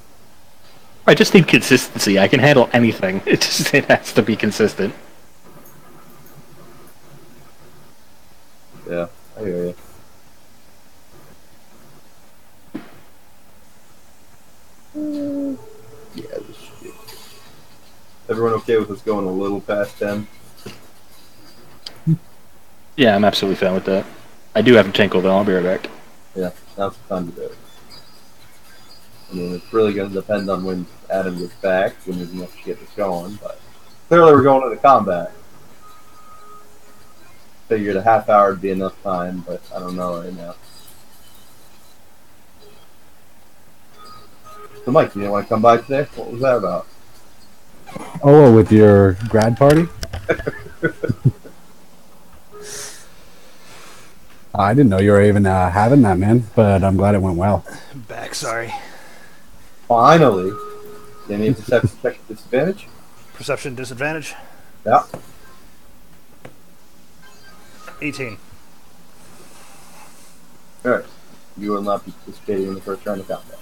I just need consistency. I can handle anything. It has to be consistent. Yeah, I hear you. Yeah, this should be. Everyone okay with us going a little past 10? Yeah, I'm absolutely fine with that. I do have to tinkle though. I'll be right back. Yeah, now's the time to do it. I mean, it's really going to depend on when Adam gets back, when there's enough to get this going, but clearly we're going into combat. Figured a half hour would be enough time, but I don't know right now. So, Mike, you didn't want to come by today? What was that about? Oh, with your grad party? I didn't know you were even having that, man, but I'm glad it went well. Back, sorry. Finally. Do you need to perception check disadvantage? Perception disadvantage? Yeah. 18. Alright. You will not be participating in the first round of combat.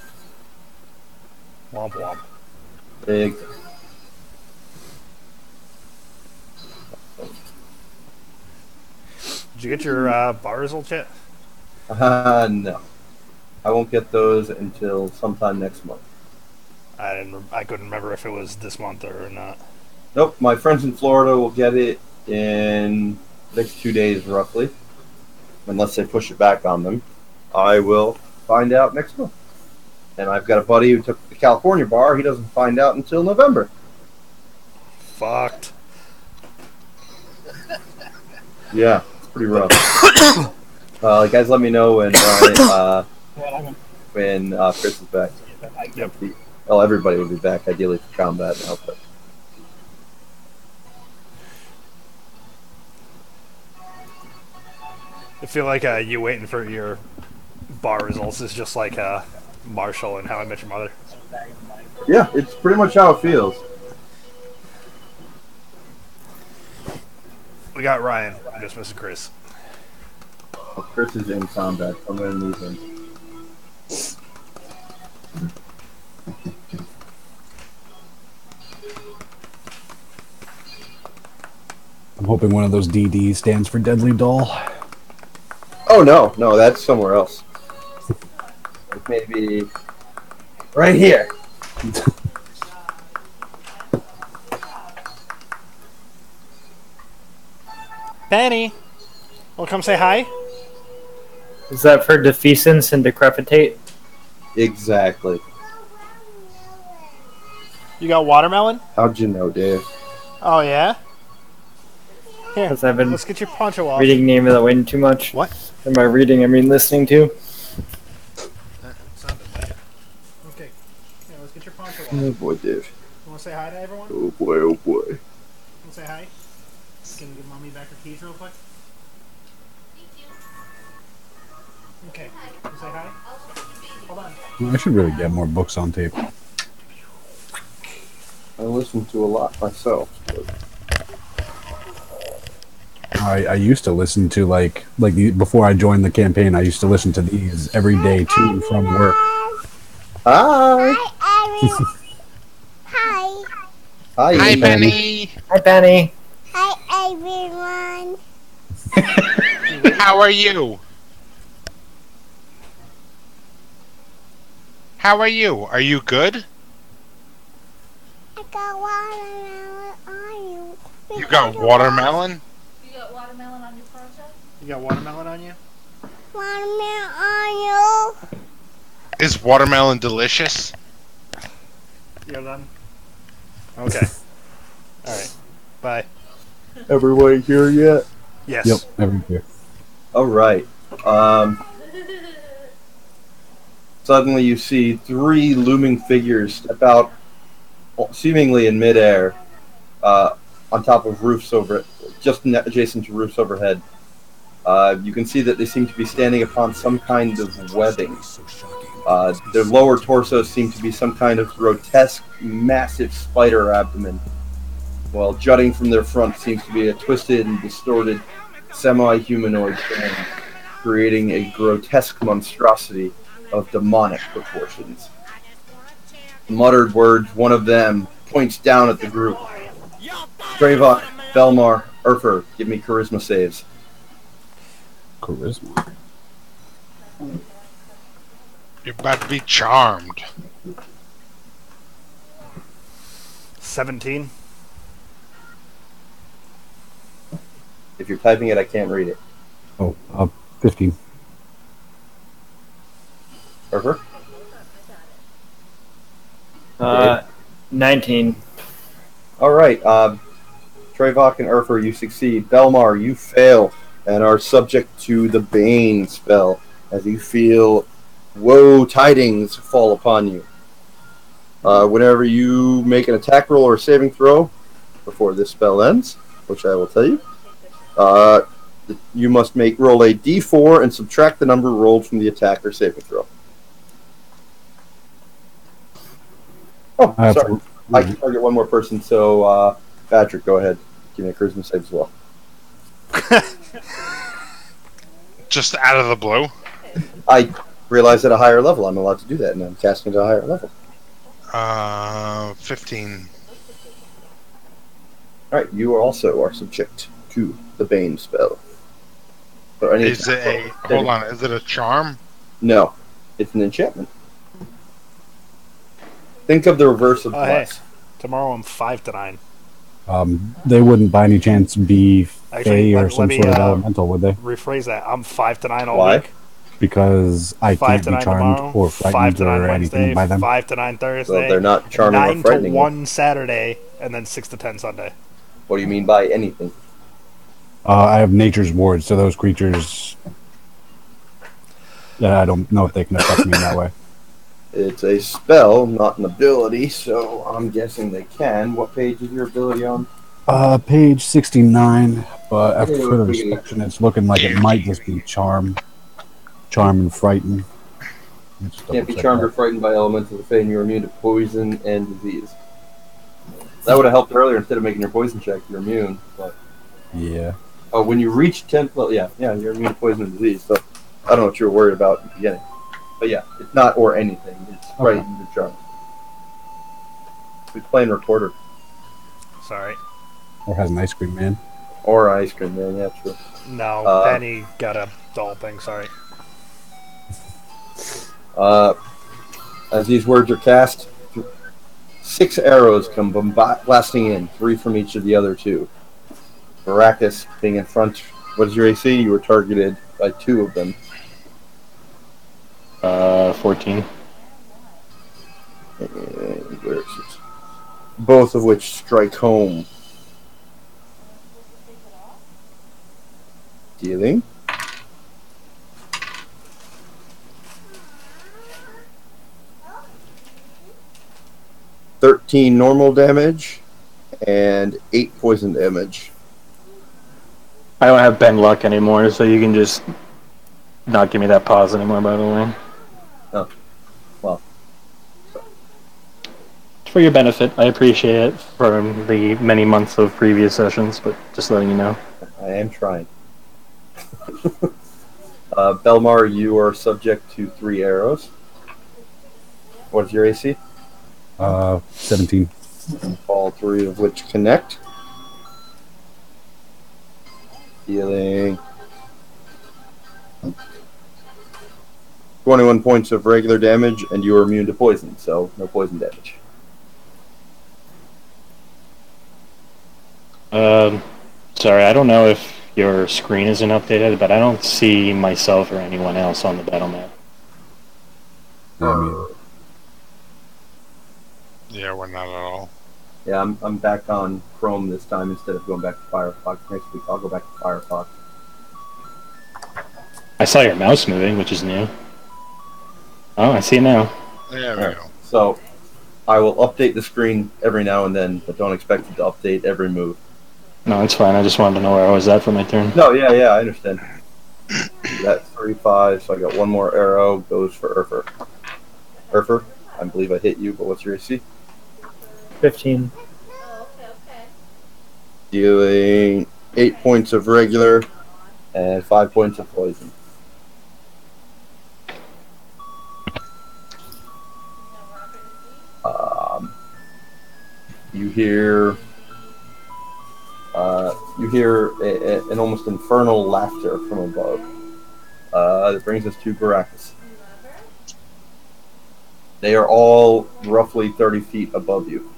Womp womp. Big. Did you get your bar result yet? No. I won't get those until sometime next month. I couldn't remember if it was this month or not. Nope, my friends in Florida will get it in the next 2 days, roughly. Unless they push it back on them. I will find out next month. And I've got a buddy who took the California bar. He doesn't find out until November. Fucked. Yeah, it's pretty rough. Guys, let me know when Chris is back. Yep. Well, everybody will be back, ideally for combat now. But I feel like you waiting for your bar results is just like Marshall and How I Met Your Mother. yeah, it's pretty much how it feels. We got Ryan. I'm just missing Chris. Well, Chris is in combat. I'm going to need him. I'm hoping one of those DD stands for Deadly Doll. Oh, no, that's somewhere else. Like maybe right here. Benny, well, come say hi. Is that for defeasance and decrepitate? Exactly. You got watermelon? How'd you know, Dave? Oh yeah. Here, Because I've been let's get your poncho off. reading Name of the Wind too much. What? And by reading, I mean listening to. Okay. Yeah, let's get your poncho off. Oh boy, Dave. You want to say hi to everyone? Oh boy, oh boy. Want to say hi? Can you give mommy back her keys real quick? Okay. Can you say hi? Hold on. I should really get more books on tape. I listen to a lot myself. But I used to listen to before I joined the campaign. I used to listen to these every day to and from work. hi. Hi. Hi, Hi, Ian. Benny. Hi, Benny. Hi, everyone. How are you? How are you? Are you good? I got watermelon on you. You got watermelon? You got watermelon on your project? You got watermelon on you? Watermelon on you. Is watermelon delicious? You're done? Okay. Alright. Bye. Everybody here yet? Yes. Yep, every year. All right. Suddenly, you see three looming figures about seemingly in midair, on top of roofs just adjacent to roofs overhead. You can see that they seem to be standing upon some kind of webbing. Their lower torsos seem to be some kind of grotesque, massive spider abdomen, while jutting from their front seems to be a twisted and distorted semi-humanoid form, creating a grotesque monstrosity of demonic proportions. Muttered words, one of them points down at the group. Stravok, Belmar, Erfer, give me charisma saves. Charisma. You're about to be charmed. 17. If you're typing it, I can't read it. Oh, 15. Erfer? 19. All right. Trevok and Erfer, you succeed. Belmar, you fail and are subject to the Bane spell as you feel woe tidings fall upon you. Whenever you make an attack roll or a saving throw before this spell ends, which I will tell you, you must roll a d4 and subtract the number rolled from the attack or saving throw. Oh, sorry. I can target one more person, so Patrick, go ahead. Give me a charisma save as well. Just out of the blue? I realize at a higher level I'm allowed to do that, and I'm casting at a higher level. 15. Alright, you also are subject to the Bane spell. or any Is it a hold on? Is it a charm? No, it's an enchantment. Think of the reverse of Oh, hey. bless. Tomorrow I'm 5 to 9. They wouldn't by any chance be Actually, Fey or let some me sort of elemental, would they? rephrase that. I'm 5 to 9 all Why? week. Because I 5 can't to be 9 charmed tomorrow. or 5 frightened to 9 or anything Wednesday. by them. 5 to 9 Thursday. Well, they're not charming or 9 to frightening you. 1 Saturday, and then 6 to 10 Sunday. What do you mean by anything? I have nature's ward, so those creatures. Yeah, I don't know if they can affect me in that way. It's a spell, not an ability, so I'm guessing they can. What page is your ability on? Page 69, but after Yeah, further we can- inspection, it's looking like it might just be charm and frighten. Let's Can't be double-check charmed or that. frightened by elements of the fey, and you're immune to poison and disease. That would have helped earlier instead of making your poison check. You're immune, but Yeah. oh, when you reach 10th level, yeah, you're immune to poison and disease. So I don't know what you were worried about at the beginning, but yeah, it's not or anything. It's frightened and charmed. We're playing recorder Sorry. Or has an ice cream man. or ice cream man. Yeah, true. No, Penny got a doll thing. Sorry. As these words are cast, 6 arrows come blasting in, 3 from each of the other 2. Baracus being in front. What is your AC? You were targeted by 2 of them. 14. And where is it? Both of which strike home. Dealing 13 normal damage and 8 poison damage. I don't have Ben Luck anymore, so you can just not give me that pause anymore, by the way. Oh, well. It's for your benefit. I appreciate it from the many months of previous sessions, but just letting you know. I am trying. Belmar, you are subject to 3 arrows. What is your AC? 17. All 3 of which connect. Healing 21 points of regular damage, and you are immune to poison, so no poison damage. Sorry, I don't know if your screen isn't updated, but I don't see myself or anyone else on the battle map. Yeah, we're not at all. Yeah, I'm back on Chrome this time instead of going back to Firefox. Next week I'll go back to Firefox. I saw your mouse moving, which is new. Oh, I see it now. There we go. So I will update the screen every now and then, but don't expect it to update every move. No, it's fine. I just wanted to know where I was at for my turn. No, yeah, I understand. That's 35, so I got one more arrow. Goes for Erfer. Erfer, I believe I hit you, but what's your AC? 15. Oh, okay. Dealing 8 points of regular and 5 points of poison. You hear an almost infernal laughter from above. That brings us to Baracus. They are all roughly 30 feet above you.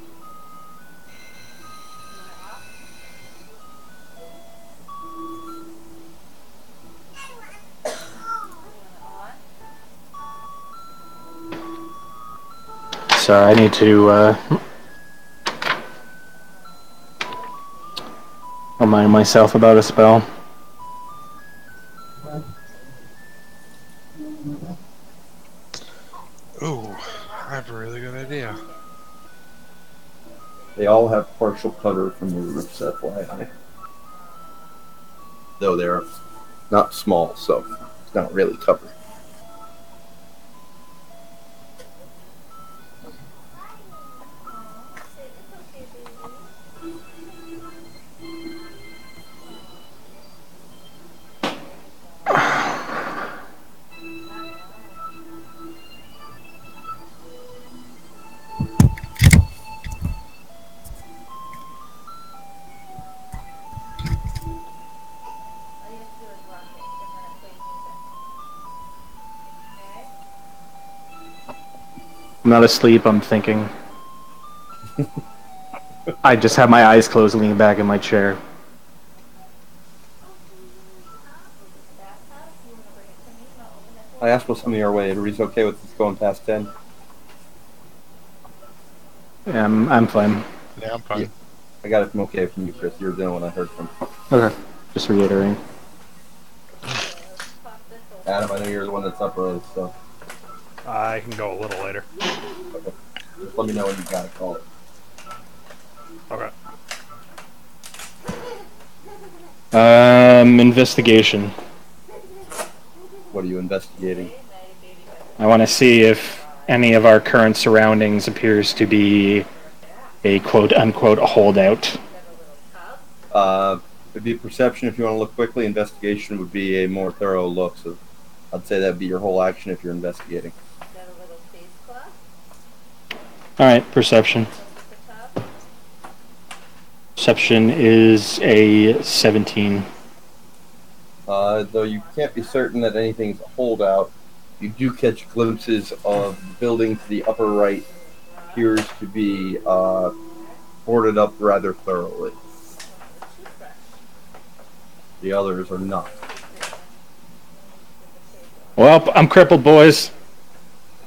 Sorry, I need to remind myself about a spell. Ooh, I have a really good idea. They all have partial cover from the roofs, FYI. Though they're not small, so it's not really covered. I'm not asleep, I'm thinking. I just have my eyes closed, leaning back in my chair. I asked what's coming our way. Everybody's okay with this going past 10? Yeah, I'm fine. Yeah, I'm fine. Yeah. I got it from okay from you, Chris. You're the only one I heard from. Okay. Just reiterating. Adam, I know you're the one that's up early, so I can go a little later. okay. Just let me know when you got to call it. Okay. Investigation. What are you investigating? I want to see if any of our current surroundings appears to be a quote-unquote holdout. It'd be perception if you want to look quickly. Investigation would be a more thorough look. So I'd say that'd be your whole action if you're investigating. Alright, perception. Perception is a 17. Though you can't be certain that anything's a holdout, you do catch glimpses of the building to the upper right appears to be boarded up rather thoroughly. The others are not. Well, I'm crippled, boys.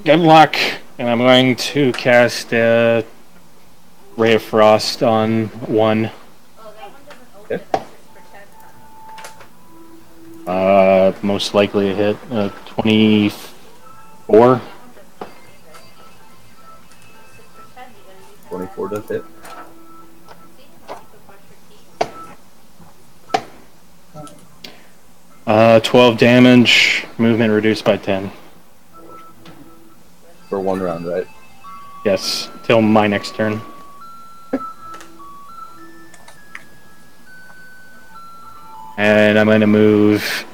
Good luck. And I'm going to cast a Ray of Frost on one. Okay. Most likely a hit. 24. 24 does hit. Uh, 12 damage. Movement reduced by 10. For one round, right? Yes, till my next turn. And I'm going to move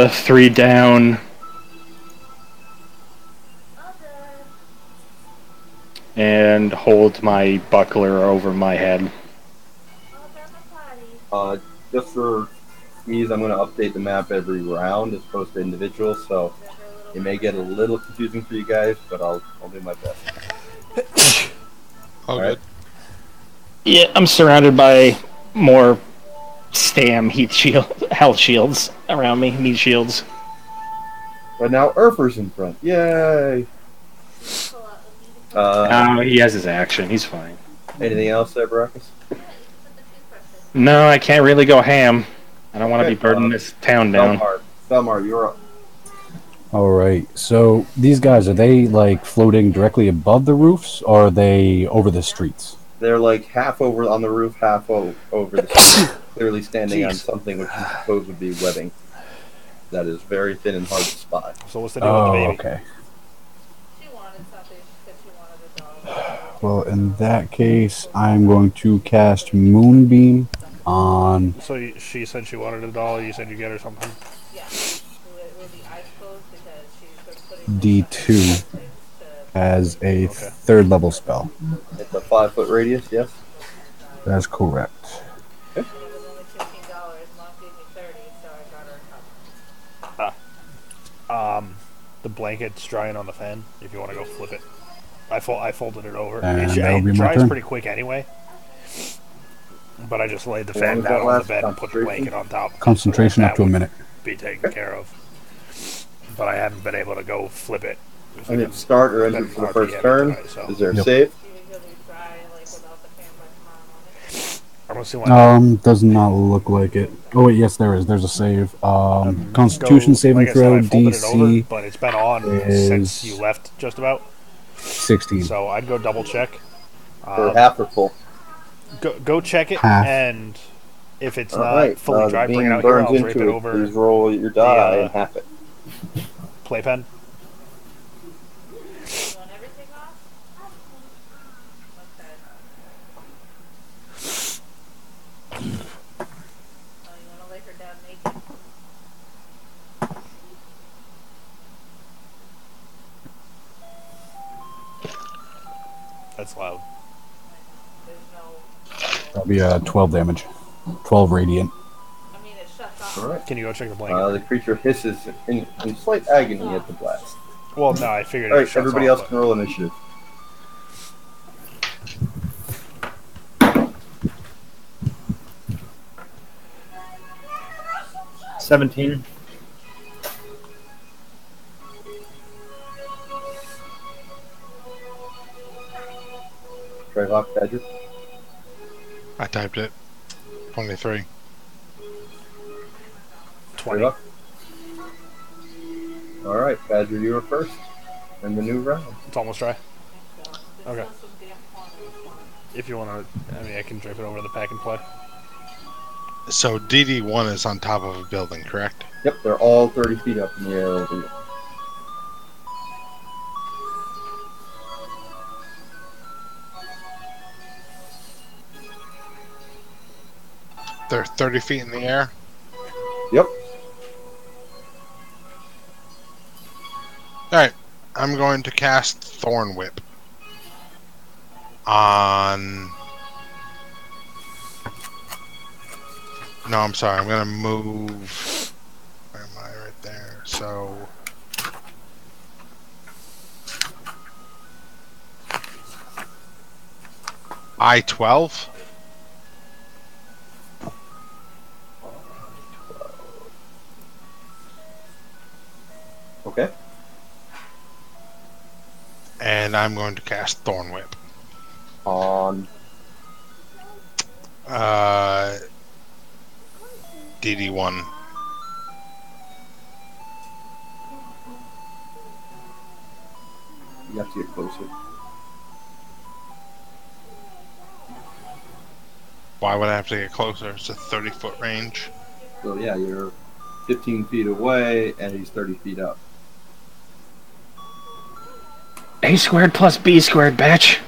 3 down. And hold my buckler over my head. Just for ease, I'm going to update the map every round as opposed to individual, so it may get a little confusing for you guys, but I'll do my best. All Alright. good. Yeah, I'm surrounded by more stam health shields around me, meat shields. But now Erfer's in front. Yay! He has his action. He's fine. Anything else there, Baracus? No, I can't really go ham. I don't want to be burdening this town down. Belmar, you're up. All right. So these guys, are they like floating directly above the roofs, or are they over the streets? They're like half over on the roof, half over the street, clearly standing on something which you suppose would be webbing. That is very thin and hard to spot. So what's the deal with the baby? Okay. She wanted something because she wanted a dog. Well, in that case, I'm going to cast Moonbeam on So she said she wanted a doll. You said you get her something. Yeah. With the eyes closed because she's putting D2 as a third level spell. It's a 5-foot radius, yes? That's correct. it was only $15. Mom gave me 30, so I got her a cup. The blanket's drying on the fan. If you want to go flip it, I folded it over. And It that'll be my dries turn. pretty quick anyway. But I just laid the How long fan does that down on the last? bed and put the blanket on top. Concentration So up to a that minute. would be taken care of. But I haven't been able to go flip it. And it's start or enter for the first turn. Is there a Yep. save? She usually dry like without the fan by tomorrow morning. I'm gonna see what Does not look like it. Oh wait, yes, there is. There's a save. Constitution saving like I said, throw I folded it over, DC but it's been on is- since you left, just about. 16. So I'd go double check. Or half or full? Go check it, Half. and if it's not Alright, fully dry, the bring it beam out here. burns I'll drape into it it. over Please roll your die the, and half it. playpen. You want everything off? Okay. Oh, you want to lay her down naked? That's loud. There's no. That'll be 12 damage. 12 radiant. I mean, it shuts off. All right. Can you go check the blanket? The creature hisses in slight agony at the blast. Well, no, I figured All it right, shuts everybody off, else can roll initiative. — 17. Traylock, Badger. I typed it. 23. 20. Traylock. All right, Badger, you were first in the new round. It's almost dry. There's Okay. still some damn corners. If you want to, I mean, I can drape it over to the pack and play. So DD1 is on top of a building, correct? Yep, they're all 30 feet up in the air over you. They're 30 feet in the air. Yep. Alright, I'm going to cast Thorn Whip on... No, I'm sorry, I'm going to move... Where am I? Right there. So... I-12? Okay. And I'm going to cast Thorn Whip. On DD1. you have to get closer. Why would I have to get closer? It's a 30-foot range. So yeah, you're 15 feet away, and he's 30 feet up. A squared plus B squared, bitch.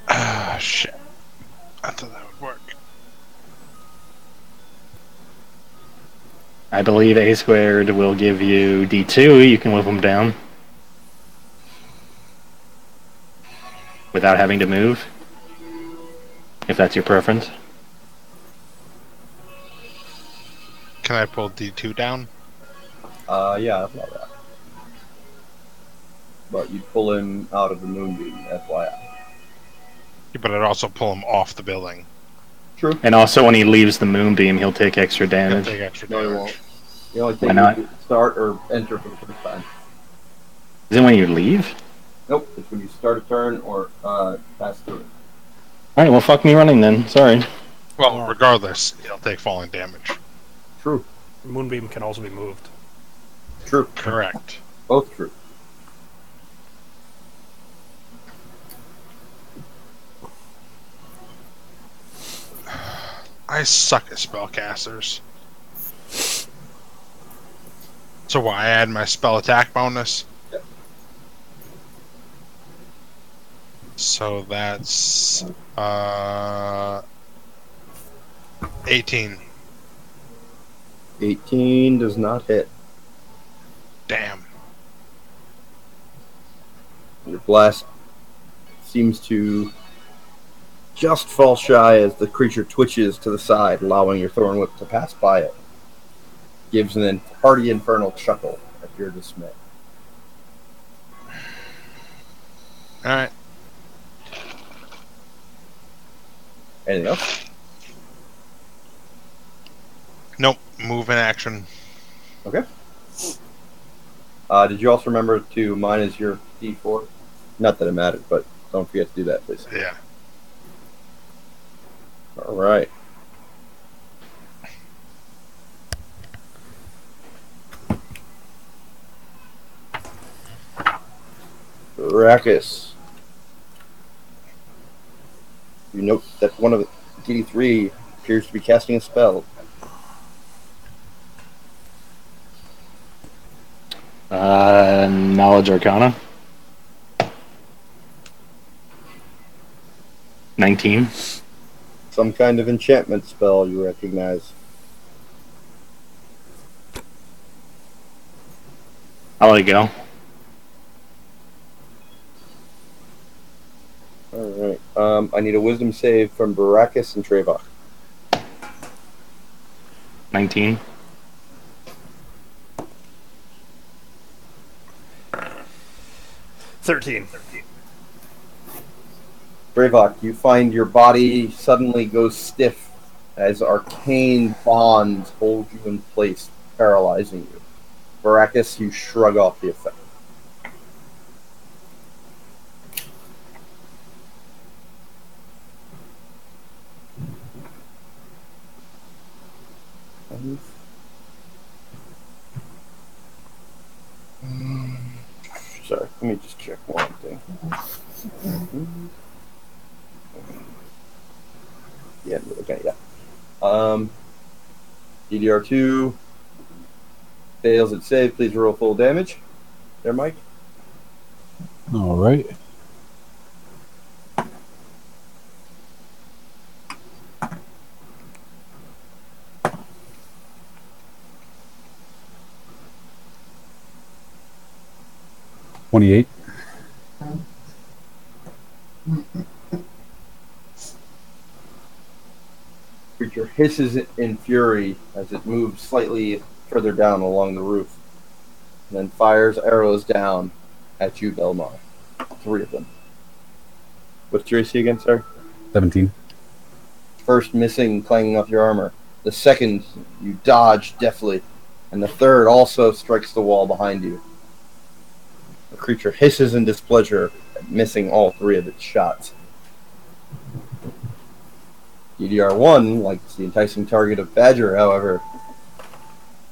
Ah, shit. I thought that would work. I believe A squared will give you D2. You can whip them down without having to move, if that's your preference. Can I pull D2 down? Yeah, I thought that. But you'd pull him out of the moonbeam, FYI. Yeah, but I'd also pull him off the building. True. And also, when he leaves the moonbeam, he'll take extra He'll damage. take extra No, he damage. won't. The only Why thing not? you start or enter for the first time. Is it when you leave? Nope, it's when you start a turn or pass through it. Alright, well, fuck me running then. Sorry. Well, regardless, he'll take falling damage. True. Moonbeam can also be moved. True. Correct. Both true. I suck at spellcasters. So why I add my spell attack bonus? Yep. So that's 18. 18 does not hit. Damn. Your blast seems to just fall shy as the creature twitches to the side, allowing your thorn whip to pass by it. Gives an hearty infernal chuckle at your dismay. Alright. Anything else? Nope. Move in action. Okay. Did you also remember to minus your D4? Not that it mattered, but don't forget to do that, please. Yeah. All right. Rackus. You note that one of the D3 appears to be casting a spell. Knowledge Arcana. 19. Some kind of enchantment spell you recognize. I'll let it go. All right. I need a wisdom save from Baracus and Trevok. 19. 13. Bravok, you find your body suddenly goes stiff as arcane bonds hold you in place, paralyzing you. Baracus, you shrug off the effect. Sorry, let me just check one thing. Yeah, okay, yeah. DDR2 fails its save. Please roll full damage. There, Mike. All right. $28. Creature hisses in fury as it moves slightly further down along the roof, and then fires arrows down at you, Belmar. 3 of them. What's your AC again, sir? 17. First missing, clanging off your armor. The second, you dodge deftly, and the third also strikes the wall behind you. The creature hisses in displeasure at missing all 3 of its shots. DDR1 likes the enticing target of Badger, however.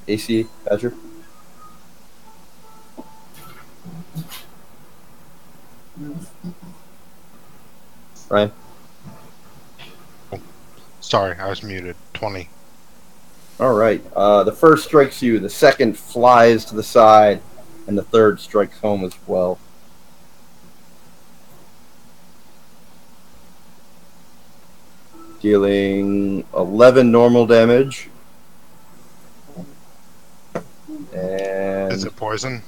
AC, Badger? Ryan? Sorry, I was muted. 20. Alright, the first strikes you, the second flies to the side, and the third strikes home as well. Dealing 11 normal damage. And Is it poison?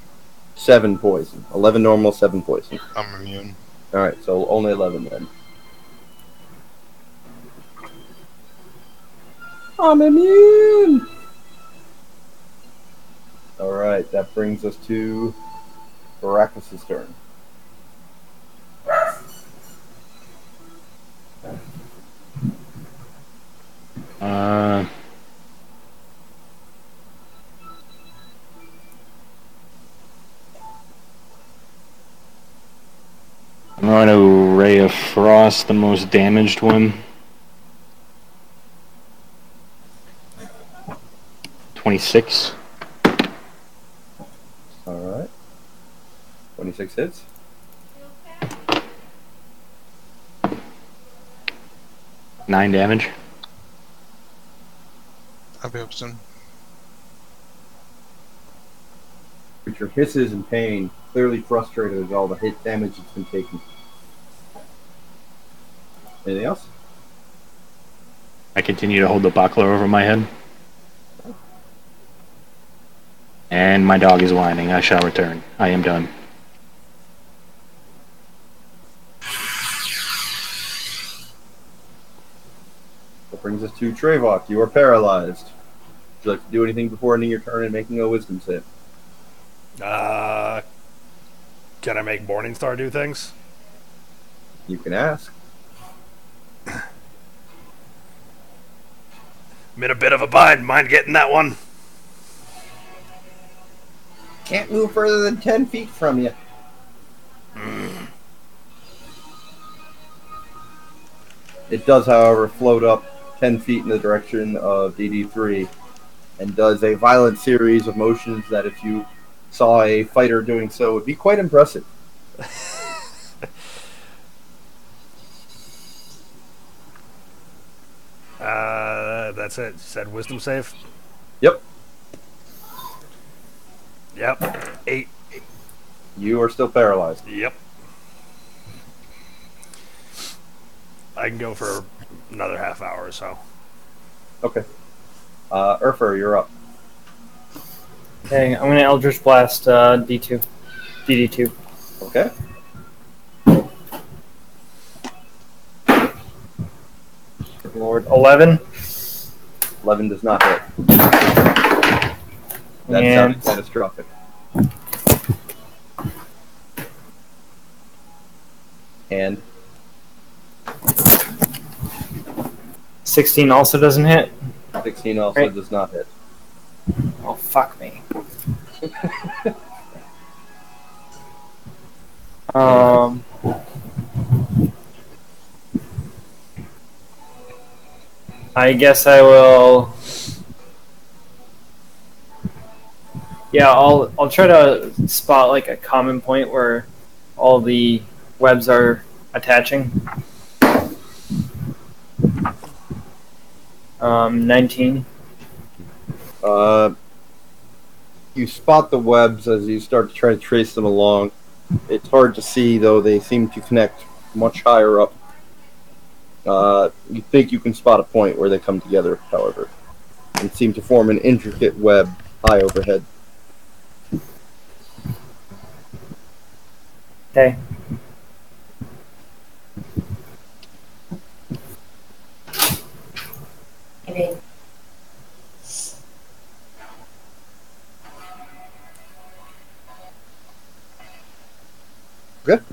7 poison. 11 normal, 7 poison. I'm immune. Alright, so only 11 then. I'm immune! Alright, that brings us to Baracus' turn. I'm going to Ray of Frost, the most damaged one. 26. Alright. 26 hits. Nine damage. I'll be up soon. Creature hisses in pain, clearly frustrated at all the hit damage it's been taking. Anything else? I continue to hold the buckler over my head. And my dog is whining. I shall return. I am done. That brings us to Trevok. You are paralyzed. Would you like to do anything before ending your turn and making a wisdom save? Can I make Morningstar do things? You can ask. I'm in a bit of a bind. Mind getting that one? Can't move further than 10 feet from you. It does, however, float up 10 feet in the direction of DD3 and does a violent series of motions that if you saw a fighter doing so would be quite impressive. That's it. You said wisdom save? Yep. Yep. 8. You are still paralyzed. Yep. I can go for another half hour or so. Okay. Erfer, you're up. Okay, I'm gonna Eldritch Blast D2. DD2. Okay. Good Lord. 11. 11 does not hit. That And sounded catastrophic. And 16 also doesn't hit. 16 also Right. does not hit. Oh, fuck me. Um, I guess I will. Yeah, I'll try to spot like a common point where all the webs are attaching. 19. You spot the webs as you start to try to trace them along. It's hard to see, though they seem to connect much higher up. You think you can spot a point where they come together, however, and seem to form an intricate web high overhead. Okay. Good.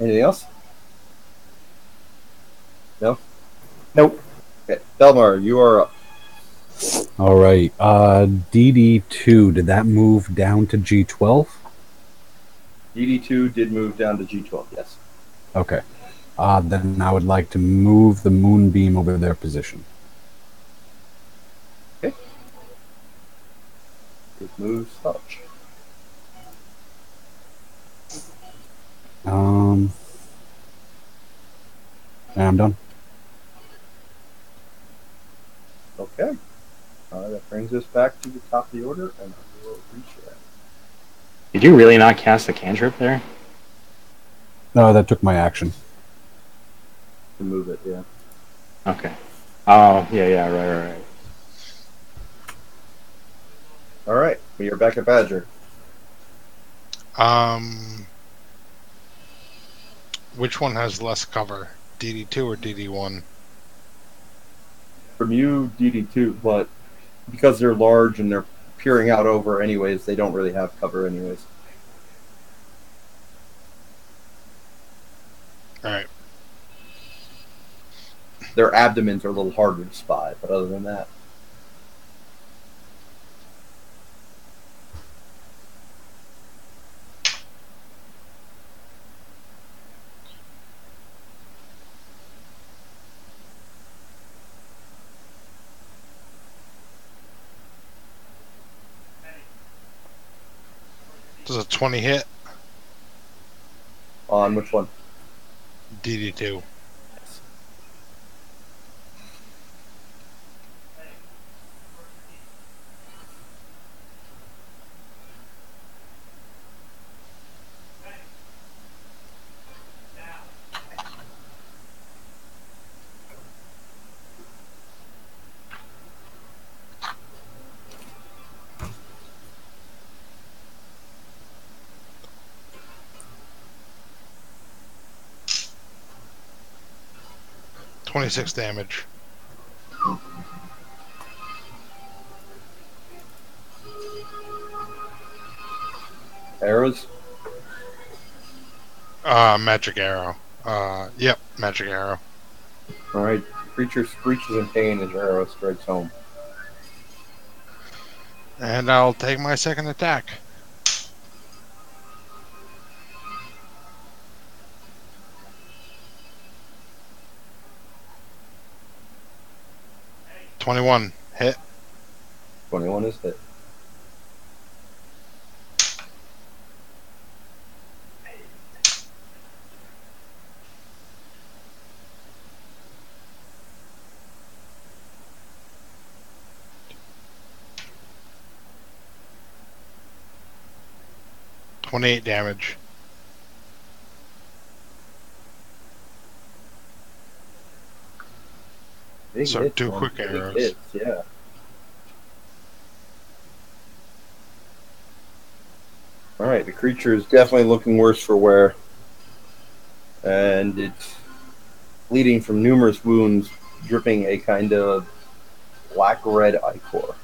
Anything else? No? Nope. Okay. Delmar, you are up. All right. DD2, did that move down to G12? DD2 did move down to G12, yes. Okay. Then I would like to move the moonbeam over their position. Okay. It moves touch. And I'm done. Okay. That brings us back to the top of the order, and I will reach that. Did you really not cast a cantrip there? No, that took my action. To move it, yeah. Okay. Oh, yeah, right. All right. We are back at Badger. Which one has less cover? DD2 or DD1? From you, DD2, but because they're large and they're peering out over anyways, they don't really have cover anyways. Alright. Their abdomens are a little harder to spot, but other than that. Does a 20 hit? On which one? DD2. 26 damage. Arrows? Magic arrow. Yep, magic arrow. Alright. Creature screeches in pain as your arrow strikes home. And I'll take my second attack. $21 hit. 21 is hit. $28 damage. Big So hits, 2 man. quick Big arrows. hits, yeah. Alright, the creature is definitely looking worse for wear. And it's bleeding from numerous wounds, dripping a kind of black-red ichor,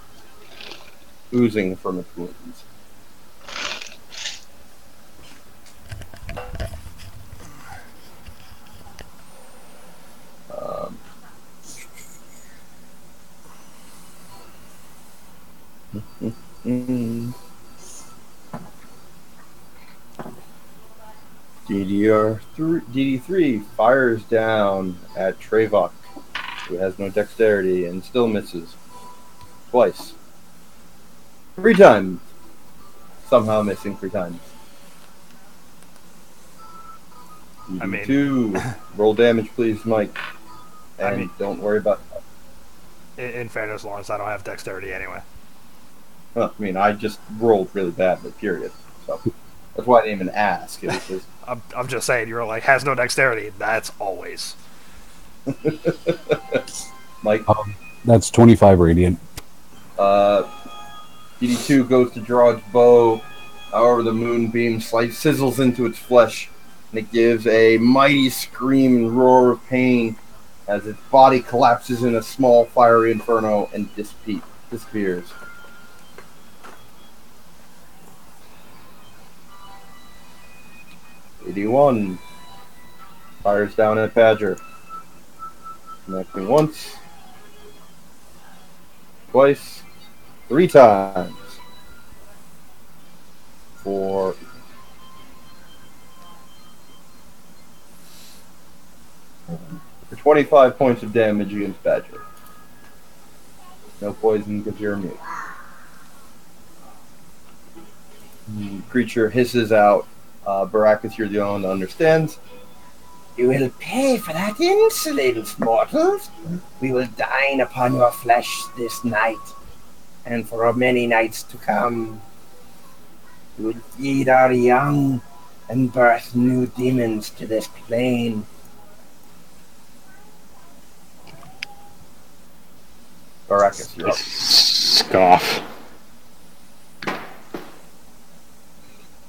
oozing from its wounds. DD3 fires down at Trevok, who has no dexterity and still misses. Twice. 3 times. Somehow missing 3 times. DD2, roll damage please, Mike. And don't worry about... In fairness, Lawrence, I don't have dexterity anyway. I mean, I just rolled really badly, period. So that's why I didn't even ask. It was just... I'm just saying, you're like, has no dexterity. That's always. Mike? That's 25 radiant. DD2 goes to draw its bow. However, the moonbeam sizzles into its flesh, and it gives a mighty scream and roar of pain as its body collapses in a small fiery inferno and disappears. DD1 fires down at Badger. Connecting once, twice, 3 times. For 25 points of damage against Badger. No poison because you're immune. The creature hisses out. Baracus, you're the only one that understands. You will pay for that insolence, mortals. We will dine upon your flesh this night, and for many nights to come. We will feed our young and birth new demons to this plane. Baracus, you're up. Scoff.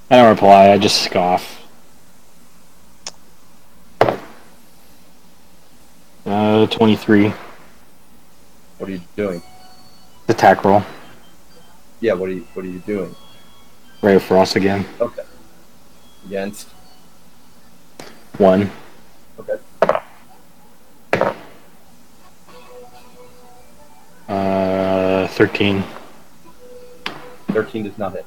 I don't reply, I just scoff. 23. What are you doing? Attack roll. Yeah, what are you doing? Ray of Frost again. Okay. Against? 1. Okay. 13. 13 does not hit.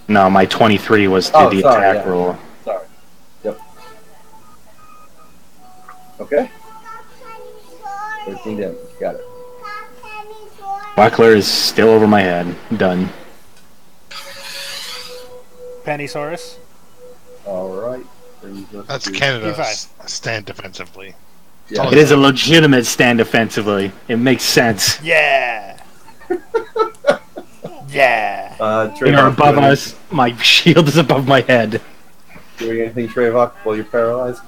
No, my 23 was the attack roll. Sorry. Yep. Okay. 13 damage. Got it. Wackler is still over my head. Done. Pennysaurus. Alright. That's Canada's stand defensively. Yeah. It is a legitimate stand defensively. It makes sense. Yeah. Yeah. They are above us. My shield is above my head. Doing anything, Trevok, while you're paralyzed?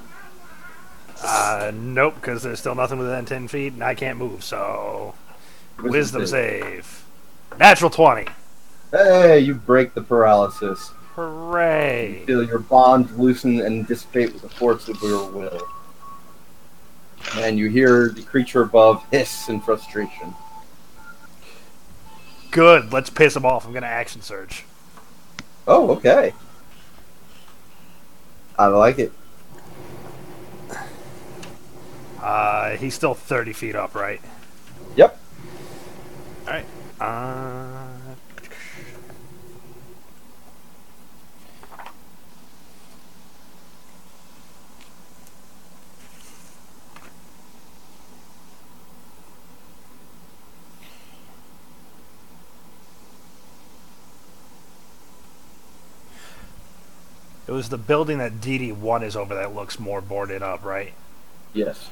Nope, because there's still nothing within 10 feet, and I can't move, so... Wisdom save. Natural 20. Hey, you break the paralysis. Hooray. You feel your bonds loosen and dissipate with the force of your will. And you hear the creature above hiss in frustration. Good, let's piss him off. I'm going to action surge. Oh, okay. I like it. He's still 30 feet up, right? Yep. Alright. It was the building that DD1 is over that looks more boarded up, right? Yes.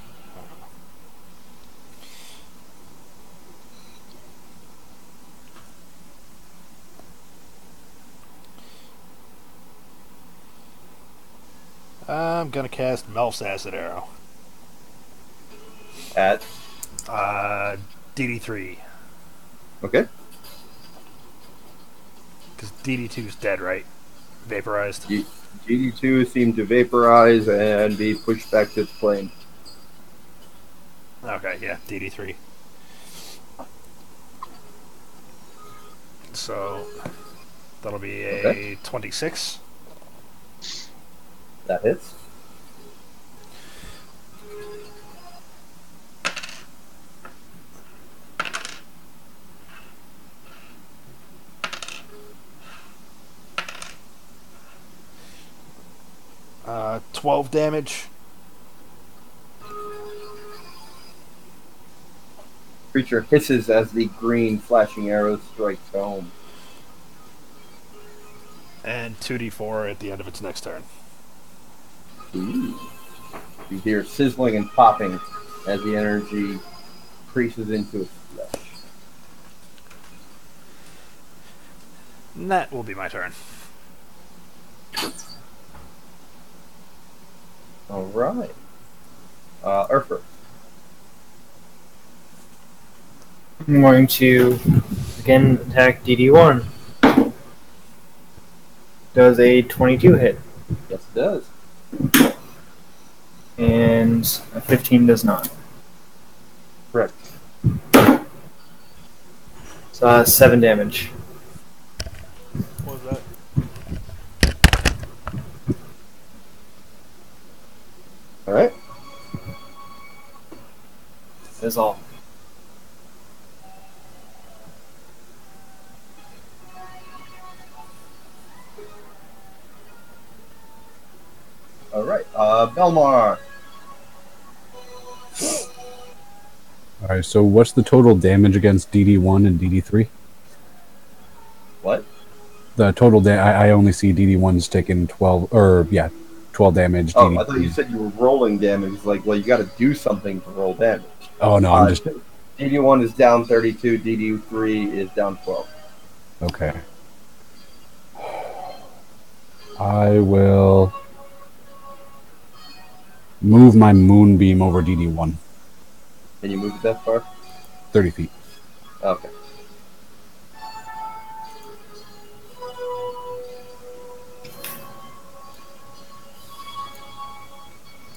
I'm gonna cast Melf's Acid Arrow. At? DD3. Okay. Because DD2 is dead, right? Vaporized. GD2 seemed to vaporize and be pushed back to its plane. Okay, yeah, DD3. So that'll be a Okay. 26. That hits. Uh, 12 damage. Creature hisses as the green flashing arrow strikes home. And 2d4 at the end of its next turn. Ooh. You hear sizzling and popping as the energy creases into its flesh. And that will be my turn. Alright. Erfer. I'm going to again attack DD1. Does a 22 hit? Yes, it does. And a 15 does not. Correct. So 7 damage. What was that? Alright. That's all. Alright. Belmar. All right. So what's the total damage against DD1 and DD3? What? The total I only see DD1's taking 12, or yeah, 12 damage. Oh, DD3. I thought you said you were rolling damage. Like, well, you got to do something to roll damage. Oh no, I'm just DD1 is down 32. DD3 is down 12. okay. I will move my moonbeam over DD1, Can you move it that far? 30 feet. Okay.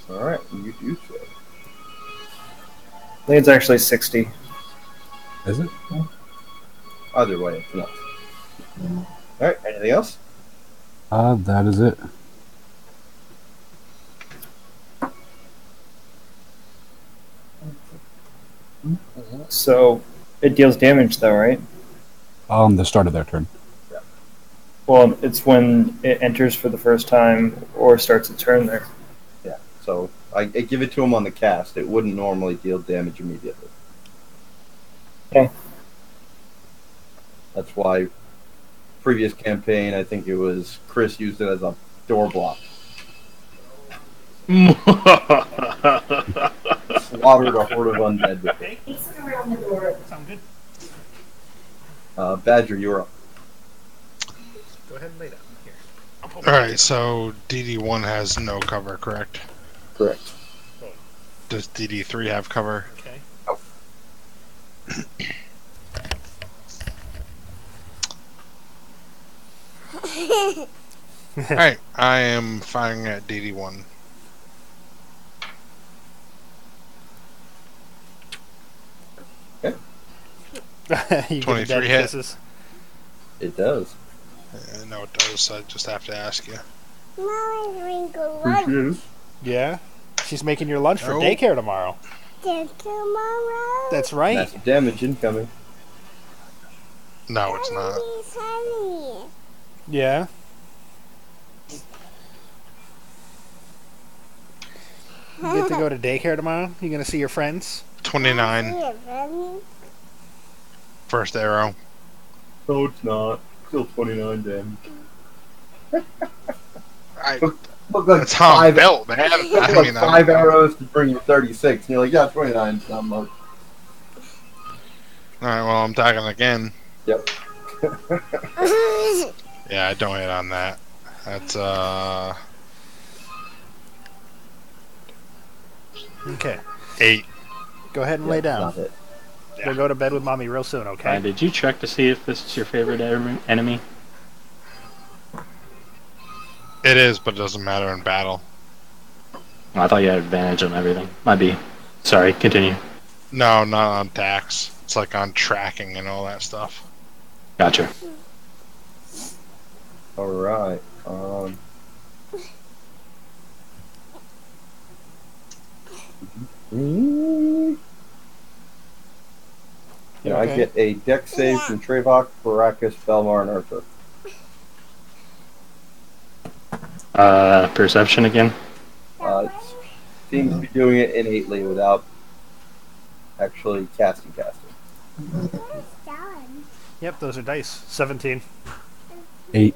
Alright, you do so. I think it's actually 60. Is it? Either way, it's enough. Alright, anything else? That is it. So it deals damage, though, right? The start of their turn. Well, it's when it enters for the first time or starts a turn there. Yeah, so I give it to him on the cast. It wouldn't normally deal damage immediately. Okay. That's why previous campaign, I think it was Chris used it as a door block. Slaughtered a horde of undead with it. Sound good? Badger, you're up. Go ahead and lay down here. Alright, so DD1 has no cover, correct? Correct. Does DD3 have cover? Okay. Alright, I am firing at DD1. You 23 get dead hit. kisses. It does. No, it does. I just have to ask you. Mommy's wrinkle lunch. Yeah. She's making your lunch for No. daycare tomorrow. Tomorrow. That's right. Massive damage incoming. No, it's not. Sunny. Yeah. You get to go to daycare tomorrow? You gonna see your friends? 29, first arrow. No, it's not. Still 29 damage. Look like That's how I'm five, built, man. look I like mean, 5 arrows to bring you 36. And you're like, yeah, 29 is not much. Alright, well, I'm tagging again. Yep. Yeah, I don't hit on that. That's, Okay. 8. Go ahead and lay down. Not it. We'll go to bed with mommy real soon, okay? Did you check to see if this is your favorite enemy? It is, but it doesn't matter in battle. I thought you had advantage on everything. Might be. Sorry, continue. No, not on attacks. It's like on tracking and all that stuff. Gotcha. Alright. Can I get a deck save from Trevok, Baracus, Belmar, and Erfer? Perception again? It seems to be doing it innately without actually casting. Yep, those are dice. 17. 8.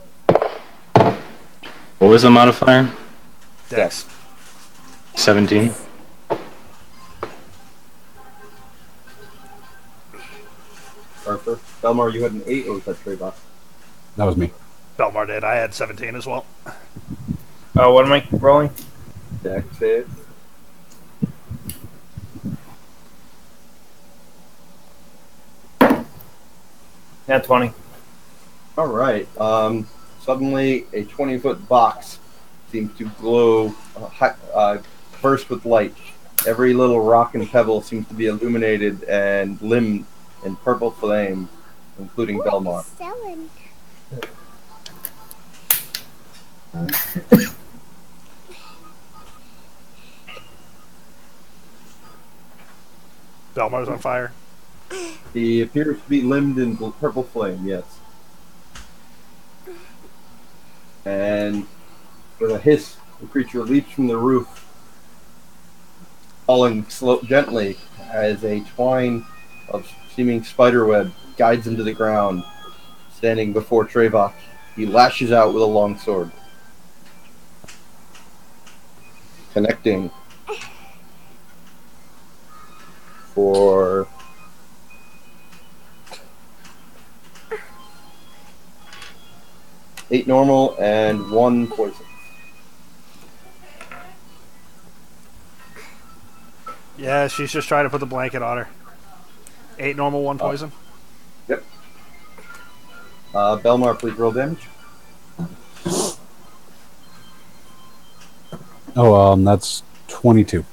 What was the modifier? Dex. 17. Erfer. Belmar, you had an 8, or was that Trevok? That was me. Belmar did. I had 17 as well. What am I rolling? Deck save. Yeah, 20. Alright. Suddenly, a 20-foot box seems to glow, burst with light. Every little rock and pebble seems to be illuminated and limned in purple flame, including Belmar. Belmar's on fire. He appears to be limbed in purple flame, yes. And with a hiss, the creature leaps from the roof, falling gently as a twine of seeming spiderweb guides him to the ground. Standing before Trevok, he lashes out with a long sword, connecting for 8 normal and 1 poison. Yeah, she's just trying to put the blanket on her. 8 normal, 1 poison. Yep. Belmar, please roll damage. Oh, that's 22.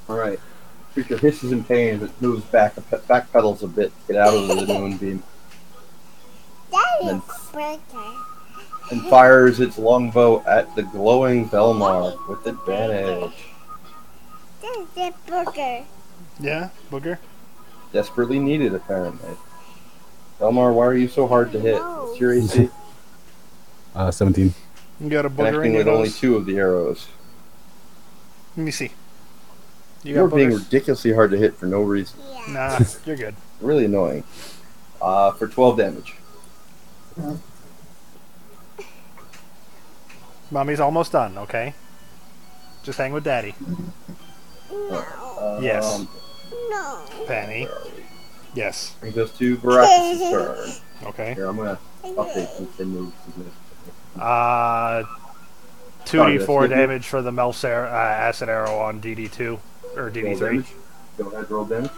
Alright. Creature hisses in pain as it moves backpedals a bit to get out of the moonbeam. And fires its longbow at the glowing Belmar with advantage. That's a booger. Yeah, booger. Desperately needed, apparently. Belmar, why are you so hard to hit? What's your AC? 17. You got a booger in Connecting your with only nose. 2 of the arrows. Let me see. You're being boogers? ridiculously hard to hit for no reason. Nah, you're good. Really annoying. For 12 damage. Mommy's almost done, okay? Just hang with Daddy. Yes. No. Penny. Yes. Brings us to Baracus' turn. Okay. Here, I'm gonna update since they moved significantly. 2d4 damage for the Melf's acid arrow on DD2 or Roll DD3. damage. Go ahead, roll damage.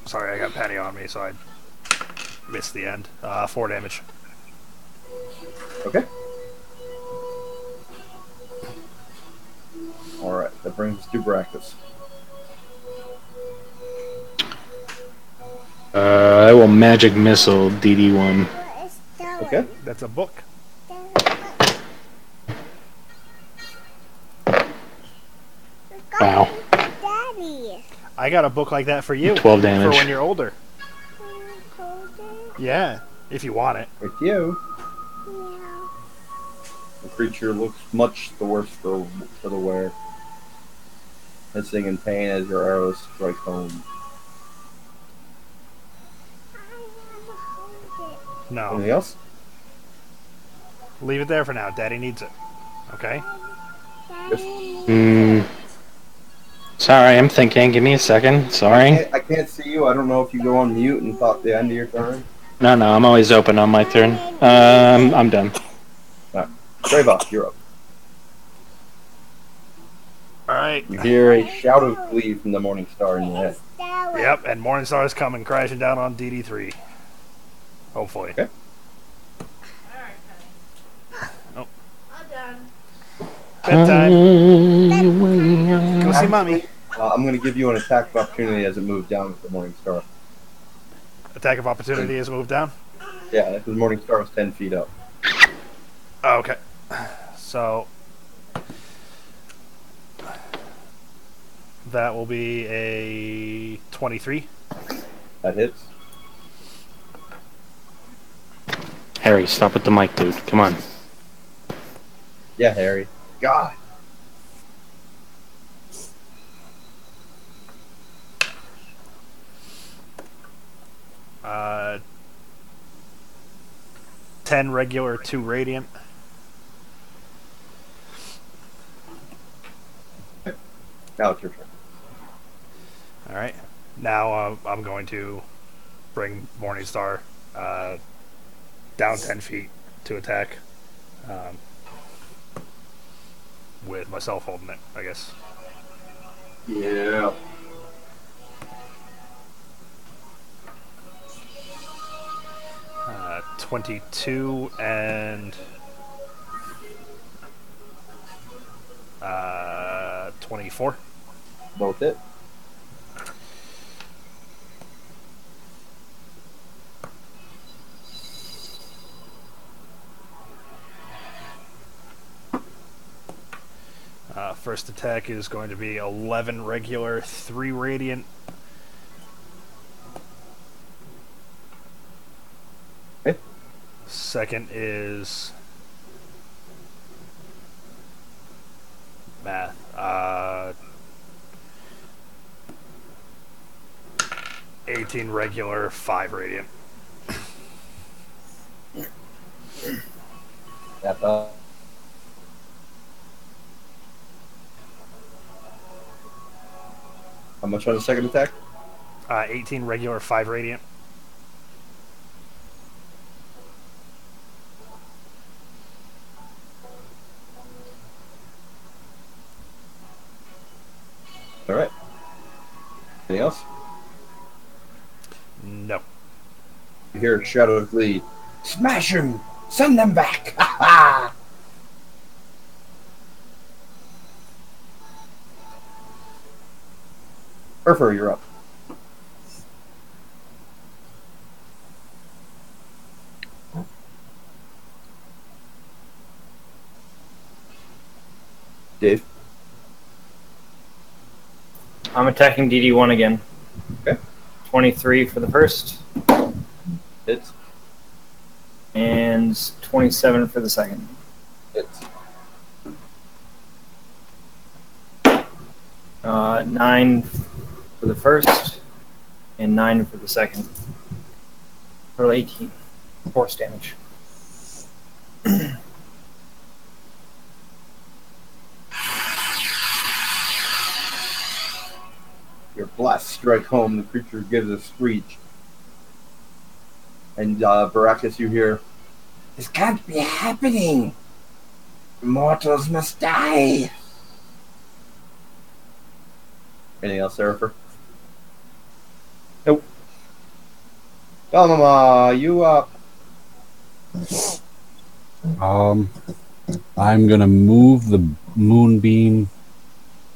Sorry, I got Penny on me, so I missed the end. 4 damage. Okay. Alright, that brings us to Baracus. I will magic missile DD1. Okay. That's a book. Wow. Daddy. I got a book like that for you. 12 For damage. when you're older. Yeah, if you want it. With you. The creature looks much the worse for the wear. Hissing in pain as your arrows strike home. No. Anything else? Leave it there for now. Daddy needs it. Okay? Sorry, I'm thinking. Give me a second. Sorry. I can't see you. I don't know if you go on mute and thought the end of your turn. No, I'm always open on my turn. I'm done. Trevok, you're up. All right. You hear a shout of glee from the Morning Star in your head. Yep, and Morningstar is coming crashing down on DD3. Hopefully. Okay. Alright, honey. Oh. I'm done. Bedtime. Go see mommy. I'm going to give you an attack of opportunity as it moves down with the Morning Star. Attack of opportunity is moved down. Yeah, because the Morning Star was 10 feet up. Oh, okay. So that will be a 23. That hits. Harry, stop with the mic, dude. Come on. Yeah, Harry. God. Uh, 10 regular, 2 radiant. Now it's your turn. All right. Now I'm going to bring Morningstar down 10 feet to attack. With myself holding it, I guess. Yeah. Uh, 22 and 24. Both hit. First attack is going to be 11 regular, 3 radiant. Okay. Second is math. 18 regular, 5 radiant. That's how much on the second attack? 18 regular, 5 radiant. All right. Anything else? No. You hear a shadow of glee. Smash him! Send them back! Ha ha! Erfer, you're up. Dave. I'm attacking DD1 again. Okay. 23 for the first, Hits. and 27 for the second. Hits. 9 for the first, and 9 for the second. Total 18. Force damage. Your blasts strike home. The creature gives a screech. And Baracus, you hear, "This can't be happening. Mortals must die." Anything else, Erfer? Nope. Mama, you up? I'm gonna move the moonbeam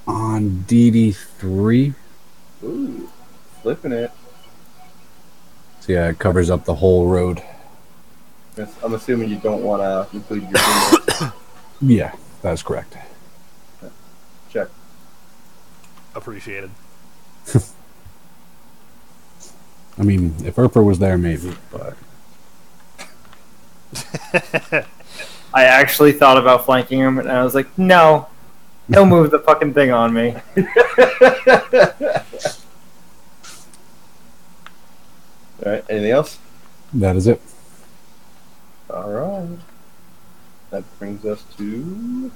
on DD3. Ooh, flipping it. So yeah, it covers up the whole road. Yes, I'm assuming you don't want to include your teammates. Yeah, that's correct. Check. Appreciated. I mean, if Erfer was there, maybe, but I actually thought about flanking him, and I was like, no. He'll move the fucking thing on me. Alright, anything else? that is it. Alright. That brings us to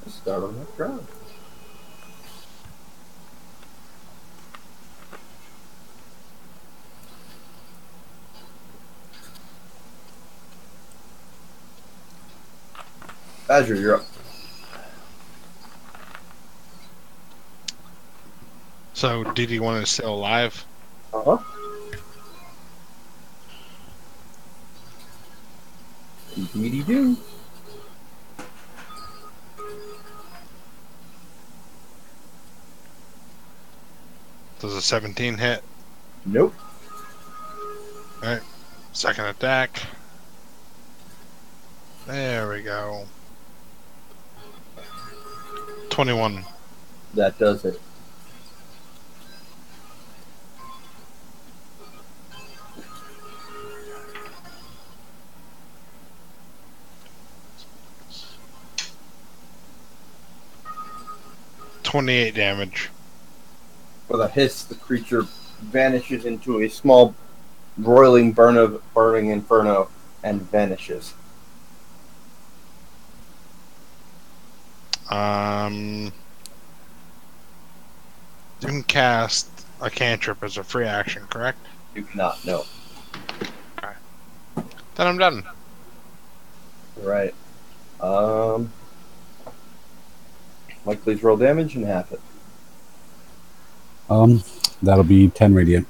the start of that round. Badger, you're up. So, did he want to still alive? Uh-huh. Indeedy do. Does a 17 hit? Nope. Alright. Second attack. There we go. 21. That does it. $28 damage. With a hiss, the creature vanishes into a small, roiling burning inferno and vanishes. You can cast a cantrip as a free action, correct? You cannot know. Then I'm done. Right. Mike, please roll damage and half it. That'll be 10 radiant.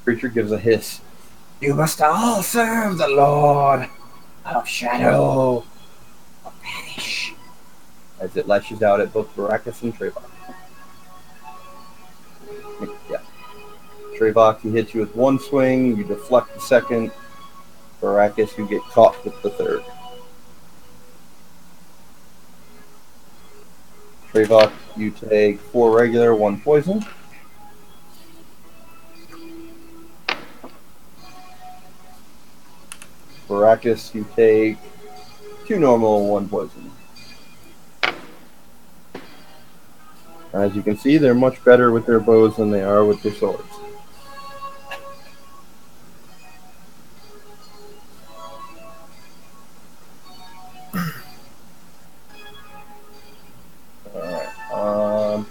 Creature gives a hiss. You must all serve the Lord of Shadow or perish. As it lashes out at both Baracus and Trevok. Yeah. Trevok, he hits you with one swing, you deflect the second. Baracus, you get caught with the third. Trevok, you take 4 regular, 1 poison. Baracus, you take 2 normal, 1 poison. As you can see, they're much better with their bows than they are with their swords. Alright,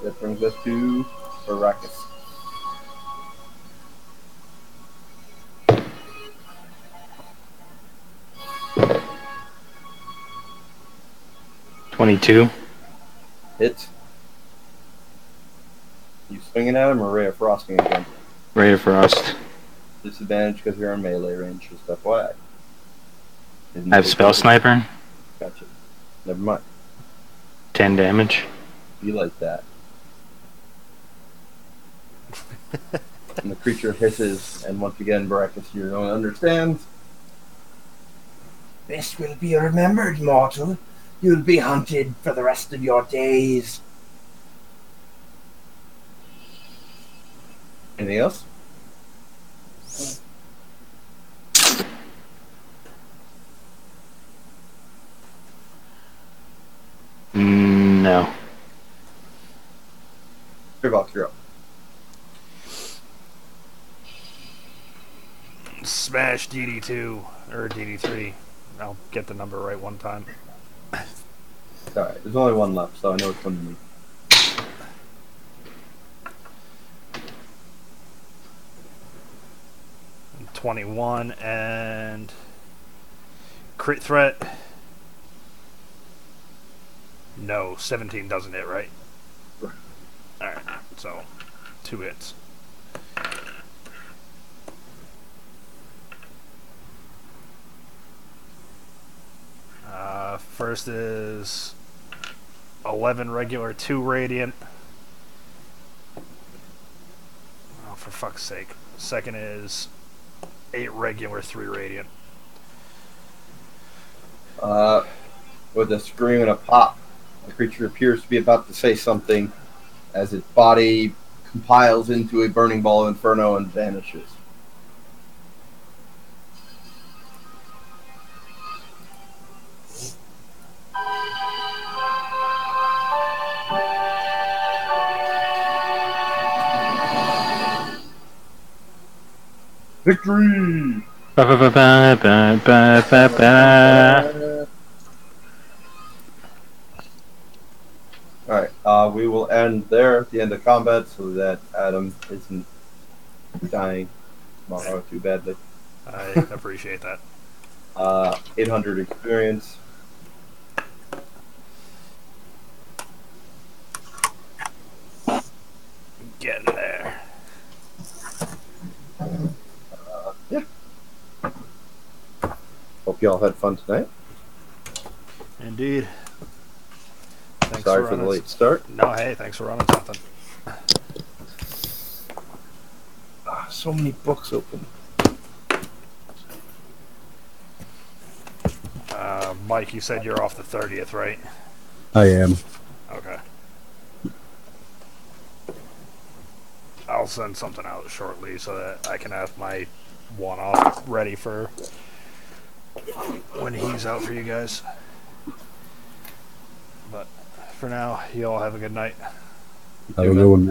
that brings us to Baracus. $22. Hits. You swinging at him or Ray of Frosting again? Ray of Frost. Disadvantage because you're in melee range, just FYI. I have Spell Sniper. Gotcha. Never mind. 10 damage. You like that. And the creature hisses, and once again, Baracus, you don't understand. This will be remembered, mortal. You'll be hunted for the rest of your days. Anything else? No. Trevok, you're up. Smash DD2 or DD3. I'll get the number right one time. Alright, there's only one left, so I know which one you need. And 21 and crit threat. No, 17 doesn't hit, right? Right. Alright, so 2 hits. First is 11 regular, 2 radiant. Oh, for fuck's sake. Second is 8 regular, 3 radiant. With a scream and a pop, the creature appears to be about to say something as its body compiles into a burning ball of inferno and vanishes. Victory! Ba, ba, ba, ba, ba, ba, ba, ba. Alright, we will end there at the end of combat so that Adam isn't dying tomorrow too badly. I appreciate that. 800 experience. Getting there. Yeah. Hope y'all had fun tonight. Indeed. Thanks Sorry for the running. late start. No, hey, thanks for running something. So many books open. Mike, you said you're off the 30th, right? I am. Okay. I'll send something out shortly so that I can have my one-off ready for when he's out for you guys. But for now, you all have a good night. Have a good one, man.